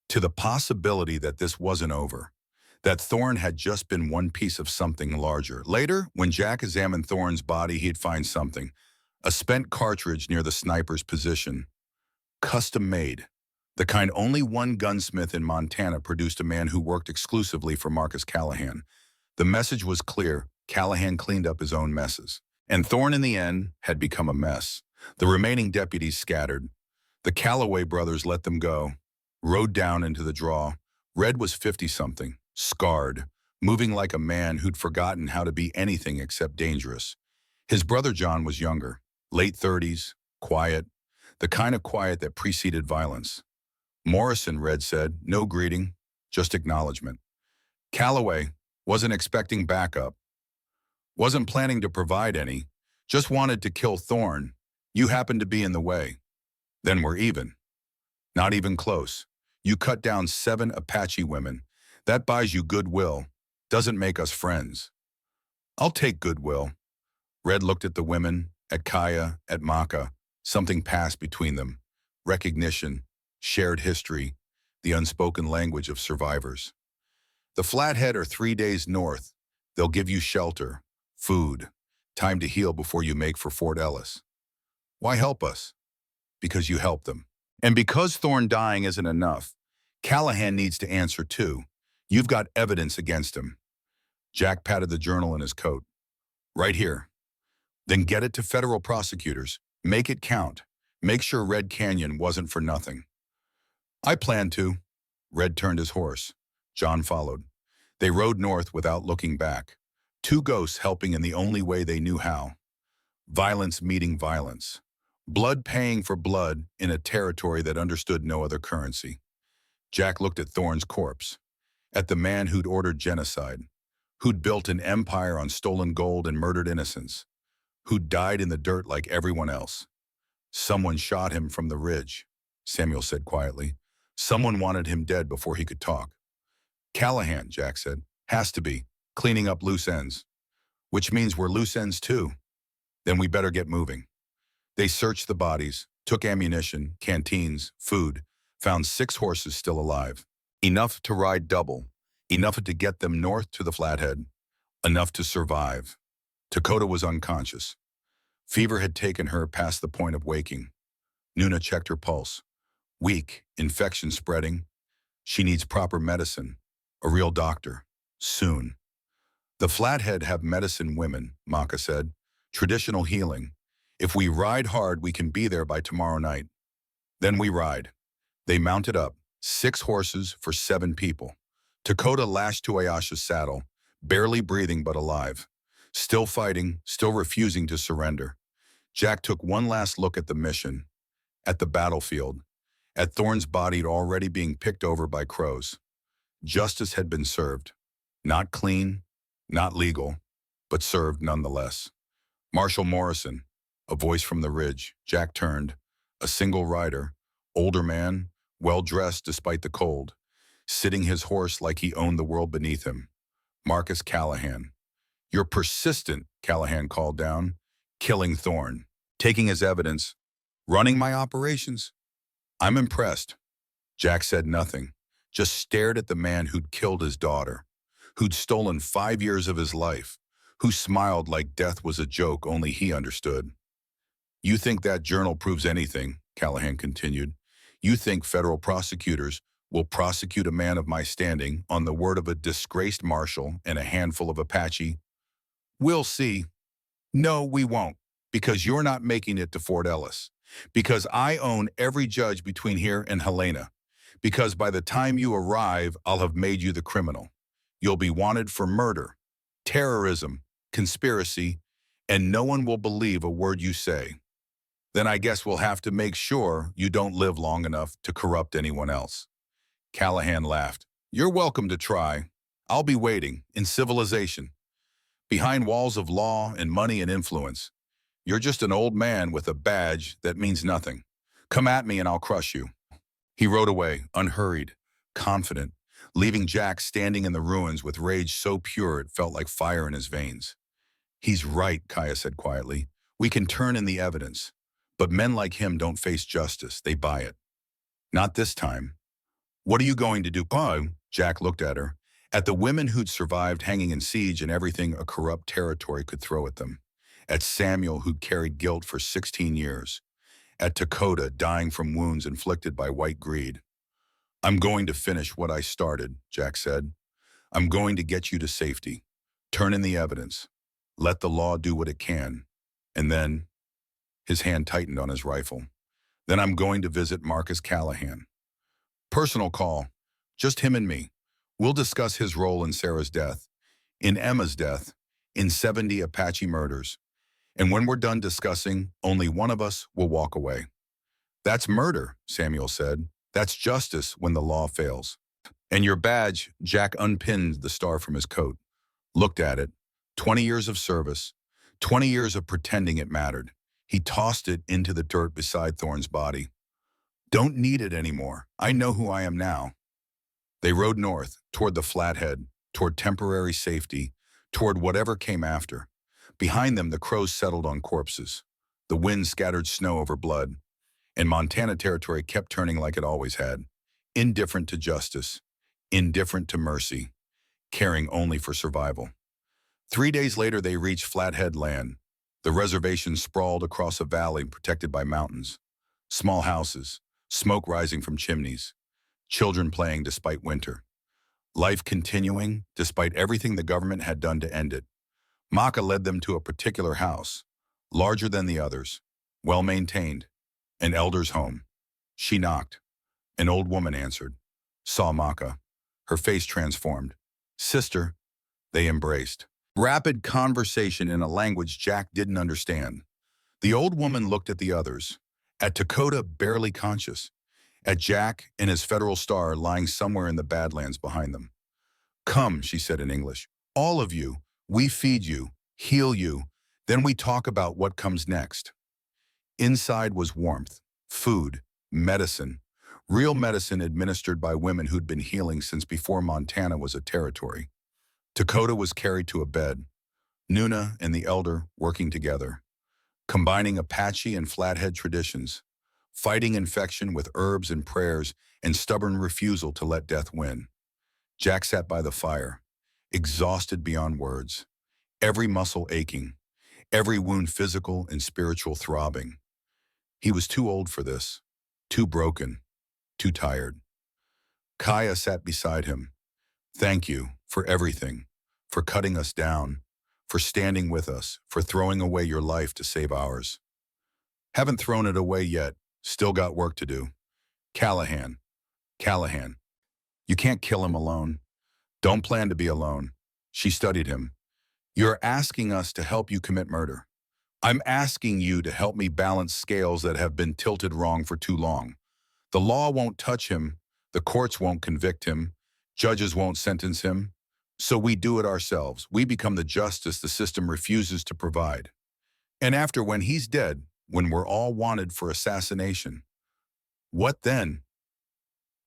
to the possibility that this wasn't over, that Thorne had just been one piece of something larger. Later, when Jack examined Thorne's body, he'd find something, a spent cartridge near the sniper's position. Custom-made, the kind only one gunsmith in Montana produced, a man who worked exclusively for Marcus Callahan. The message was clear. Callahan cleaned up his own messes. And Thorne, in the end, had become a mess. The remaining deputies scattered. The Calloway brothers let them go, rode down into the draw. Red was 50-something, scarred, moving like a man who'd forgotten how to be anything except dangerous. His brother John was younger, late 30s, quiet, the kind of quiet that preceded violence. Morrison, Red said, no greeting, just acknowledgement. Calloway wasn't expecting backup, wasn't planning to provide any, just wanted to kill Thorne. You happened to be in the way. Then we're even. Not even close. You cut down 7 Apache women. That buys you goodwill. Doesn't make us friends. I'll take goodwill. Red looked at the women, at Kaya, at Maka. Something passed between them. Recognition, shared history, the unspoken language of survivors. The Flathead are 3 days north. They'll give you shelter, food, time to heal before you make for Fort Ellis. Why help us? Because you help them. And because Thorne dying isn't enough, Callahan needs to answer too. You've got evidence against him. Jack patted the journal in his coat. Right here. Then get it to federal prosecutors. Make it count. Make sure Red Canyon wasn't for nothing. I plan to. Red turned his horse. John followed. They rode north without looking back. 2 ghosts helping in the only way they knew how. Violence meeting violence. Blood paying for blood in a territory that understood no other currency. Jack looked at Thorne's corpse, at the man who'd ordered genocide, who'd built an empire on stolen gold and murdered innocents, who'd died in the dirt like everyone else. Someone shot him from the ridge, Samuel said quietly. Someone wanted him dead before he could talk. Callahan, Jack said, has to be, cleaning up loose ends. Which means we're loose ends too. Then we better get moving. They searched the bodies, took ammunition, canteens, food, found 6 horses still alive. Enough to ride double, enough to get them north to the Flathead, enough to survive. Dakota was unconscious. Fever had taken her past the point of waking. Nuna checked her pulse. Weak, infection spreading. She needs proper medicine, a real doctor, soon. The Flathead have medicine women, Maka said. Traditional healing. If we ride hard, we can be there by tomorrow night. Then we ride. They mounted up, 6 horses for 7 people. Dakota lashed to Ayasha's saddle, barely breathing but alive. Still fighting, still refusing to surrender. Jack took one last look at the mission, at the battlefield, at Thorne's body already being picked over by crows. Justice had been served. Not clean, not legal, but served nonetheless. Marshal Morrison, a voice from the ridge. Jack turned. A single rider, older man, well-dressed despite the cold, sitting his horse like he owned the world beneath him. Marcus Callahan. "You're persistent," Callahan called down, killing Thorne, taking his evidence, running my operations. "I'm impressed." Jack said nothing, just stared at the man who'd killed his daughter, who'd stolen 5 years of his life, who smiled like death was a joke only he understood. "You think that journal proves anything," Callahan continued. "You think federal prosecutors will prosecute a man of my standing on the word of a disgraced marshal and a handful of Apache? We'll see. No, we won't, because you're not making it to Fort Ellis, because I own every judge between here and Helena, because by the time you arrive, I'll have made you the criminal. You'll be wanted for murder, terrorism, conspiracy, and no one will believe a word you say. Then I guess we'll have to make sure you don't live long enough to corrupt anyone else." Callahan laughed. "You're welcome to try. I'll be waiting, in civilization, behind walls of law and money and influence. You're just an old man with a badge that means nothing. Come at me and I'll crush you." He rode away, unhurried, confident, leaving Jack standing in the ruins with rage so pure it felt like fire in his veins. "He's right," Kaya said quietly. "We can turn in the evidence. But men like him don't face justice. They buy it. Not this time." "What are you going to do?" "Oh," Jack looked at her, at the women who'd survived hanging in siege and everything a corrupt territory could throw at them. At Samuel, who'd carried guilt for 16 years. At Dakota, dying from wounds inflicted by white greed. "I'm going to finish what I started," Jack said. "I'm going to get you to safety. Turn in the evidence. Let the law do what it can. And then," his hand tightened on his rifle, "then I'm going to visit Marcus Callahan. Personal call. Just him and me. We'll discuss his role in Sarah's death, in Emma's death, in 70 Apache murders. And when we're done discussing, only one of us will walk away." "That's murder," Samuel said. "That's justice when the law fails." "And your badge," Jack unpinned the star from his coat, looked at it. 20 years of service, 20 years of pretending it mattered. He tossed it into the dirt beside Thorne's body. "Don't need it anymore. I know who I am now." They rode north, toward the Flathead, toward temporary safety, toward whatever came after. Behind them, the crows settled on corpses. The wind scattered snow over blood. And Montana territory kept turning like it always had. Indifferent to justice, indifferent to mercy, caring only for survival. 3 days later, they reached Flathead Land. The reservation sprawled across a valley protected by mountains. Small houses, smoke rising from chimneys, children playing despite winter. Life continuing despite everything the government had done to end it. Maka led them to a particular house, larger than the others, well-maintained, an elder's home. She knocked. An old woman answered. Saw Maka. Her face transformed. "Sister." They embraced. Rapid conversation in a language Jack didn't understand. The old woman looked at the others, at Dakota barely conscious, at Jack and his federal star lying somewhere in the Badlands behind them. "Come," she said in English. "All of you, we feed you, heal you, then we talk about what comes next." Inside was warmth, food, medicine, real medicine administered by women who'd been healing since before Montana was a territory. Dakota was carried to a bed, Nuna and the elder working together, combining Apache and Flathead traditions, fighting infection with herbs and prayers and stubborn refusal to let death win. Jack sat by the fire, exhausted beyond words, every muscle aching, every wound physical and spiritual throbbing. He was too old for this, too broken, too tired. Kaya sat beside him. "Thank you for everything, for cutting us down, for standing with us, for throwing away your life to save ours." "Haven't thrown it away yet, still got work to do." Callahan. You can't kill him alone. Don't plan to be alone. She studied him. You're asking us to help you commit murder. I'm asking you to help me balance scales that have been tilted wrong for too long. The law won't touch him. The courts won't convict him. Judges won't sentence him. So we do it ourselves. We become the justice the system refuses to provide. And after, when he's dead, when we're all wanted for assassination, what then?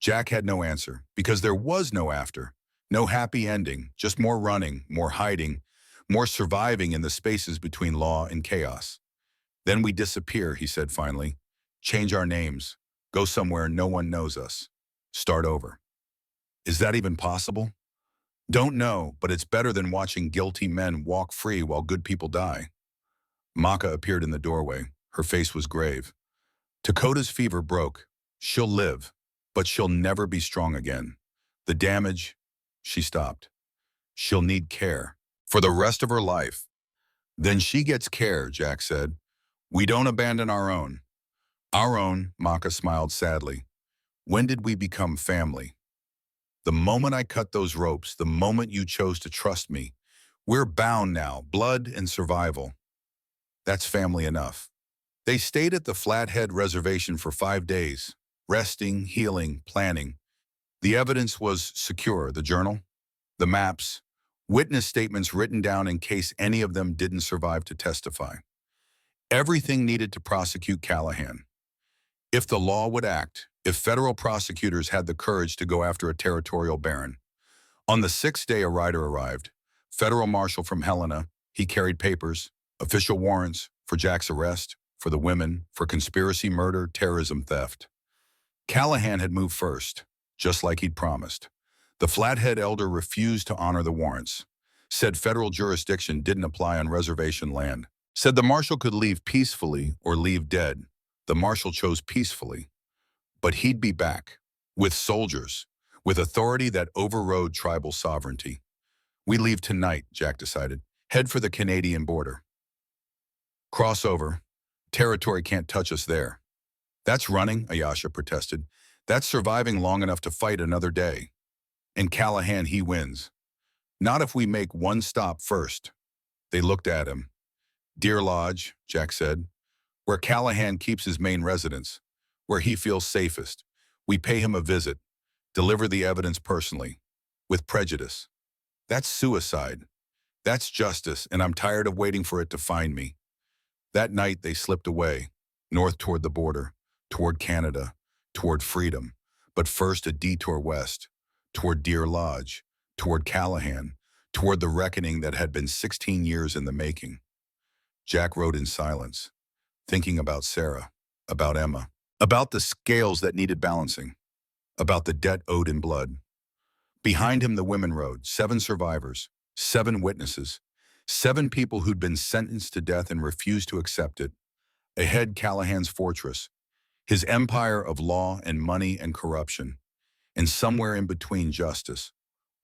Jack had no answer, because there was no after. No happy ending, just more running, more hiding, more surviving in the spaces between law and chaos. Then we disappear, he said finally. Change our names. Go somewhere no one knows us. Start over. Is that even possible? Don't know, but it's better than watching guilty men walk free while good people die. Maka appeared in the doorway. Her face was grave. Dakota's fever broke. She'll live, but she'll never be strong again. The damage, she stopped. She'll need care for the rest of her life. Then she gets care, Jack said. We don't abandon our own. Our own, Maka smiled sadly. When did we become family? The moment I cut those ropes, the moment you chose to trust me. We're bound now, blood and survival. That's family enough. They stayed at the Flathead Reservation for 5 days, resting, healing, planning. The evidence was secure, the journal, the maps, witness statements written down in case any of them didn't survive to testify. Everything needed to prosecute Callahan. If the law would act, if federal prosecutors had the courage to go after a territorial baron. On the 6th day, a rider arrived. Federal marshal from Helena. He carried papers, official warrants for Jack's arrest, for the women, for conspiracy, murder, terrorism, theft. Callahan had moved first, just like he'd promised. The Flathead elder refused to honor the warrants, said federal jurisdiction didn't apply on reservation land, said the marshal could leave peacefully or leave dead. The marshal chose peacefully. But he'd be back, with soldiers, with authority that overrode tribal sovereignty. We leave tonight, Jack decided. Head for the Canadian border. Crossover. Territory can't touch us there. That's running, Ayasha protested. That's surviving long enough to fight another day. And Callahan, he wins. Not if we make one stop first. They looked at him. Deer Lodge, Jack said, where Callahan keeps his main residence, where he feels safest. We pay him a visit, deliver the evidence personally, with prejudice. That's suicide. That's justice, and I'm tired of waiting for it to find me. That night they slipped away, north toward the border, toward Canada, toward freedom, but first a detour west, toward Deer Lodge, toward Callahan, toward the reckoning that had been 16 years in the making. Jack rode in silence, thinking about Sarah, about Emma, about the scales that needed balancing, about the debt owed in blood. Behind him the women rode, 7 survivors, 7 witnesses, 7 people who'd been sentenced to death and refused to accept it. Ahead Callahan's fortress, his empire of law and money and corruption, and somewhere in between justice,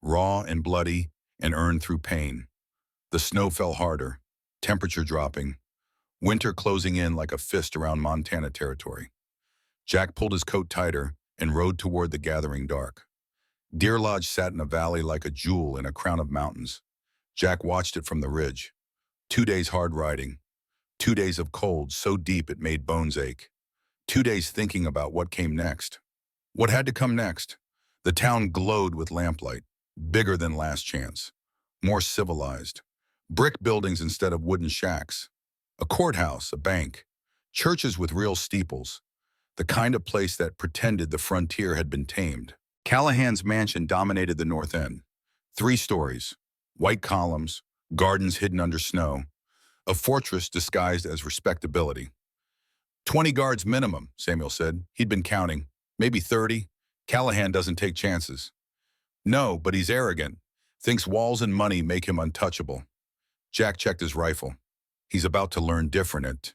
raw and bloody and earned through pain. The snow fell harder, temperature dropping, winter closing in like a fist around Montana territory. Jack pulled his coat tighter and rode toward the gathering dark. Deer Lodge sat in a valley like a jewel in a crown of mountains. Jack watched it from the ridge. 2 days hard riding. 2 days of cold so deep it made bones ache. 2 days thinking about what came next. What had to come next? The town glowed with lamplight, bigger than Last Chance, more civilized. Brick buildings instead of wooden shacks. A courthouse, a bank, churches with real steeples. The kind of place that pretended the frontier had been tamed. Callahan's mansion dominated the north end. 3 stories, white columns, gardens hidden under snow, a fortress disguised as respectability. 20 guards minimum, Samuel said. He'd been counting. Maybe 30. Callahan doesn't take chances. No, but he's arrogant. Thinks walls and money make him untouchable. Jack checked his rifle. He's about to learn different.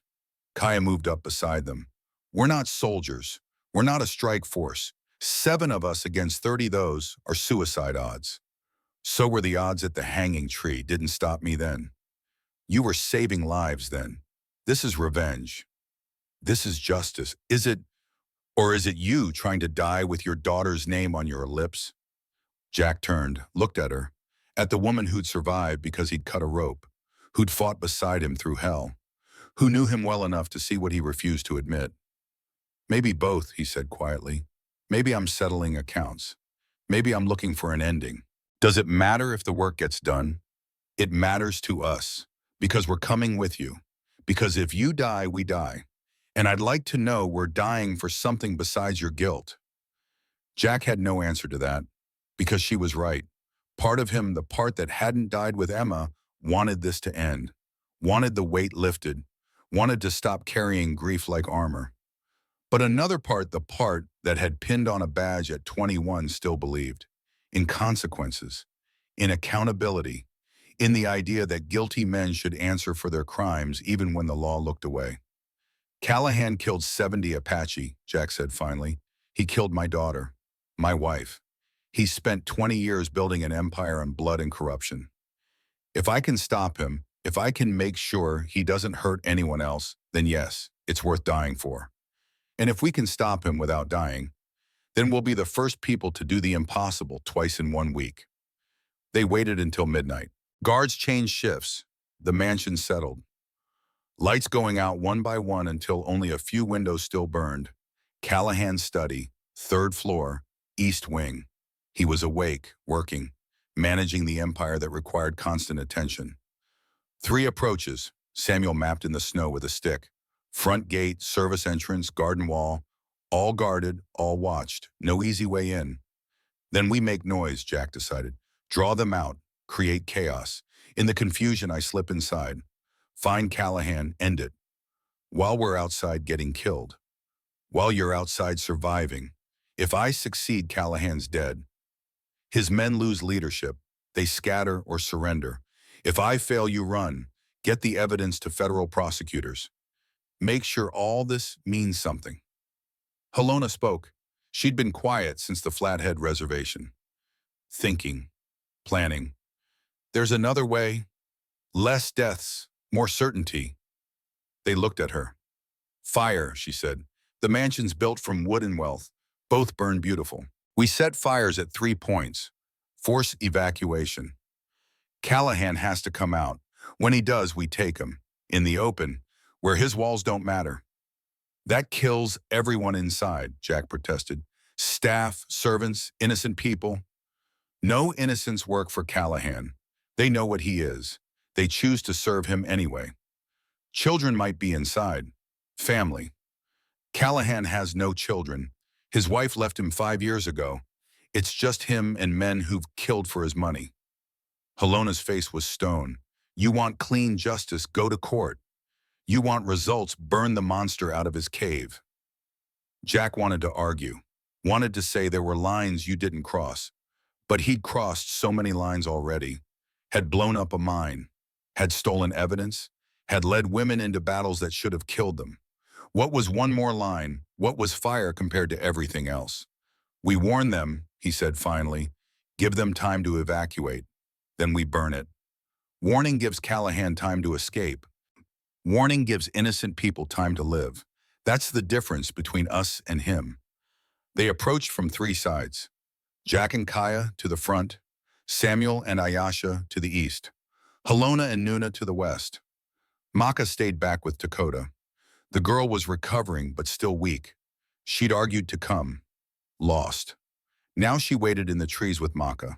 Kaya moved up beside them. We're not soldiers. We're not a strike force. 7 of us against 30 those are suicide odds. So were the odds at the hanging tree. Didn't stop me then. You were saving lives then. This is revenge. This is justice. Is it, or is it you trying to die with your daughter's name on your lips? Jack turned, looked at her, at the woman who'd survived because he'd cut a rope, who'd fought beside him through hell, who knew him well enough to see what he refused to admit. Maybe both, he said quietly. Maybe I'm settling accounts. Maybe I'm looking for an ending. Does it matter if the work gets done? It matters to us, because we're coming with you. Because if you die, we die. And I'd like to know we're dying for something besides your guilt. Jack had no answer to that, because she was right. Part of him, the part that hadn't died with Emma, wanted this to end, wanted the weight lifted, wanted to stop carrying grief like armor. But another part, the part that had pinned on a badge at 21, still believed in consequences, in accountability, in the idea that guilty men should answer for their crimes even when the law looked away. Callahan killed 70 Apache, Jack said finally. He killed my daughter, my wife. He spent 20 years building an empire on blood and corruption. If I can stop him, if I can make sure he doesn't hurt anyone else, then yes, it's worth dying for. And if we can stop him without dying, then we'll be the first people to do the impossible twice in 1 week. They waited until midnight. Guards changed shifts. The mansion settled. Lights going out one by one until only a few windows still burned. Callahan's study, 3rd floor, east wing. He was awake, working, managing the empire that required constant attention. 3 approaches, Samuel mapped in the snow with a stick. Front gate, service entrance, garden wall, all guarded, all watched. No easy way in. Then we make noise, Jack decided. Draw them out, create chaos. In the confusion, I slip inside. Find Callahan, end it. While we're outside getting killed. While you're outside surviving. If I succeed, Callahan's dead. His men lose leadership. They scatter or surrender. If I fail, you run. Get the evidence to federal prosecutors. Make sure all this means something. Helona spoke. She'd been quiet since the Flathead reservation. Thinking. Planning. There's another way. Less deaths. More certainty. They looked at her. Fire, she said. The mansion's built from wood and wealth. Both burn beautiful. We set fires at 3 points. Force evacuation. Callahan has to come out. When he does, we take him. In the open, where his walls don't matter. That kills everyone inside, Jack protested. Staff, servants, innocent people. No innocents work for Callahan. They know what he is. They choose to serve him anyway. Children might be inside. Family. Callahan has no children. His wife left him 5 years ago. It's just him and men who've killed for his money. Helona's face was stone. You want clean justice, go to court. You want results, burn the monster out of his cave. Jack wanted to argue, wanted to say there were lines you didn't cross. But he'd crossed so many lines already, had blown up a mine, had stolen evidence, had led women into battles that should have killed them. What was one more line? What was fire compared to everything else? We warn them, he said finally, give them time to evacuate. Then we burn it. Warning gives Callahan time to escape. Warning gives innocent people time to live. That's the difference between us and him. They approached from 3 sides. Jack and Kaya to the front, Samuel and Ayasha to the east, Helona and Nuna to the west. Maka stayed back with Dakota. The girl was recovering but still weak. She'd argued to come. Lost. Now she waited in the trees with Maka.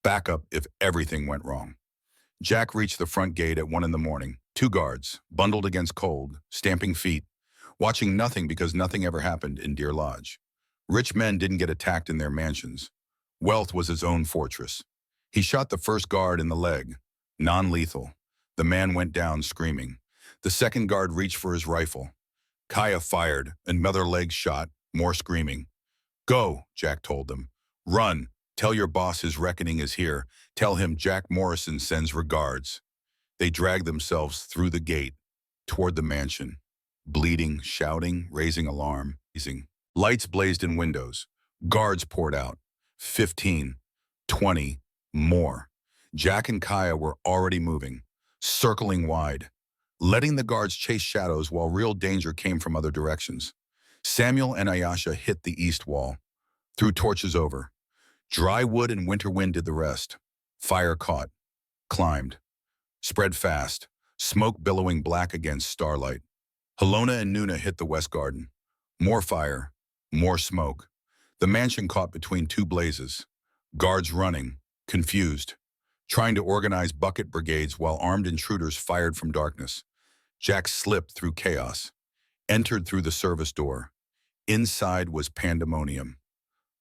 Backup if everything went wrong. Jack reached the front gate at 1 in the morning. 2 guards, bundled against cold, stamping feet, watching nothing because nothing ever happened in Deer Lodge. Rich men didn't get attacked in their mansions. Wealth was his own fortress. He shot the first guard in the leg. Non-lethal. The man went down screaming. The second guard reached for his rifle. Kaya fired, another leg shot, more screaming. Go, Jack told them. Run. Tell your boss his reckoning is here. Tell him Jack Morrison sends regards. They dragged themselves through the gate, toward the mansion. Bleeding, shouting, raising alarm. Lights blazed in windows. Guards poured out. 15, 20, more. Jack and Kaya were already moving, circling wide, letting the guards chase shadows while real danger came from other directions. Samuel and Ayasha hit the east wall, threw torches over. Dry wood and winter wind did the rest. Fire caught, climbed, spread fast, smoke billowing black against starlight. Halona and Nuna hit the west garden. More fire, more smoke. The mansion caught between two blazes. Guards running, confused, trying to organize bucket brigades while armed intruders fired from darkness. Jack slipped through chaos, entered through the service door. Inside was pandemonium.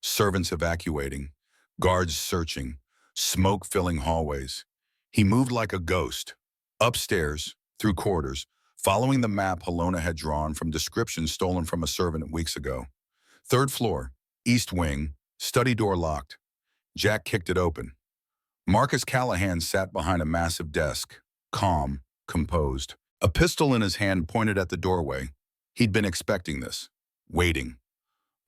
Servants evacuating, guards searching, smoke filling hallways. He moved like a ghost, upstairs, through corridors, following the map Halona had drawn from descriptions stolen from a servant weeks ago. Third floor, east wing, study door locked. Jack kicked it open. Marcus Callahan sat behind a massive desk, calm, composed. A pistol in his hand pointed at the doorway. He'd been expecting this, waiting.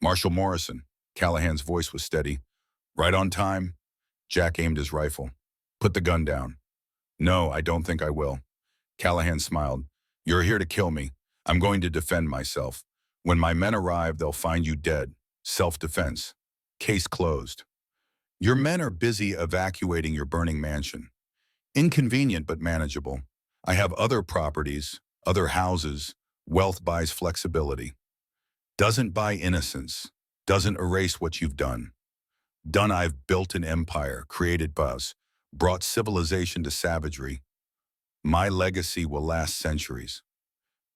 Marshal Morrison, Callahan's voice was steady. Right on time. Jack aimed his rifle. Put the gun down. No, I don't think I will. Callahan smiled. You're here to kill me. I'm going to defend myself. When my men arrive, they'll find you dead. Self-defense. Case closed. Your men are busy evacuating your burning mansion. Inconvenient but manageable. I have other properties, other houses. Wealth buys flexibility. Doesn't buy innocence. Doesn't erase what you've done. I've built an empire, created buzz, brought civilization to savagery. My legacy will last centuries.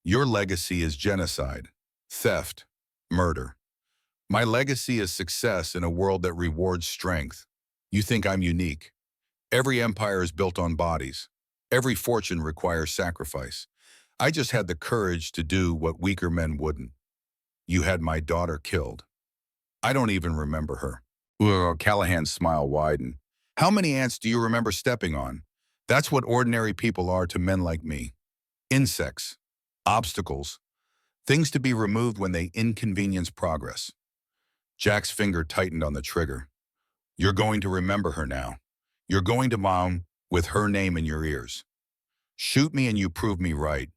Your legacy is genocide, theft, murder. My legacy is success in a world that rewards strength. You think I'm unique. Every empire is built on bodies. Every fortune requires sacrifice. I just had the courage to do what weaker men wouldn't. You had my daughter killed. I don't even remember her. Callahan's smile widened. How many ants do you remember stepping on? That's what ordinary people are to men like me. Insects, obstacles, things to be removed when they inconvenience progress. Jack's finger tightened on the trigger. You're going to remember her now. You're going to mom with her name in your ears. Shoot me and you prove me right.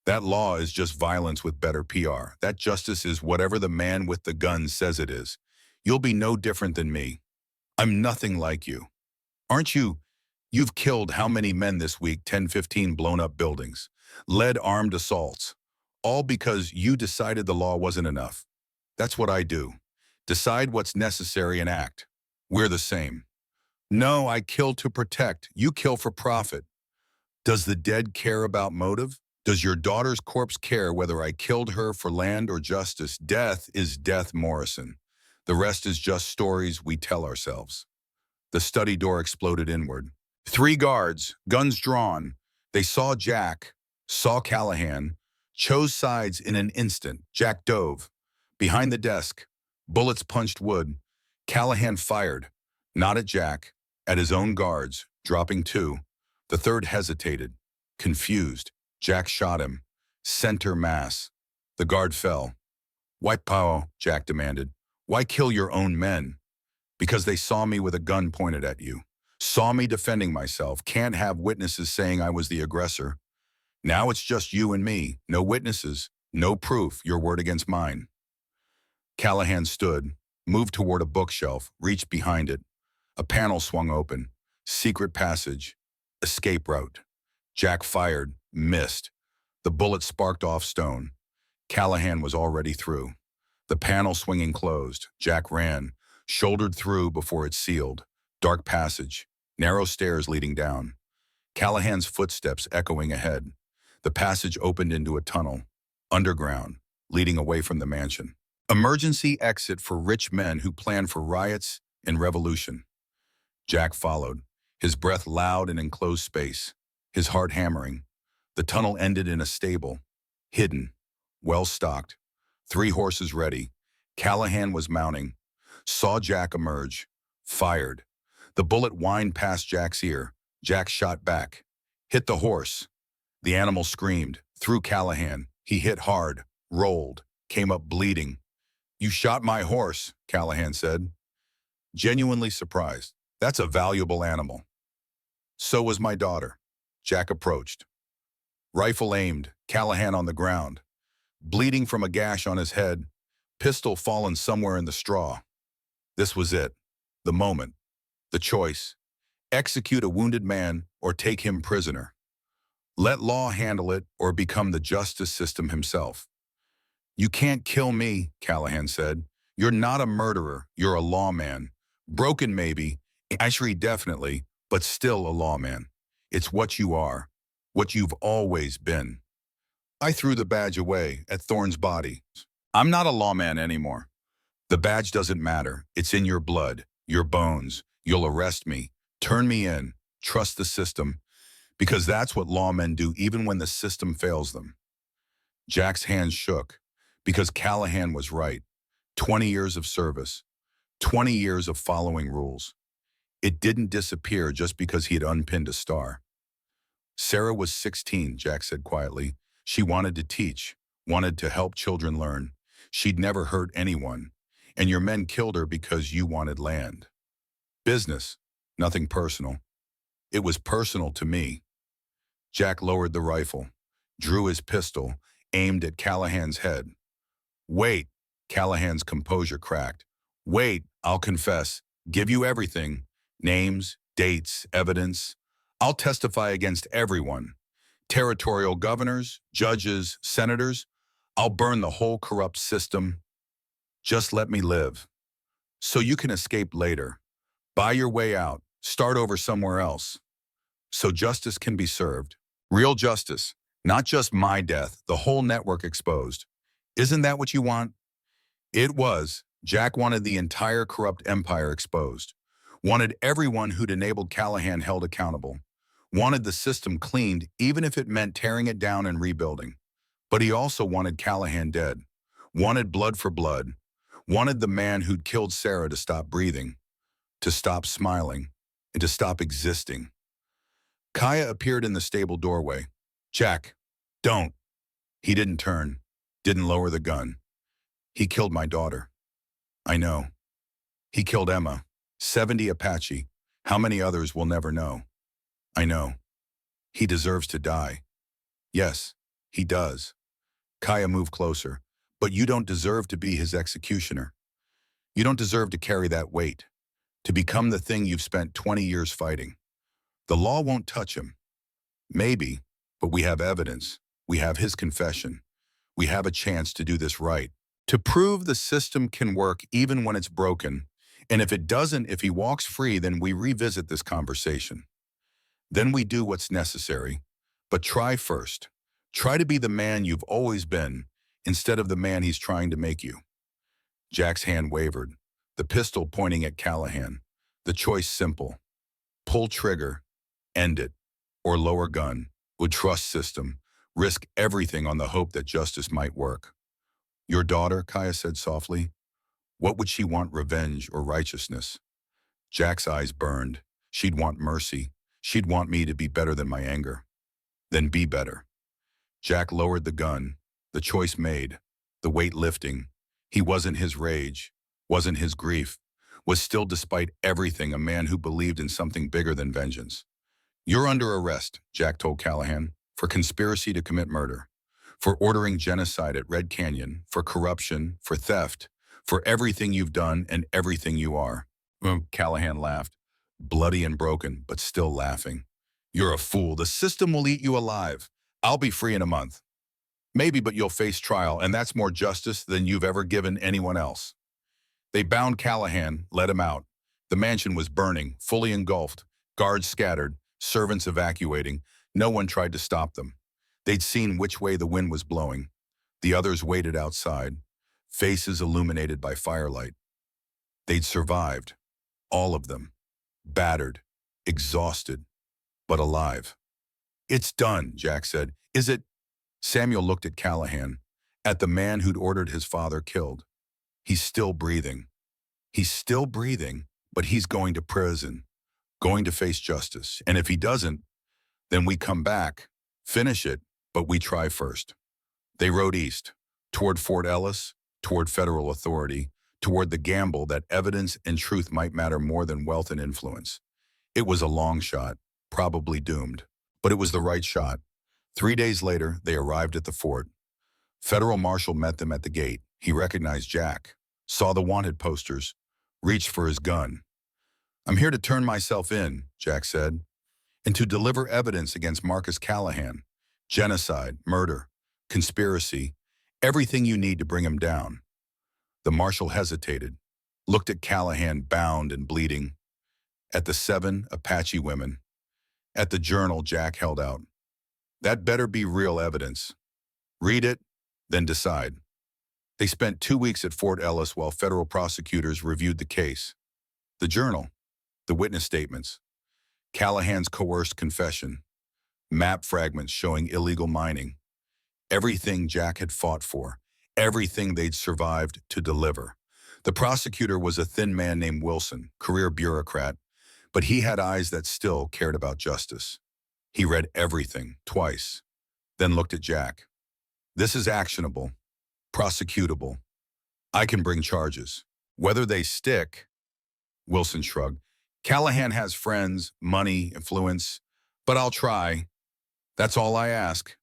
That law is just violence with better PR. That justice is whatever the man with the gun says it is. You'll be no different than me. I'm nothing like you. Aren't you? You've killed how many men this week? 10, 15 blown up buildings. Led armed assaults. All because you decided the law wasn't enough. That's what I do. Decide what's necessary and act. We're the same. No, I kill to protect. You kill for profit. Does the dead care about motive? Does your daughter's corpse care whether I killed her for land or justice? Death is death, Morrison. The rest is just stories we tell ourselves. The study door exploded inward. 3 guards, guns drawn. They saw Jack, saw Callahan, chose sides in an instant. Jack dove. Behind the desk, bullets punched wood. Callahan fired, not at Jack, at his own guards, dropping 2. The third hesitated, confused. Jack shot him. Center mass. The guard fell. Why, Pao? Jack demanded. Why kill your own men? Because they saw me with a gun pointed at you. Saw me defending myself. Can't have witnesses saying I was the aggressor. Now it's just you and me. No witnesses. No proof. Your word against mine. Callahan stood, moved toward a bookshelf, reached behind it. A panel swung open. Secret passage. Escape route. Jack fired, missed. The bullet sparked off stone. Callahan was already through. The panel swinging closed. Jack ran, shouldered through before it sealed. Dark passage, narrow stairs leading down. Callahan's footsteps echoing ahead. The passage opened into a tunnel, underground, leading away from the mansion. Emergency exit for rich men who plan for riots and revolution. Jack followed, his breath loud in enclosed space, his heart hammering. The tunnel ended in a stable, hidden, well-stocked. 3 horses ready. Callahan was mounting. Saw Jack emerge. Fired. The bullet whined past Jack's ear. Jack shot back. Hit the horse. The animal screamed. Threw Callahan. He hit hard. Rolled. Came up bleeding. You shot my horse, Callahan said. Genuinely surprised. That's a valuable animal. So was my daughter. Jack approached. Rifle aimed. Callahan on the ground. Bleeding from a gash on his head. Pistol fallen somewhere in the straw. This was it. The moment. The choice. Execute a wounded man or take him prisoner. Let law handle it or become the justice system himself. You can't kill me, Callahan said. You're not a murderer, you're a lawman. Broken maybe, actually definitely, but still a lawman. It's what you are, what you've always been. I threw the badge away at Thorne's body. I'm not a lawman anymore. The badge doesn't matter. It's in your blood, your bones. You'll arrest me, turn me in, trust the system, because that's what lawmen do even when the system fails them. Jack's hands shook, because Callahan was right. 20 years of service, 20 years of following rules. It didn't disappear just because he had unpinned a star. Sarah was 16, Jack said quietly. She wanted to teach, wanted to help children learn. She'd never hurt anyone. And your men killed her because you wanted land. Business, nothing personal. It was personal to me. Jack lowered the rifle, drew his pistol, aimed at Callahan's head. Wait, Callahan's composure cracked. Wait, I'll confess, give you everything. Names, dates, evidence. I'll testify against everyone. Territorial governors, judges, senators. I'll burn the whole corrupt system. Just let me live. So you can escape later. Buy your way out. Start over somewhere else. So justice can be served. Real justice. Not just my death, the whole network exposed. Isn't that what you want? It was. Jack wanted the entire corrupt empire exposed. Wanted everyone who'd enabled Callahan held accountable. Wanted the system cleaned, even if it meant tearing it down and rebuilding. But he also wanted Callahan dead. Wanted blood for blood. Wanted the man who'd killed Sarah to stop breathing, to stop smiling, and to stop existing. Kaya appeared in the stable doorway. Jack, don't. He didn't turn, didn't lower the gun. He killed my daughter. I know. He killed Emma, 70 Apache. How many others we'll never know. I know. He deserves to die. Yes, he does. Kaya moved closer. But you don't deserve to be his executioner. You don't deserve to carry that weight, to become the thing you've spent 20 years fighting. The law won't touch him. Maybe, but we have evidence. We have his confession. We have a chance to do this right. To prove the system can work even when it's broken. And if it doesn't, if he walks free, then we revisit this conversation. Then we do what's necessary. But try first. Try to be the man you've always been, instead of the man he's trying to make you. Jack's hand wavered, the pistol pointing at Callahan. The choice simple. Pull trigger, end it, or lower gun, would trust system, risk everything on the hope that justice might work. Your daughter, Kaya said softly. What would she want, revenge or righteousness? Jack's eyes burned. She'd want mercy. She'd want me to be better than my anger. Then be better. Jack lowered the gun, the choice made, the weight lifting. He wasn't his rage, wasn't his grief, was still despite everything a man who believed in something bigger than vengeance. You're under arrest, Jack told Callahan, for conspiracy to commit murder, for ordering genocide at Red Canyon, for corruption, for theft, for everything you've done and everything you are. Callahan laughed, bloody and broken, but still laughing. You're a fool. The system will eat you alive. I'll be free in a month. Maybe, but you'll face trial, and that's more justice than you've ever given anyone else. They bound Callahan, let him out. The mansion was burning, fully engulfed, guards scattered, servants evacuating. No one tried to stop them. They'd seen which way the wind was blowing. The others waited outside, faces illuminated by firelight. They'd survived, all of them, battered, exhausted, but alive. It's done, Jack said. Is it? Samuel looked at Callahan, at the man who'd ordered his father killed. He's still breathing. He's still breathing, but he's going to prison, going to face justice. And if he doesn't, then we come back, finish it, but we try first. They rode east, toward Fort Ellis, toward federal authority, toward the gamble that evidence and truth might matter more than wealth and influence. It was a long shot, probably doomed, but it was the right shot. 3 days later, they arrived at the fort. Federal marshal met them at the gate. He recognized Jack, saw the wanted posters, reached for his gun. I'm here to turn myself in, Jack said, and to deliver evidence against Marcus Callahan. Genocide, murder, conspiracy, everything you need to bring him down. The marshal hesitated, looked at Callahan bound and bleeding, at the 7 Apache women, at the journal Jack held out. That better be real evidence. Read it, then decide. They spent 2 weeks at Fort Ellis while federal prosecutors reviewed the case. The journal, the witness statements, Callahan's coerced confession, map fragments showing illegal mining, everything Jack had fought for, everything they'd survived to deliver. The prosecutor was a thin man named Wilson, career bureaucrat, but he had eyes that still cared about justice. He read everything, twice, then looked at Jack. This is actionable, prosecutable. I can bring charges. Whether they stick, Wilson shrugged. Callahan has friends, money, influence, but I'll try. That's all I ask.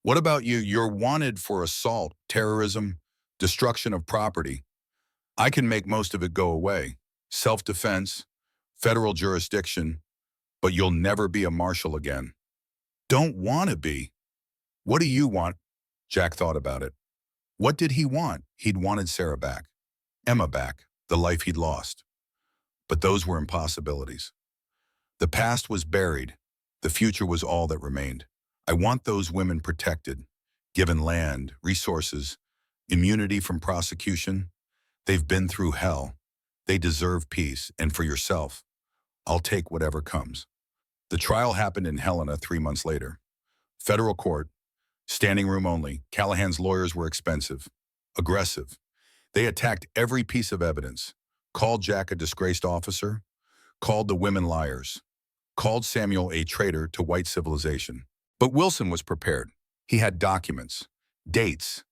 What about you? You're wanted for assault, terrorism, destruction of property. I can make most of it go away. Self-defense, federal jurisdiction, but you'll never be a marshal again. Don't want to be. What do you want? Jack thought about it. What did he want? He'd wanted Sarah back, Emma back, the life he'd lost. But those were impossibilities. The past was buried. The future was all that remained. I want those women protected, given land, resources, immunity from prosecution. They've been through hell. They deserve peace, and for yourself, I'll take whatever comes. The trial happened in Helena 3 months later. Federal court, standing room only. Callahan's lawyers were expensive, aggressive. They attacked every piece of evidence, called Jack a disgraced officer, called the women liars, called Samuel a traitor to white civilization. But Wilson was prepared. He had documents, dates,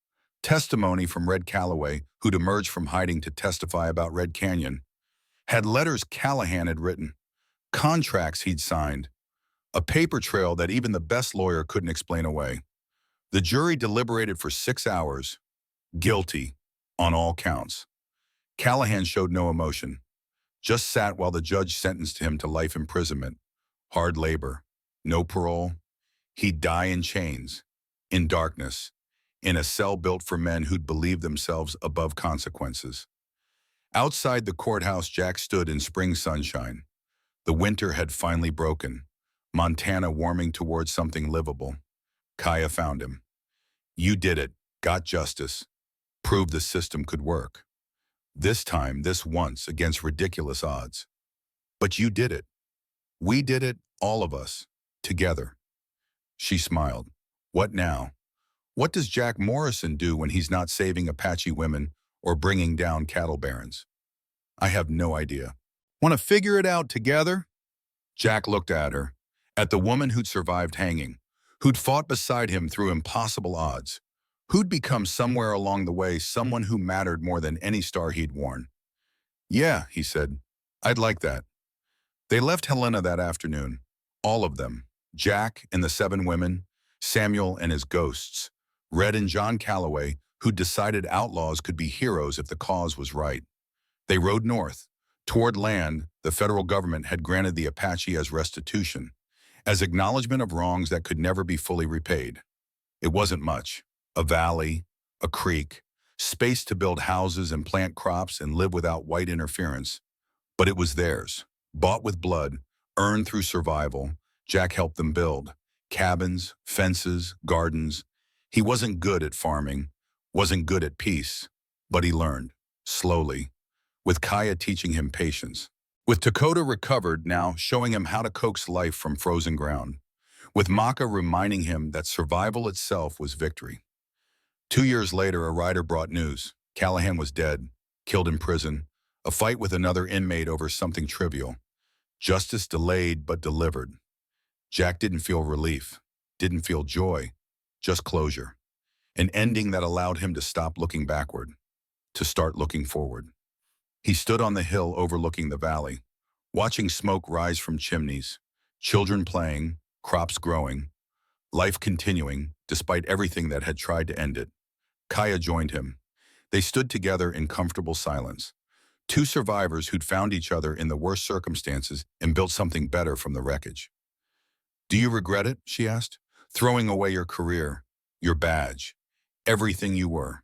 testimony from Red Calloway, who'd emerged from hiding to testify about Red Canyon, had letters Callahan had written, contracts he'd signed, a paper trail that even the best lawyer couldn't explain away. The jury deliberated for 6 hours, guilty on all counts. Callahan showed no emotion, just sat while the judge sentenced him to life imprisonment, hard labor, no parole. He'd die in chains, in darkness, in a cell built for men who'd believed themselves above consequences. Outside the courthouse, Jack stood in spring sunshine. The winter had finally broken, Montana warming towards something livable. Kaya found him. You did it, got justice, proved the system could work. This time, this once, against ridiculous odds. But you did it. We did it, all of us, together. She smiled. What now? What does Jack Morrison do when he's not saving Apache women or bringing down cattle barons? I have no idea. Want to figure it out together? Jack looked at her, at the woman who'd survived hanging, who'd fought beside him through impossible odds, who'd become somewhere along the way someone who mattered more than any star he'd worn. Yeah, he said, I'd like that. They left Helena that afternoon, all of them, Jack and the 7 women, Samuel and his ghosts, Red and John Calloway, who decided outlaws could be heroes if the cause was right. They rode north, toward land the federal government had granted the Apache as restitution, as acknowledgement of wrongs that could never be fully repaid. It wasn't much. A valley, a creek, space to build houses and plant crops and live without white interference. But it was theirs, bought with blood, earned through survival. Jack helped them build cabins, fences, gardens. He wasn't good at farming, wasn't good at peace, but he learned, slowly, with Kaya teaching him patience, with Dakota recovered now showing him how to coax life from frozen ground, with Maka reminding him that survival itself was victory. 2 years later, a rider brought news. Callahan was dead, killed in prison, a fight with another inmate over something trivial. Justice delayed but delivered. Jack didn't feel relief, didn't feel joy, just closure. An ending that allowed him to stop looking backward, to start looking forward. He stood on the hill overlooking the valley, watching smoke rise from chimneys, children playing, crops growing, life continuing despite everything that had tried to end it. Kaya joined him. They stood together in comfortable silence. Two survivors who'd found each other in the worst circumstances and built something better from the wreckage. Do you regret it? She asked. Throwing away your career, your badge, everything you were.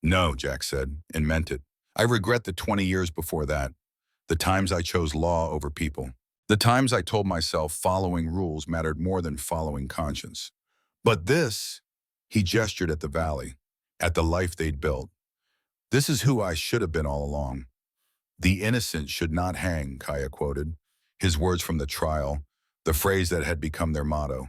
No, Jack said, and meant it. I regret the 20 years before that, the times I chose law over people, the times I told myself following rules mattered more than following conscience. But this, he gestured at the valley, at the life they'd built. This is who I should have been all along. The innocent should not hang, Kaya quoted, his words from the trial, the phrase that had become their motto.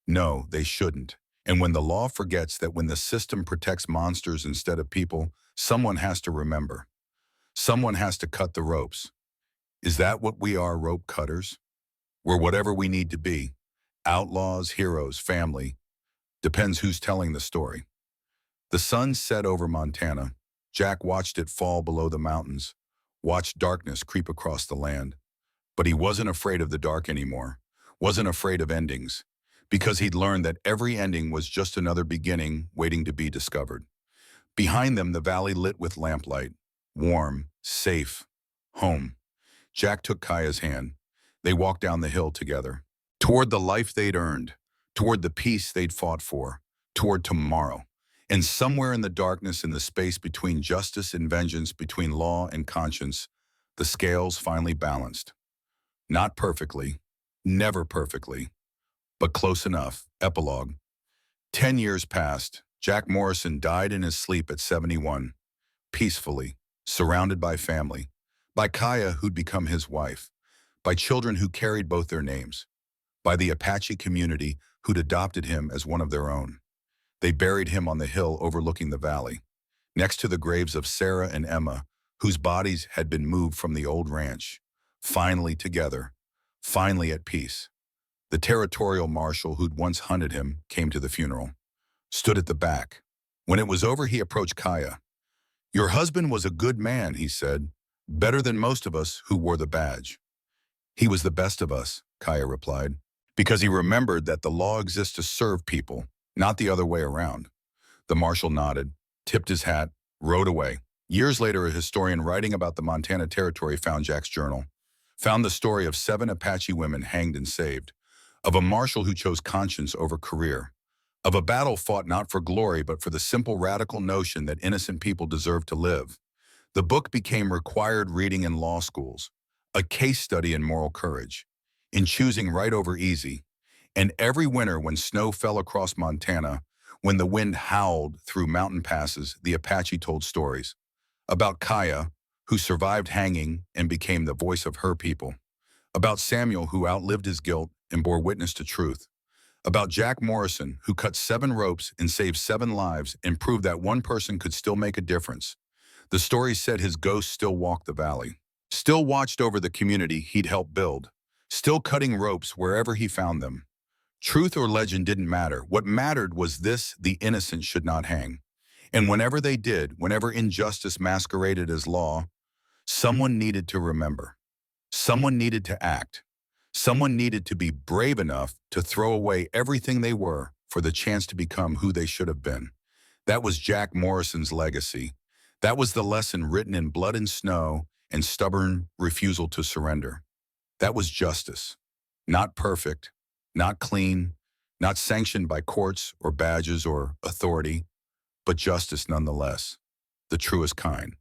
No, they shouldn't. And when the law forgets that when the system protects monsters instead of people, someone has to remember. Someone has to cut the ropes. Is that what we are, rope cutters? We're whatever we need to be. Outlaws, heroes, family. Depends who's telling the story. The sun set over Montana. Jack watched it fall below the mountains, watched darkness creep across the land. But he wasn't afraid of the dark anymore, wasn't afraid of endings, because he'd learned that every ending was just another beginning waiting to be discovered. Behind them, the valley lit with lamplight, warm, safe, home. Jack took Kaya's hand. They walked down the hill together, toward the life they'd earned, toward the peace they'd fought for, toward tomorrow. And somewhere in the darkness, in the space between justice and vengeance, between law and conscience, the scales finally balanced. Not perfectly, never perfectly, but close enough. Epilogue. 10 years passed. Jack Morrison died in his sleep at 71, peacefully, surrounded by family, by Kaya, who'd become his wife, by children who carried both their names, by the Apache community who'd adopted him as one of their own. They buried him on the hill overlooking the valley, next to the graves of Sarah and Emma, whose bodies had been moved from the old ranch, finally together, finally at peace. The territorial marshal who'd once hunted him came to the funeral, stood at the back. When it was over, he approached Kaya. Your husband was a good man, he said, better than most of us who wore the badge. He was the best of us, Kaya replied, because he remembered that the law exists to serve people, not the other way around. The marshal nodded, tipped his hat, rode away. Years later, a historian writing about the Montana Territory found Jack's journal, found the story of 7 Apache women hanged and saved, of a marshal who chose conscience over career, of a battle fought not for glory but for the simple radical notion that innocent people deserve to live. The book became required reading in law schools, a case study in moral courage, in choosing right over easy. And every winter when snow fell across Montana, when the wind howled through mountain passes, the Apache told stories about Kaya, who survived hanging and became the voice of her people, about Samuel, who outlived his guilt and bore witness to truth, about Jack Morrison, who cut 7 ropes and saved 7 lives and proved that one person could still make a difference. The story said his ghost still walked the valley, still watched over the community he'd helped build, still cutting ropes wherever he found them. Truth or legend didn't matter. What mattered was this: the innocent should not hang. And whenever they did, whenever injustice masqueraded as law, someone needed to remember. Someone needed to act. Someone needed to be brave enough to throw away everything they were for the chance to become who they should have been. That was Jack Morrison's legacy. That was the lesson written in blood and snow and stubborn refusal to surrender. That was justice. Not perfect, not clean, not sanctioned by courts or badges or authority, but justice nonetheless, the truest kind.